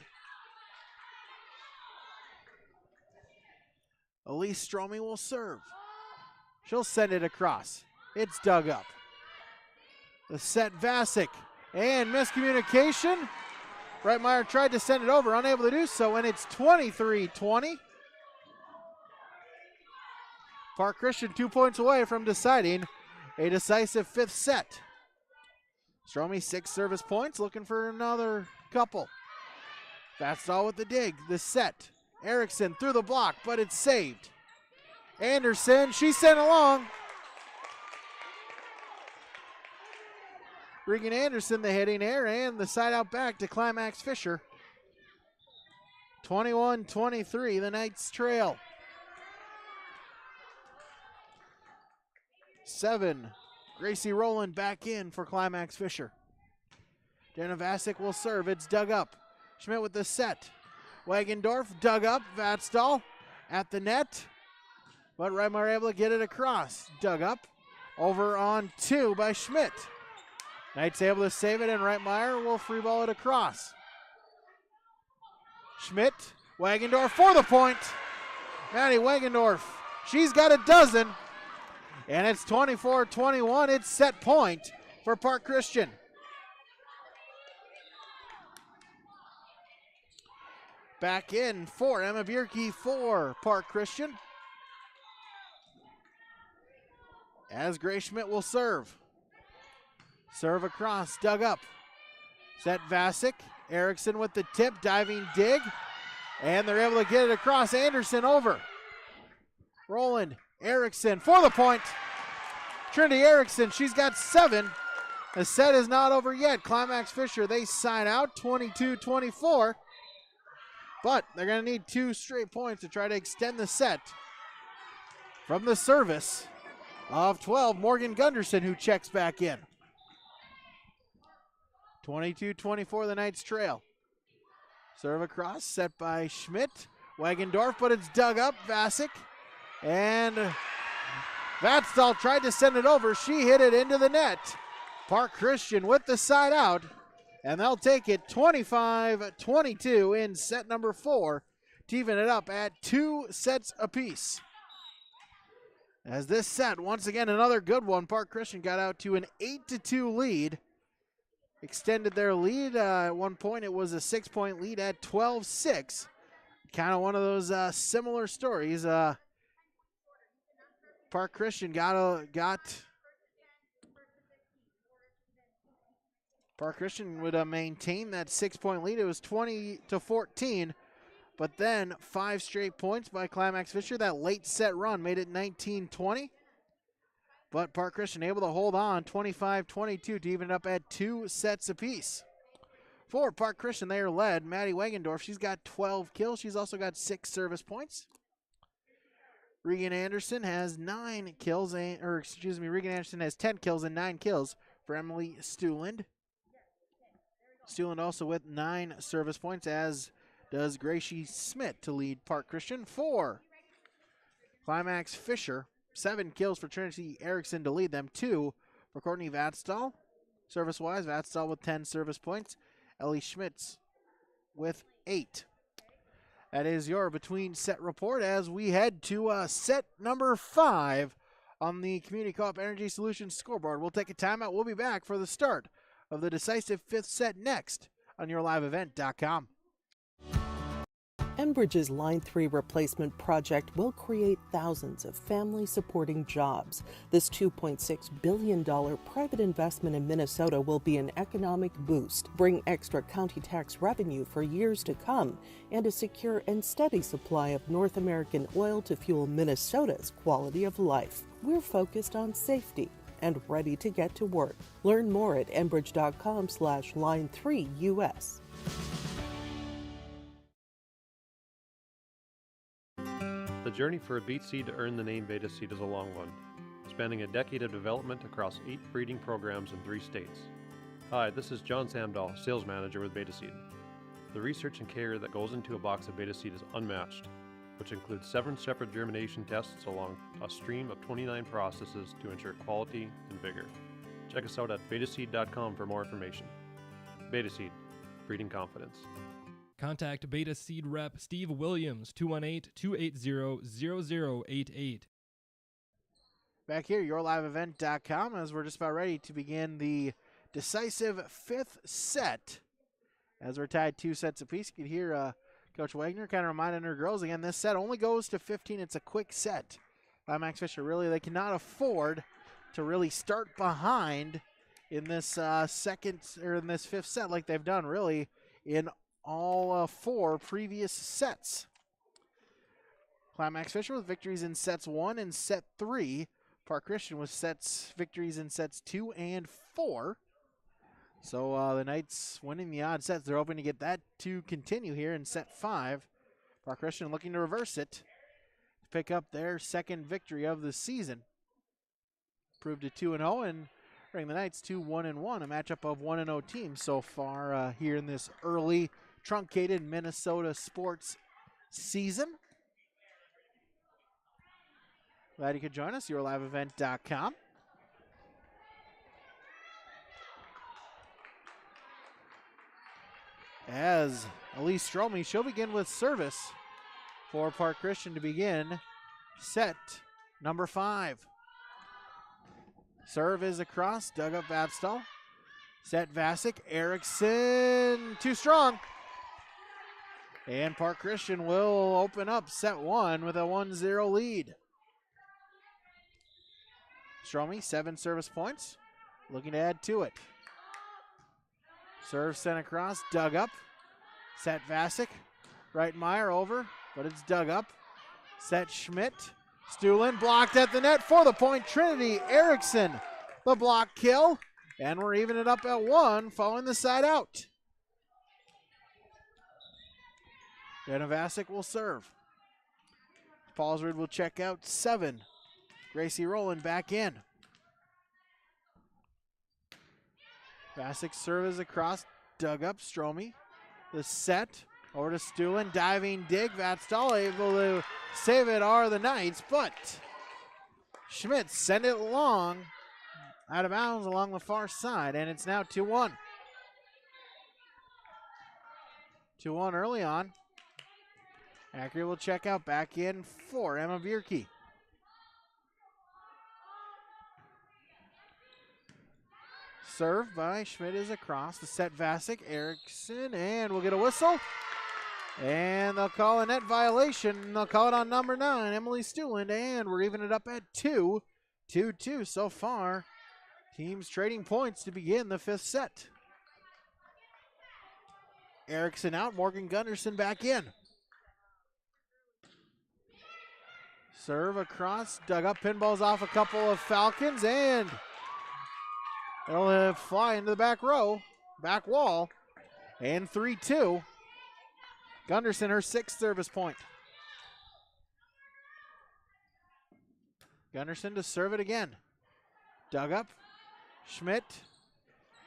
Speaker 15: Elise Stromey will serve. She'll send it across. It's dug up. The set Vasic, and miscommunication. Reitmeyer tried to send it over, unable to do so, and it's 23-20. Park Christian 2 points away from deciding a decisive 5th set. Stromey 6 service points, looking for another couple. Fastball with the dig, the set. Erickson through the block, but it's saved. Anderson, she sent along. Regan Anderson, the hitting air, and the side out back to Climax-Fisher. 21-23, the Knights trail. 7, Gracie Rowland back in for Climax-Fisher. Jenna Vasic will serve, it's dug up. Schmidt with the set. Wagendorf dug up, Vatstall at the net. But Reitmeyer able to get it across. Dug up, over on 2 by Schmidt. Knights able to save it, and Reitmeyer will free ball it across. Schmidt, Wagendorf for the point. Maddie Wangendorf, she's got a dozen. And it's 24-21. It's set point for Park Christian. Back in for Emma Bierke for Park Christian. As Grace Schmidt will serve. Serve across, dug up. Set Vasic. Erickson with the tip, diving dig. And they're able to get it across. Anderson over. Roland Erickson for the point. Trinity Erickson, she's got 7. The set is not over yet. Climax-Fisher, they sign out 22-24. But they're going to need 2 straight points to try to extend the set. From the service of 12, Morgan Gunderson, who checks back in. 22-24, the Knights trail. Serve across, set by Schmidt. Wagendorf, but it's dug up. Vasic. And Vatstall tried to send it over. She hit it into the net. Park Christian with the side out. And they'll take it 25-22 in set number 4, to even it up at 2 sets apiece. As this set, once again, another good one. Park Christian got out to an 8-2 lead. Extended their lead. At one point, it was a 6-point lead at 12-6. Kind of one of those similar stories. Park Christian Park Christian would maintain that 6-point lead. It was 20-14, but then 5 straight points by Climax-Fisher. That late set run made it 19-20. But Park Christian able to hold on 25-22 to even it up at 2 sets apiece. For Park Christian, they are led. Maddie Wangendorf, she's got 12 kills. She's also got 6 service points. Regan Anderson has 9 kills, Regan Anderson has 10 kills and 9 kills for Emily Stuland. Stuland also with 9 service points, as does Gracie Smith to lead Park Christian. 4, Climax-Fisher. 7 kills for Trinity Erickson to lead them. 2 for Courtney Vatstall. Service-wise, Vatstall with 10 service points. Ellie Schmitz with 8. That is your between set report as we head to set number 5 on the Community Co-op Energy Solutions scoreboard. We'll take a timeout. We'll be back for the start of the decisive 5th set next on YourLiveEvent.com.
Speaker 12: Enbridge's Line 3 replacement project will create thousands of family-supporting jobs. This $2.6 billion private investment in Minnesota will be an economic boost, bring extra county tax revenue for years to come, and a secure and steady supply of North American oil to fuel Minnesota's quality of life. We're focused on safety and ready to get to work. Learn more at enbridge.com/line3us.
Speaker 13: The journey for a beet seed to earn the name Beta Seed is a long one, spanning a decade of development across 8 breeding programs in 3 states. Hi, this is John Samdahl, sales manager with Beta Seed. The research and care that goes into a box of Beta Seed is unmatched. which includes 7 separate germination tests along a stream of 29 processes to ensure quality and vigor. Check us out at betaseed.com for more information. Beta Seed, breeding confidence.
Speaker 4: Contact Beta Seed Rep Steve Williams, 218-280-0088.
Speaker 15: Back here, yourliveevent.com, as we're just about ready to begin the decisive 5th set. As we're tied 2 sets apiece, you can hear Coach Wagner kind of reminding her girls again, this set only goes to 15. It's a quick set. Climax-Fisher, really, they cannot afford to really start behind in this second or in this 5th set like they've done really in all 4 previous sets. Climax-Fisher with victories in sets 1 and set 3. Park Christian with victories in sets 2 and 4. So the Knights winning the odd sets. They're hoping to get that to continue here in set 5. Park Christian looking to reverse it, to pick up their second victory of the season. Improved to 2-0 and bring the Knights to 1-1, a matchup of 1-0 teams so far here in this early truncated Minnesota sports season. Glad you could join us, yourliveevent.com. As Elise Stromey, she'll begin with service for Park Christian to begin set number 5. Serve is across, dug up Vapstall. Set Vasic, Erickson, too strong. And Park Christian will open up set 1 with a 1-0 lead. Stromey, 7 service points, looking to add to it. Serve sent across, dug up. Set Vasic, Reitmeyer over, but it's dug up. Set Schmidt, Stuhlin blocked at the net for the point. Trinity Erickson, the block kill, and we're even it up at 1 following the side out. Jenna Vasic will serve. Paulsrud will check out 7. Gracie Rowland back in. Vasic serve is across, dug up Stromey. The set over to Stuhlin, diving dig. Vapstall able to save it are the Knights, but Schmidt sent it long, out of bounds along the far side, and it's now 2-1. 2-1 early on. Ackery will check out back in for Emma Bierke. Serve by Schmidt is across. The set Vasic, Erickson, and we'll get a whistle. And they'll call a net violation. They'll call it on number 9, Emily Stuhlin, and we're even it up at 2. 2-2 so far. Teams trading points to begin the 5th set. Erickson out, Morgan Gunderson back in. Serve across, dug up, pinballs off a couple of Falcons, and it'll fly into the back row, back wall, and 3-2. Gunderson, her 6th service point. Gunderson to serve it again. Dug up, Schmidt,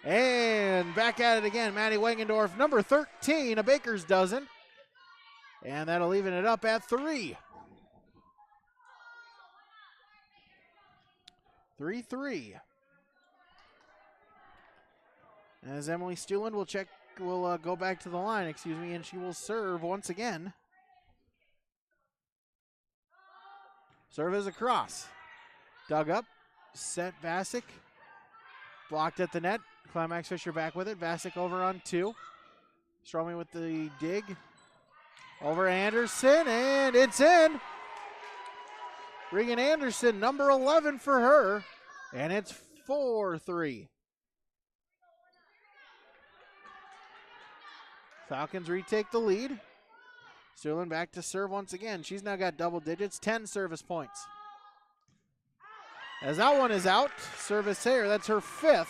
Speaker 15: and back at it again. Maddie Wangendorf, number 13, a baker's dozen. And that'll even it up at 3. 3-3. As Emily Stuhlin will go back to the line, and she will serve once again. Serve is across. Dug up, set Vasic. Blocked at the net. Climax-Fisher back with it. Vasic over on 2. Stromey with the dig. Over Anderson, and it's in. Regan Anderson, number 11 for her, and it's 4-3. Falcons retake the lead. Stuhlin back to serve once again. She's now got double digits, 10 service points. As that one is out, service here, that's her 5th.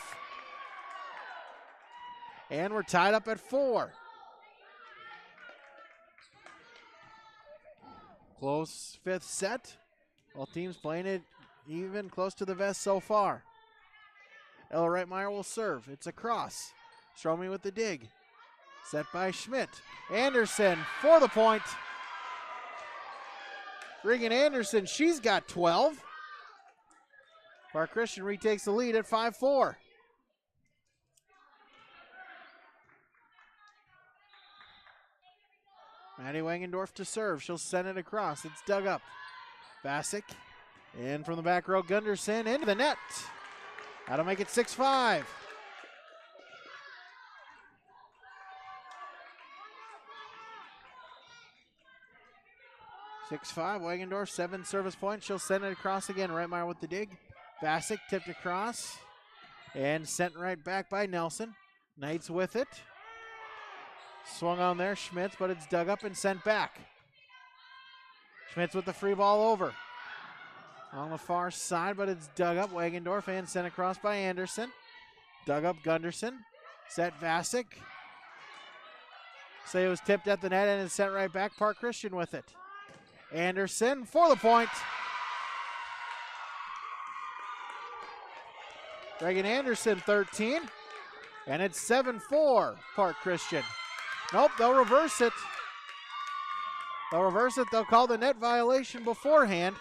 Speaker 15: And we're tied up at 4. Close 5th set. All teams playing it even, close to the vest so far. Ella Reitmeyer will serve. It's a cross. Stromey with the dig. Set by Schmidt. Anderson for the point. Regan Anderson, she's got 12. Park Christian retakes the lead at 5-4. Maddie Wangendorf to serve. She'll send it across. It's dug up. Bassick in from the back row. Gunderson into the net. That'll make it 6-5. Wangendorf, 7 service points. She'll send it across again. Reitmeyer with the dig. Bassick tipped across and sent right back by Nelson. Knights with it. Swung on there, Schmitz, but it's dug up and sent back. Schmitz with the free ball over. On the far side, but it's dug up. Wangendorf and sent across by Anderson. Dug up Gunderson. Set Bassick. Say it was tipped at the net and it's sent right back. Park Christian with it. Anderson for the point. Reagan Anderson 13. And it's 7-4 Park Christian. Nope, they'll reverse it. They'll call the net violation beforehand.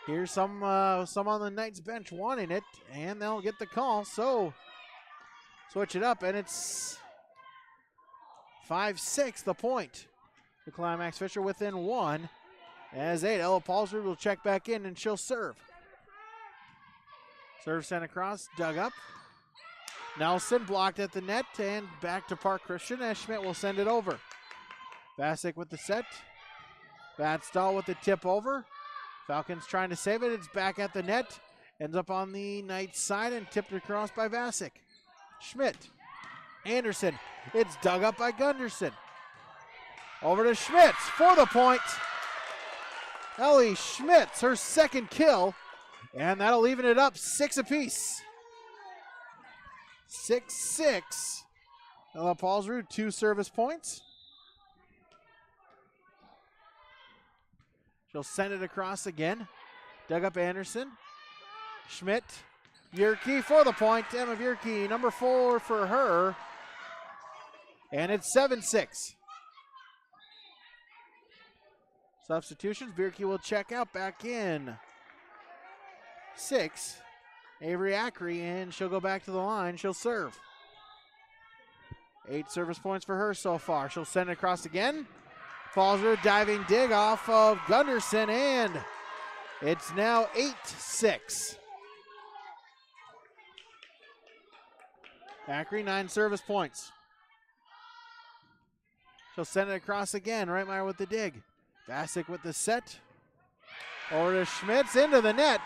Speaker 15: Here's some on the Knights bench wanting it, and they'll get the call. So switch it up, and it's 5-6 the point. The Climax-Fisher within 1. As 8, Ella Paulsrud will check back in, and she'll serve. Serve sent across, dug up. Nelson blocked at the net, and back to Park Christian as Schmidt will send it over. Bassick with the set. Batstall with the tip over. Falcons trying to save it. It's back at the net. Ends up on the Knights side and tipped across by Bassick. Schmidt. Anderson. It's dug up by Gunderson. Over to Schmitz for the point. Ellie Schmitz, her second kill. And that'll even it up 6 apiece. 6-6. Ella Paulsrud, 2 service points. She'll send it across again. Dug up Anderson. Schmidt. Bjerke for the point. Emma Bjerke, number 4 for her. And it's 7-6. Substitutions. Bjerke will check out. Back in 6. Avery Ackery, and she'll go back to the line. She'll serve. 8 service points for her so far. She'll send it across again. Paulsrud diving dig off of Gunderson, and it's now 8-6. Ackery, 9 service points. She'll send it across again. Reitmeyer with the dig. Bassick with the set. Over to Schmitz into the net.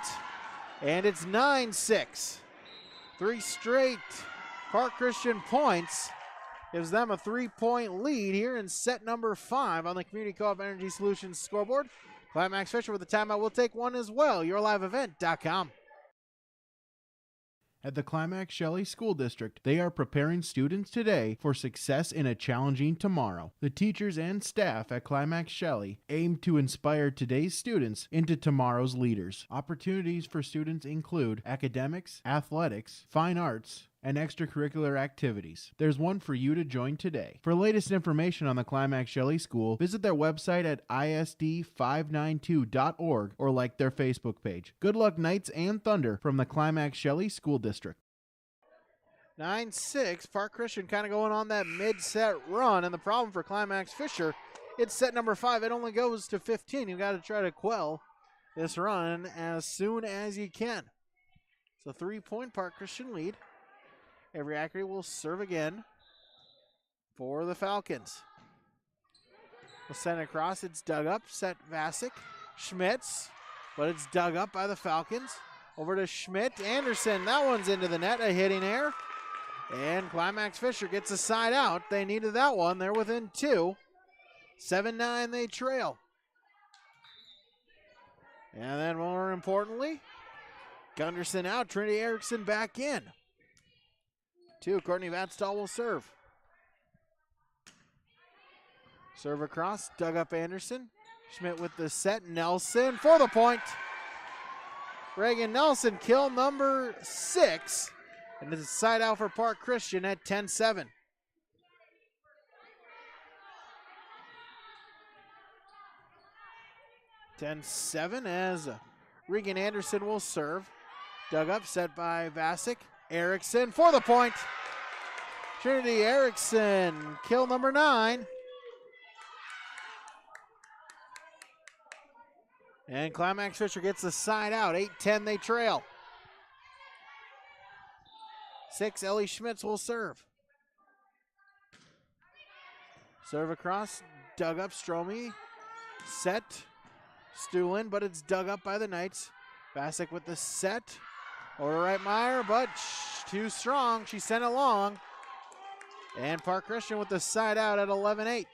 Speaker 15: And it's 9-6. 3 straight Park Christian points. Gives them a 3-point lead here in set number 5 on the Community Co-op Energy Solutions scoreboard. Climax-Fisher with the timeout. We'll take one as well. YourLiveEvent.com.
Speaker 10: At the Climax Shelley School District, they are preparing students today for success in a challenging tomorrow. The teachers and staff at Climax Shelley aim to inspire today's students into tomorrow's leaders. Opportunities for students include academics, athletics, fine arts, and extracurricular activities. There's one for you to join today. For latest information on the Climax Shelley School, visit their website at isd592.org or like their Facebook page. Good luck, Knights and Thunder, from the Climax Shelley School District.
Speaker 15: 9-6. Park Christian kind of going on that mid-set run, and the problem for Climax-Fisher, it's set number 5. It only goes to 15. You've got to try to quell this run as soon as you can. It's a 3-point Park Christian lead. Avery Ackery will serve again for the Falcons. We'll send it across. It's dug up. Set Bassick. Schmitz. But it's dug up by the Falcons. Over to Schmidt. Anderson. That one's into the net. A hitting error. And Climax-Fisher gets a side out. They needed that one. They're within 2. 7-9 they trail. And then more importantly, Gunderson out. Trinity Erickson back in. 2. Courtney Vatstall will serve. Serve across. Dug up Anderson. Schmidt with the set. Nelson for the point. Reagan Nelson, kill number 6. And it's a side out for Park Christian at 10-7. 10-7 as Regan Anderson will serve. Dug up, set by Vasic. Erickson for the point. Trinity Erickson, kill number 9. And Climax-Fisher gets the side out. 8-10 they trail. 6, Ellie Schmitz will serve. Serve across, dug up, Stromey. Set, Stuhlin, but it's dug up by the Knights. Vasic with the set. Over to Reitmeyer, but too strong. She sent it long. And Park Christian with the side out at 11-8.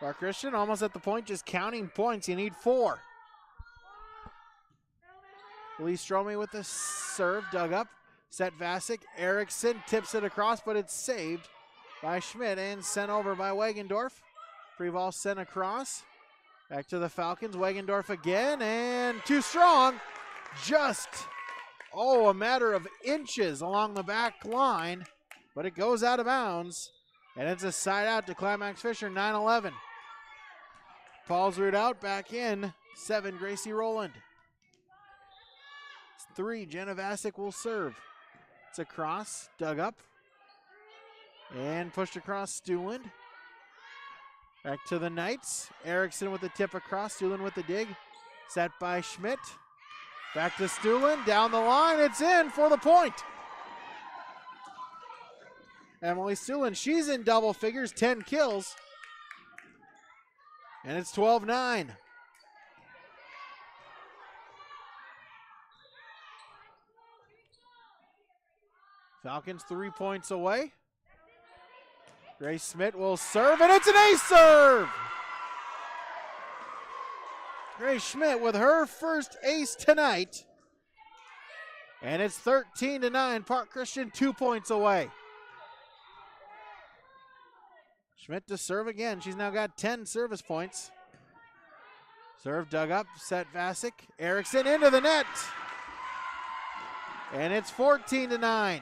Speaker 15: Park Christian almost at the point, just counting points. You need 4. Lee Stromey with the serve, dug up. Set Vasic. Erickson tips it across, but it's saved by Schmidt and sent over by Wangendorf. Free ball sent across. Back to the Falcons. Wangendorf again, and too strong. Just, a matter of inches along the back line, but it goes out of bounds, and it's a side out to Climax-Fisher, 9-11. Paul's root out, back in. 7, Gracie Rowland. 3, Jenna Vasic will serve. It's a cross, dug up, and pushed across Stuhlin. Back to the Knights. Erickson with the tip across, Stuhlin with the dig. Set by Schmidt. Back to Stuhlin, down the line, it's in for the point. Emily Stuhlin, she's in double figures, 10 kills. And it's 12-9. Falcons 3 points away. Grace Schmidt will serve, and it's an ace serve! Grace Schmidt with her first ace tonight. And it's 13-9. Park Christian 2 points away. Schmidt to serve again. She's now got 10 service points. Serve dug up, set Vasic. Erickson into the net. And it's 14-9.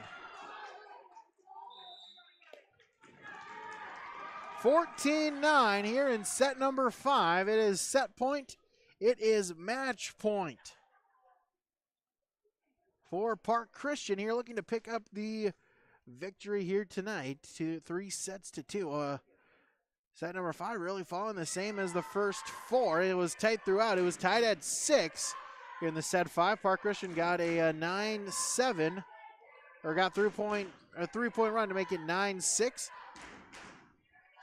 Speaker 15: 14-9 here in set number 5. It is set point. It is match point for Park Christian here, looking to pick up the victory here tonight. 3 sets to 2. Set number 5 really following the same as the first 4. It was tight throughout. It was tied at 6 here in the set 5. Park Christian got a 9-7, or got a 3-point run to make it 9-6.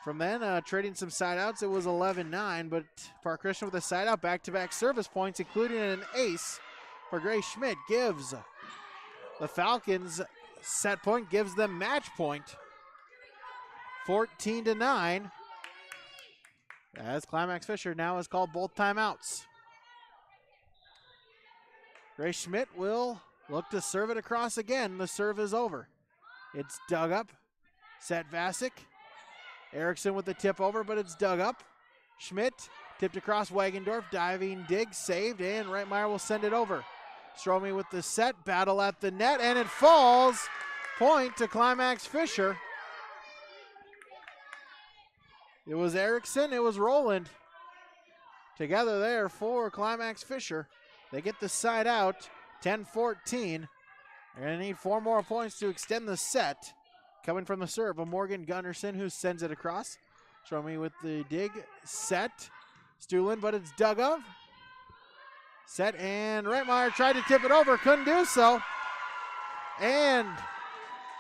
Speaker 15: From then, trading some side outs, it was 11-9, but Park Christian with a side out, back-to-back service points, including an ace for Grace Schmidt, gives the Falcons set point, gives them match point. 14-9, as Climax-Fisher now has called both timeouts. Grace Schmidt will look to serve it across again. The serve is over. It's dug up, set Vasic. Erickson with the tip over, but it's dug up. Schmidt tipped across Wangendorf, diving dig, saved, and Reitmeyer will send it over. Stromey with the set, battle at the net, and it falls. Point to Climax-Fisher. It was Erickson, it was Rowland. Together there for Climax-Fisher. They get the side out, 10-14. They're going to need 4 more points to extend the set. Coming from the serve, a Morgan Gunnarsson who sends it across. Stromey with the dig, set. Stuhlin, but it's dug up. Set, and Reitmeyer tried to tip it over, couldn't do so. And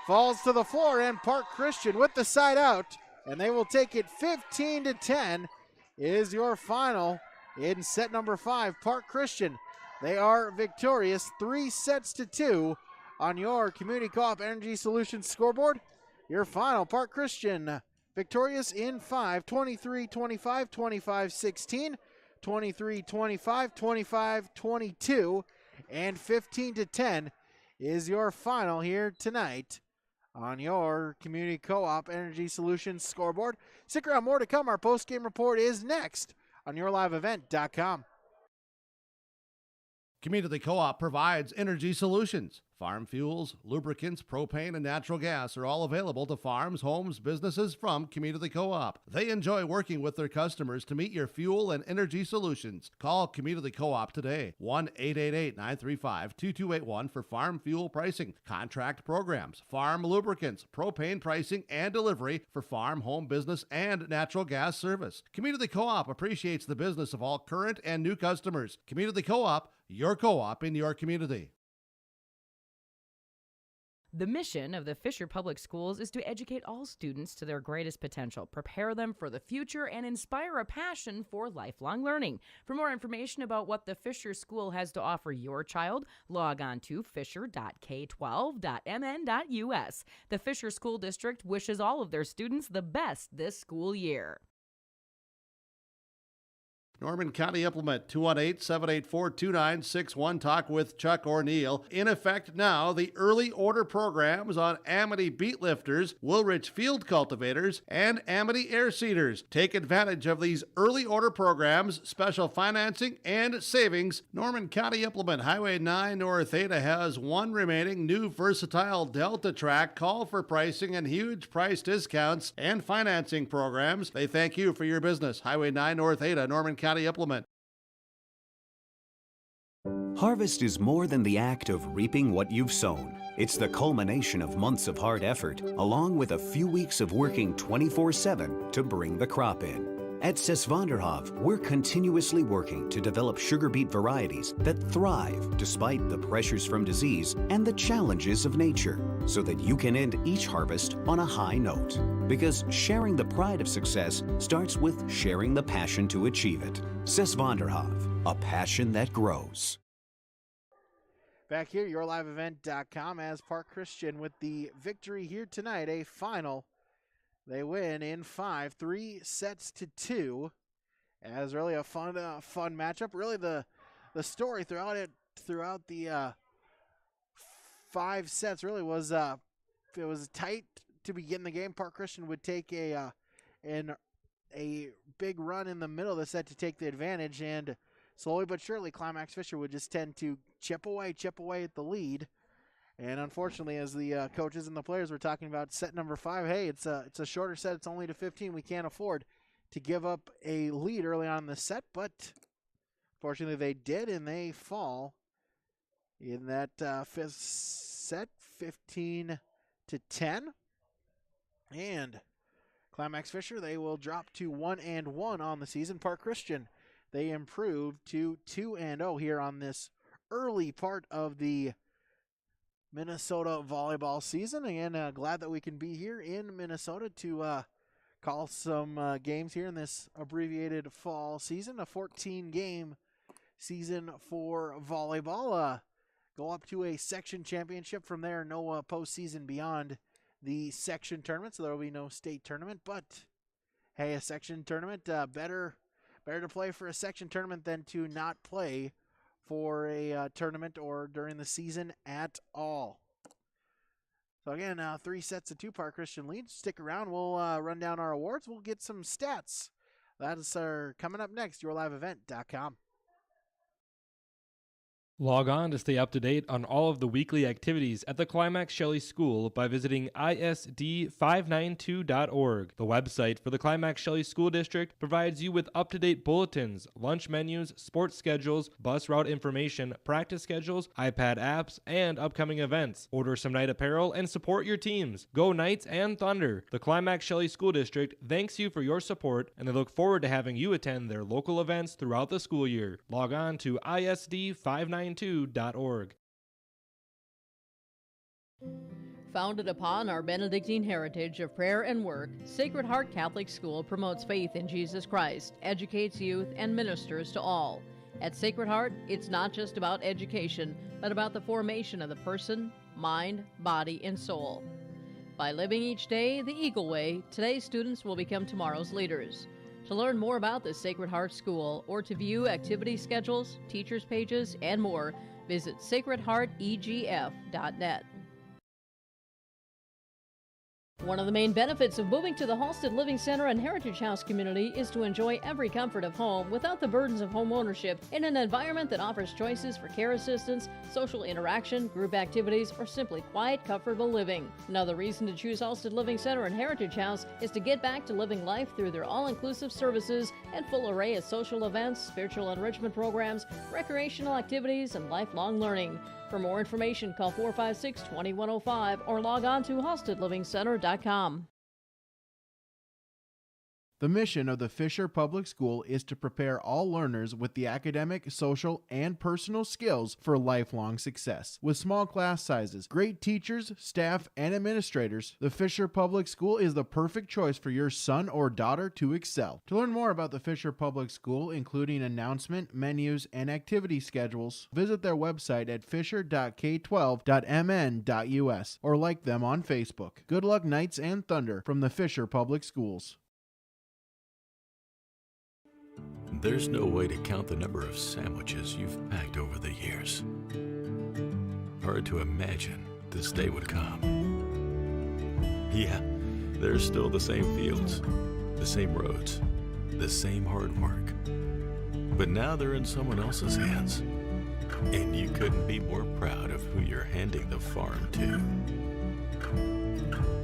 Speaker 15: falls to the floor, and Park Christian with the side out. And they will take it 15-10 is your final in set number 5. Park Christian, they are victorious 3 sets to 2 on your Community Co-op Energy Solutions scoreboard. Your final, Park Christian, victorious in 5, 23-25, 25-16, 23-25, 25-22, and 15-10 is your final here tonight on your Community Co-op Energy Solutions scoreboard. Stick around, more to come. Our post-game report is next on yourliveevent.com.
Speaker 9: Community Co-op provides energy solutions. Farm fuels, lubricants, propane, and natural gas are all available to farms, homes, businesses from Community Co-op. They enjoy working with their customers to meet your fuel and energy solutions. Call Community Co-op today, 1-888-935-2281 for farm fuel pricing, contract programs, farm lubricants, propane pricing, and delivery for farm, home, business, and natural gas service. Community Co-op appreciates the business of all current and new customers. Community Co-op, your co-op in your community.
Speaker 14: The mission of the Fisher Public Schools is to educate all students to their greatest potential, prepare them for the future, and inspire a passion for lifelong learning. For more information about what the Fisher School has to offer your child, log on to fisher.k12.mn.us. The Fisher School District wishes all of their students the best this school year.
Speaker 9: Norman County Implement 218-784-2961. Talk with Chuck or Neil. In effect now, the early order programs on Amity beet lifters, Woolrich field cultivators, and Amity air seeders. Take advantage of these early order programs, special financing, and savings. Norman County Implement Highway 9 North Ada has one remaining new versatile Delta track. Call for pricing and huge price discounts and financing programs. They thank you for your business. Highway 9 North Ada, Norman County Implement.
Speaker 16: Harvest is more than the act of reaping what you've sown. It's the culmination of months of hard effort, along with a few weeks of working 24/7 to bring the crop in. At Sesvanderhof, we're continuously working to develop sugar beet varieties that thrive despite the pressures from disease and the challenges of nature, so that you can end each harvest on a high note. Because sharing the pride of success starts with sharing the passion to achieve it. Sesvanderhof, a passion that grows.
Speaker 15: Back here, yourliveevent.com as Park Christian with the victory here tonight, a final. They win in 5, 3-2, as really a fun matchup. Really the story throughout the 5 sets really was it was tight to begin the game. Park Christian would take a big run in the middle of the set to take the advantage, and slowly but surely Climax-Fisher would just tend to chip away at the lead. And unfortunately, as the coaches and the players were talking about set number 5, hey, it's a shorter set. It's only to 15. We can't afford to give up a lead early on in the set, but fortunately they did, and they fall in that 5th set, 15-10. And Climax-Fisher, they will drop to 1-1 on the season. Park Christian, they improved to 2-0 here on this early part of the Minnesota volleyball season. Again, glad that we can be here in Minnesota to call some games here in this abbreviated fall season, a 14-game season for volleyball. Go up to a section championship. From there, no postseason beyond the section tournament, so there will be no state tournament. But hey, a section tournament, better to play for a section tournament than to not play for a tournament or during the season at all. So again, 3-2 Park Christian lead. Stick around. We'll run down our awards. We'll get some stats. That's coming up next, yourliveevent.com.
Speaker 4: Log on to stay up to date on all of the weekly activities at the Climax Shelley School by visiting isd592.org. The website for the Climax Shelley School District provides you with up-to-date bulletins, lunch menus, sports schedules, bus route information, practice schedules, iPad apps, and upcoming events. Order some night apparel and support your teams. Go Knights and Thunder. The Climax Shelley School District thanks you for your support, and they look forward to having you attend their local events throughout the school year. Log on to isd592.org.
Speaker 6: Founded upon our Benedictine heritage of prayer and work, Sacred Heart Catholic School promotes faith in Jesus Christ, educates youth, and ministers to all. At Sacred Heart, it's not just about education, but about the formation of the person, mind, body, and soul. By living each day the Eagle Way, today's students will become tomorrow's leaders. To learn more about the Sacred Heart School or to view activity schedules, teachers' pages, and more, visit sacredheartegf.net. One of the main benefits of moving to the Halsted Living Center and Heritage House community is to enjoy every comfort of home without the burdens of home ownership in an environment that offers choices for care assistance, social interaction, group activities, or simply quiet, comfortable living. Another reason to choose Halsted Living Center and Heritage House is to get back to living life through their all-inclusive services and full array of social events, spiritual enrichment programs, recreational activities, and lifelong learning. For more information, call 456-2105 or log on to halstedlivingcenter.com.
Speaker 10: The mission of the Fisher Public School is to prepare all learners with the academic, social, and personal skills for lifelong success. With small class sizes, great teachers, staff, and administrators, the Fisher Public School is the perfect choice for your son or daughter to excel. To learn more about the Fisher Public School, including announcement, menus, and activity schedules, visit their website at fisher.k12.mn.us or like them on Facebook. Good luck, Knights and Thunder, from the Fisher Public Schools.
Speaker 8: There's no way to count the number of sandwiches you've packed over the years. Hard to imagine this day would come. Yeah, there's still the same fields, the same roads, the same hard work. But now they're in someone else's hands. And you couldn't be more proud of who you're handing the farm to.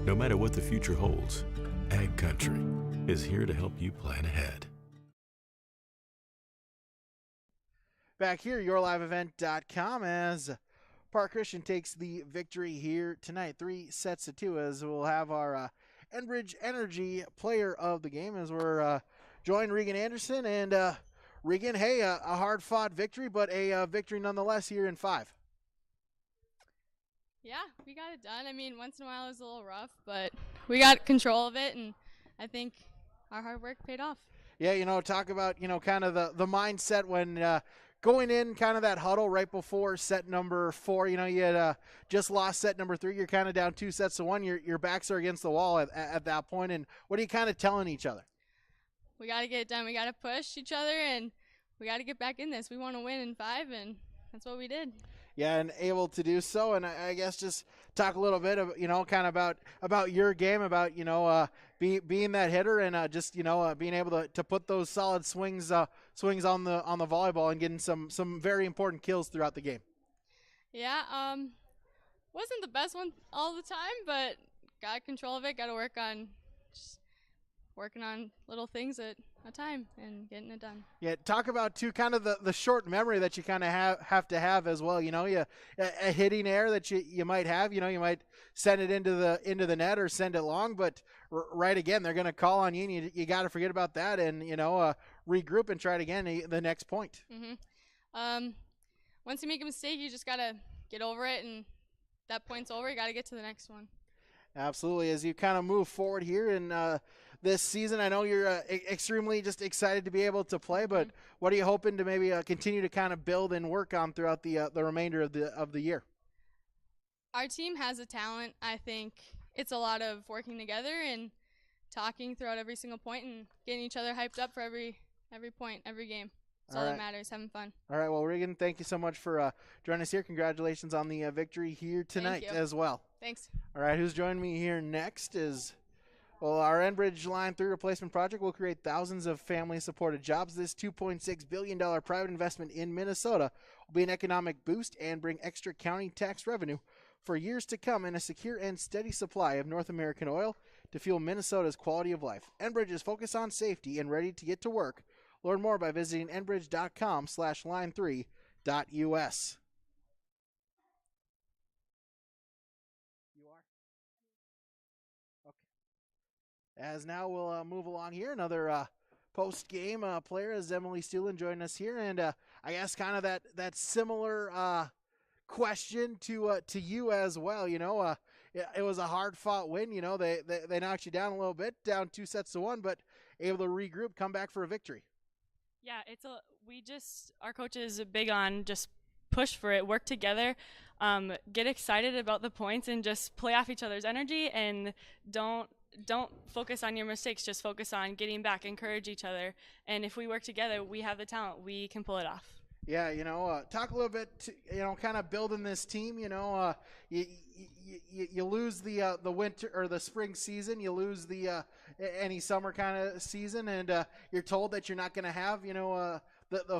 Speaker 8: No matter what the future holds, Ag Country is here to help you plan ahead.
Speaker 15: Back here, yourliveevent.com, as Park Christian takes the victory here tonight, 3-2, as we'll have our Enbridge Energy player of the game as we're joined Regan Anderson. And Regan, hey, a hard-fought victory, but a victory nonetheless here in 5.
Speaker 17: Yeah, we got it done. I mean, once in a while it was a little rough, but we got control of it, and I think our hard work paid off.
Speaker 15: Yeah, talk about, kind of the mindset when going in kind of that huddle right before set number 4, you had just lost set number 3. You're kind of down 2-1. Your backs are against the wall at that point. And what are you kind of telling each other?
Speaker 17: We got to get it done. We got to push each other, and we got to get back in this. We want to win in 5, and that's what we did.
Speaker 15: Yeah, and able to do so. And I guess just talk a little bit of, kind of about your game, about, being that hitter and just, being able to put those solid swings on the volleyball and getting some very important kills throughout the game.
Speaker 17: Yeah, wasn't the best one all the time, but got control of it. Got to work on just working on little things at a time and getting it done. Yeah, talk about too kind of the short memory that you kind of have to have as well. A hitting error that you might have. You might send it into the net or send it long, but right again they're going to call on you. And you got to forget about that and regroup and try it again the next point. Mm-hmm. Once you make a mistake, you just got to get over it, and that point's over. You got to get to the next one.
Speaker 15: Absolutely. As you kind of move forward here in this season, I know you're extremely just excited to be able to play, but what are you hoping to maybe continue to kind of build and work on throughout the remainder of the year?
Speaker 17: Our team has a talent. I think it's a lot of working together and talking throughout every single point and getting each other hyped up for every point, every game. That's all that matters, having fun. All
Speaker 15: right, well, Regan, thank you so much for joining us here. Congratulations on the victory here tonight as well.
Speaker 17: Thanks.
Speaker 15: All right, who's joining me here next is, well, our Enbridge Line 3 replacement project will create thousands of family-supported jobs. This $2.6 billion private investment in Minnesota will be an economic boost and bring extra county tax revenue for years to come and a secure and steady supply of North American oil to fuel Minnesota's quality of life. Enbridge is focused on safety and ready to get to work. Learn more by visiting enbridge.com/line3.us. As now we'll move along here. Another post-game player is Emily Steele joining us here. And I guess kind of that similar question to you as well. It was a hard-fought win. They knocked you down a little bit, down 2-1, but able to regroup, come back for a victory.
Speaker 18: Yeah, our coach is big on just push for it, work together, get excited about the points, and just play off each other's energy, and don't focus on your mistakes, just focus on getting back, encourage each other. And if we work together, we have the talent, we can pull it off.
Speaker 15: Yeah, talk a little bit, kind of building this team. You lose the winter or the spring season, you lose the any summer kind of season, and you're told that you're not going to have the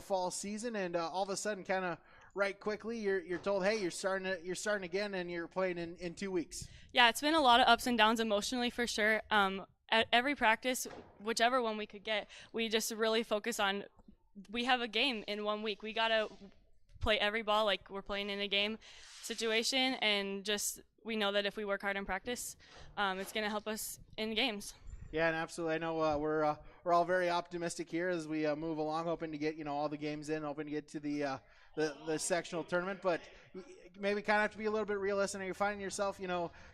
Speaker 15: fall season, and all of a sudden, kind of right quickly, you're told, hey, you're starting again, and you're playing in 2 weeks.
Speaker 18: Yeah, it's been a lot of ups and downs emotionally for sure. At every practice, whichever one we could get, we just really focus on. We have a game in 1 week. We gotta play every ball like we're playing in a game situation, and just we know that if we work hard in practice, it's gonna help us in games.
Speaker 15: Yeah, and absolutely. I know we're all very optimistic here as we move along, hoping to get all the games in, hoping to get to the sectional tournament, but maybe kind of have to be a little bit realistic. And you're finding yourself,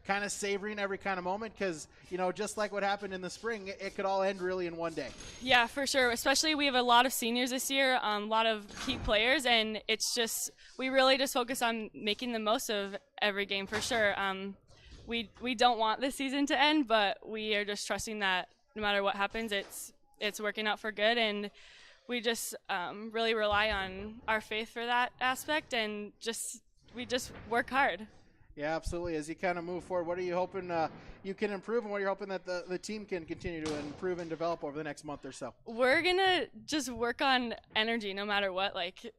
Speaker 15: kind of savoring every kind of moment because, just like what happened in the spring, it could all end really in one day.
Speaker 18: Yeah, for sure. Especially we have a lot of seniors this year, a lot of key players, and it's just we really just focus on making the most of every game for sure. We don't want this season to end, but we are just trusting that no matter what happens, it's working out for good, and we just really rely on our faith for that aspect, and we just work hard.
Speaker 15: Yeah, absolutely. As you kind of move forward, what are you hoping you can improve, and what are you hoping that the team can continue to improve and develop over the next month or so?
Speaker 18: We're going to just work on energy no matter what. Like,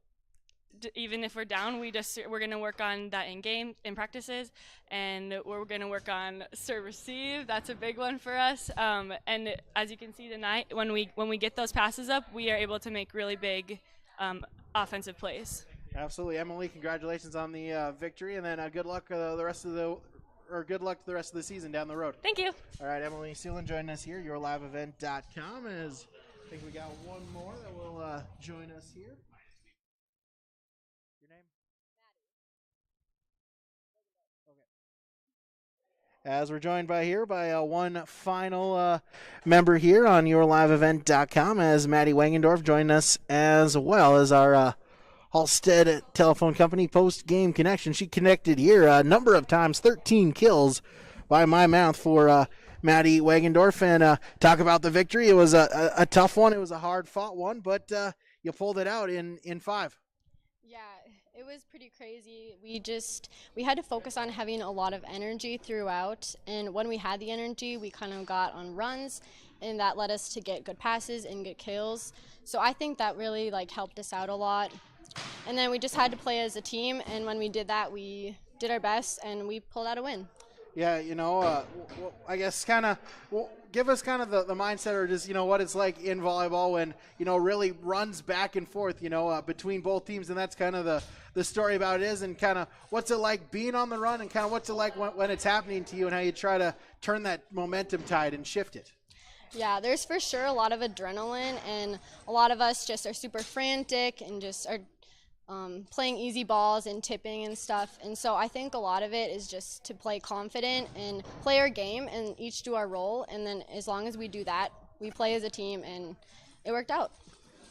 Speaker 18: even if we're down, we're going to work on that in practices, and we're going to work on serve receive. That's a big one for us. And as you can see tonight, when we get those passes up, we are able to make really big offensive plays.
Speaker 15: Absolutely, Emily. Congratulations on the victory, and then good luck the rest of the season down the road.
Speaker 18: Thank you.
Speaker 15: All right, Emily Steele joining us here, yourliveevent.com. As I think we got one more that will join us here. Your name? Maddie. Okay. As we're joined by one final member here on yourliveevent.com, as Maddie Wangendorf joined us, as well as our Halstead Telephone Company post-game connection. She connected here a number of times, 13 kills by my mouth for Maddie Wangendorf. And talk about the victory. It was a tough one. It was a hard-fought one, but you pulled it out in 5.
Speaker 19: Yeah, it was pretty crazy. We had to focus on having a lot of energy throughout, and when we had the energy, we kind of got on runs, and that led us to get good passes and good kills. So I think that really helped us out a lot. And then we just had to play as a team, and when we did that, we did our best, and we pulled out a win.
Speaker 15: Yeah, I guess give us kind of the mindset, or just, what it's like in volleyball when, really runs back and forth, between both teams, and that's kind of the story about it is, and kind of what's it like being on the run, and kind of what's it like when it's happening to you, and how you try to turn that momentum tide and shift it.
Speaker 19: Yeah, there's for sure a lot of adrenaline, and a lot of us just are super frantic and just are playing easy balls and tipping and stuff. And so I think a lot of it is just to play confident and play our game and each do our role. And then as long as we do that, we play as a team, and it worked out.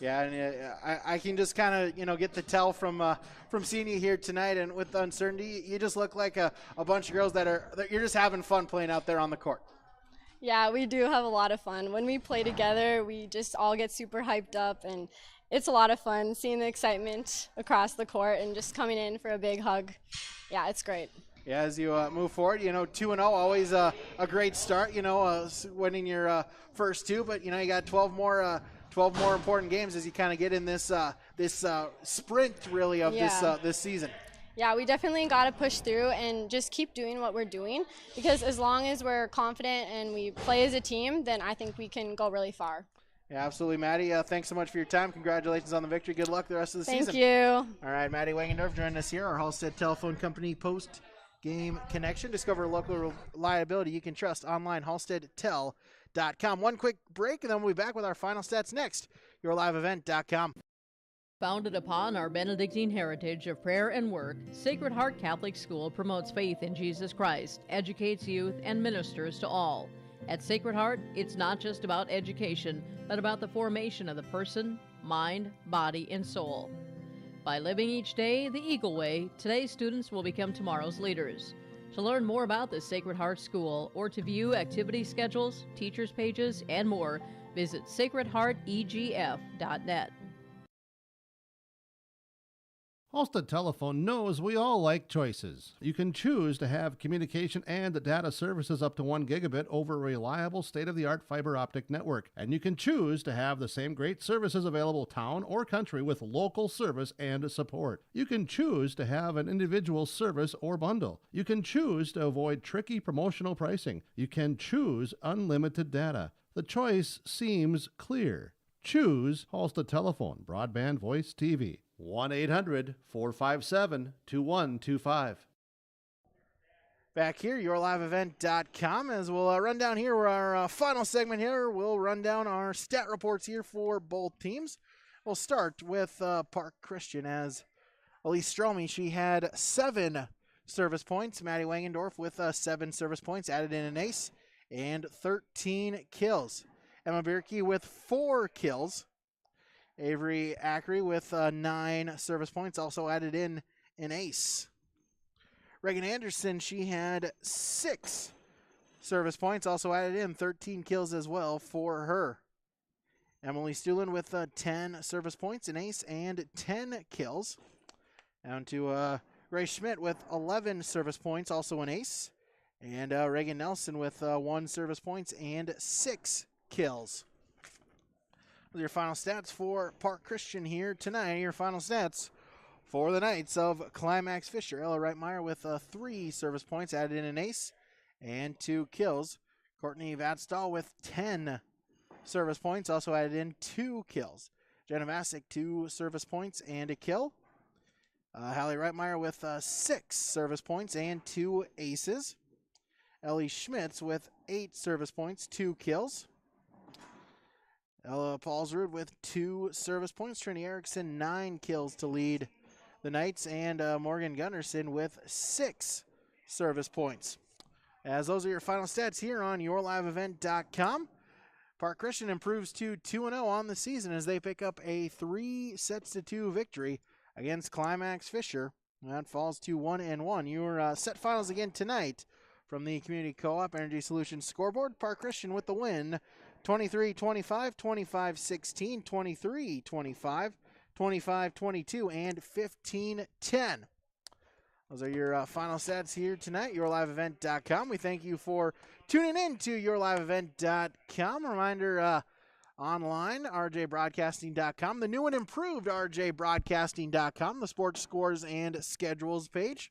Speaker 15: Yeah, and I can just kind of, get the tell from seeing you here tonight, and with the uncertainty, you just look like a bunch of girls that you're just having fun playing out there on the court.
Speaker 19: Yeah, we do have a lot of fun. When we play together, we just all get super hyped up, and it's a lot of fun seeing the excitement across the court and just coming in for a big hug. Yeah, it's great.
Speaker 15: Yeah, as you move forward, 2-0, always a great start, winning your first 2, but, you got 12 more important games as you kind of get in this sprint, really, of this season.
Speaker 19: Yeah, we definitely got to push through and just keep doing what we're doing, because as long as we're confident and we play as a team, then I think we can go really far.
Speaker 15: Yeah, absolutely, Maddie. Thanks so mumuch for your time. Congratulations on the victory. Good luck the rest of the season.
Speaker 19: Thank you.
Speaker 15: All right, Maddie Wangendorf joining us here, our Halstead Telephone Company post-game connection. Discover local reliability you can trust online, halsteadtel.com. One quick break, and then we'll be back with our final stats next. yourliveevent.com.
Speaker 6: Founded upon our Benedictine heritage of prayer and work, Sacred Heart Catholic School promotes faith in Jesus Christ, educates youth, and ministers to all. At Sacred Heart, it's not just about education, but about the formation of the person, mind, body, and soul. By living each day the Eagle Way, today's students will become tomorrow's leaders. To learn more about the Sacred Heart School, or to view activity schedules, teachers' pages, and more, visit sacredheartegf.net.
Speaker 9: Halstead Telephone knows we all like choices. You can choose to have communication and data services up to 1 gigabit over a reliable state-of-the-art fiber optic network. And you can choose to have the same great services available town or country with local service and support. You can choose to have an individual service or bundle. You can choose to avoid tricky promotional pricing. You can choose unlimited data. The choice seems clear. Choose Halstead Telephone, broadband voice TV. 1-800-457-2125.
Speaker 15: Back here, yourliveevent.com, as we'll run down here our final segment here. We'll run down our stat reports here for both teams. We'll start with Park Christian, as Elise Stromey, she had 7 service points. Maddie Wangendorf with 7 service points, added in an ace, and 13 kills. Emma Bierke with 4 kills. Avery Ackery with 9 service points, also added in an ace. Reagan Anderson, she had 6 service points, also added in 13 kills as well for her. Emily Stuhlin with 10 service points, an ace, and 10 kills. Down to Grace Schmidt with 11 service points, also an ace. And Reagan Nelson with 1 service points and 6 kills. With your final stats for Park Christian here tonight, your final stats for the Knights of Climax-Fisher. Ella Reitmeyer with 3 service points, added in an ace, and 2 kills. Courtney Vatstall with 10 service points, also added in 2 kills. Jenna Vasic, 2 service points and a kill. Hallie Reitmeyer with 6 service points and 2 aces. Ellie Schmitz with 8 service points, 2 kills. Ella Paulsrud with 2 service points. Trini Erickson, 9 kills to lead the Knights. And Morgan Gunnarsson with 6 service points. As those are your final stats here on yourliveevent.com. Park Christian improves to 2-0 on the season as they pick up a 3-2 victory against Climax-Fisher. That falls to 1-1. Your set finals again tonight from the Community Co-op Energy Solutions scoreboard. Park Christian with the win, 23-25, 25-16, 23-25, 25-22, and 15-10. Those are your final stats here tonight, yourliveevent.com. We thank you for tuning in to yourliveevent.com. Reminder, online, rjbroadcasting.com, the new and improved rjbroadcasting.com, the sports scores and schedules page.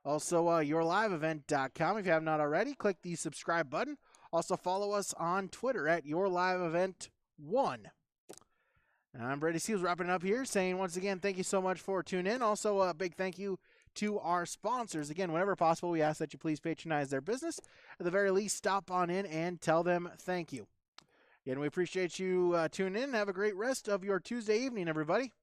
Speaker 15: Also, yourliveevent.com. If you have not already, click the subscribe button. Also, follow us on Twitter at yourliveevent1. I'm Brady Seals wrapping up here, saying once again, thank you so much for tuning in. Also, a big thank you to our sponsors. Again, whenever possible, we ask that you please patronize their business. At the very least, stop on in and tell them thank you. Again, we appreciate you tuning in. Have a great rest of your Tuesday evening, everybody.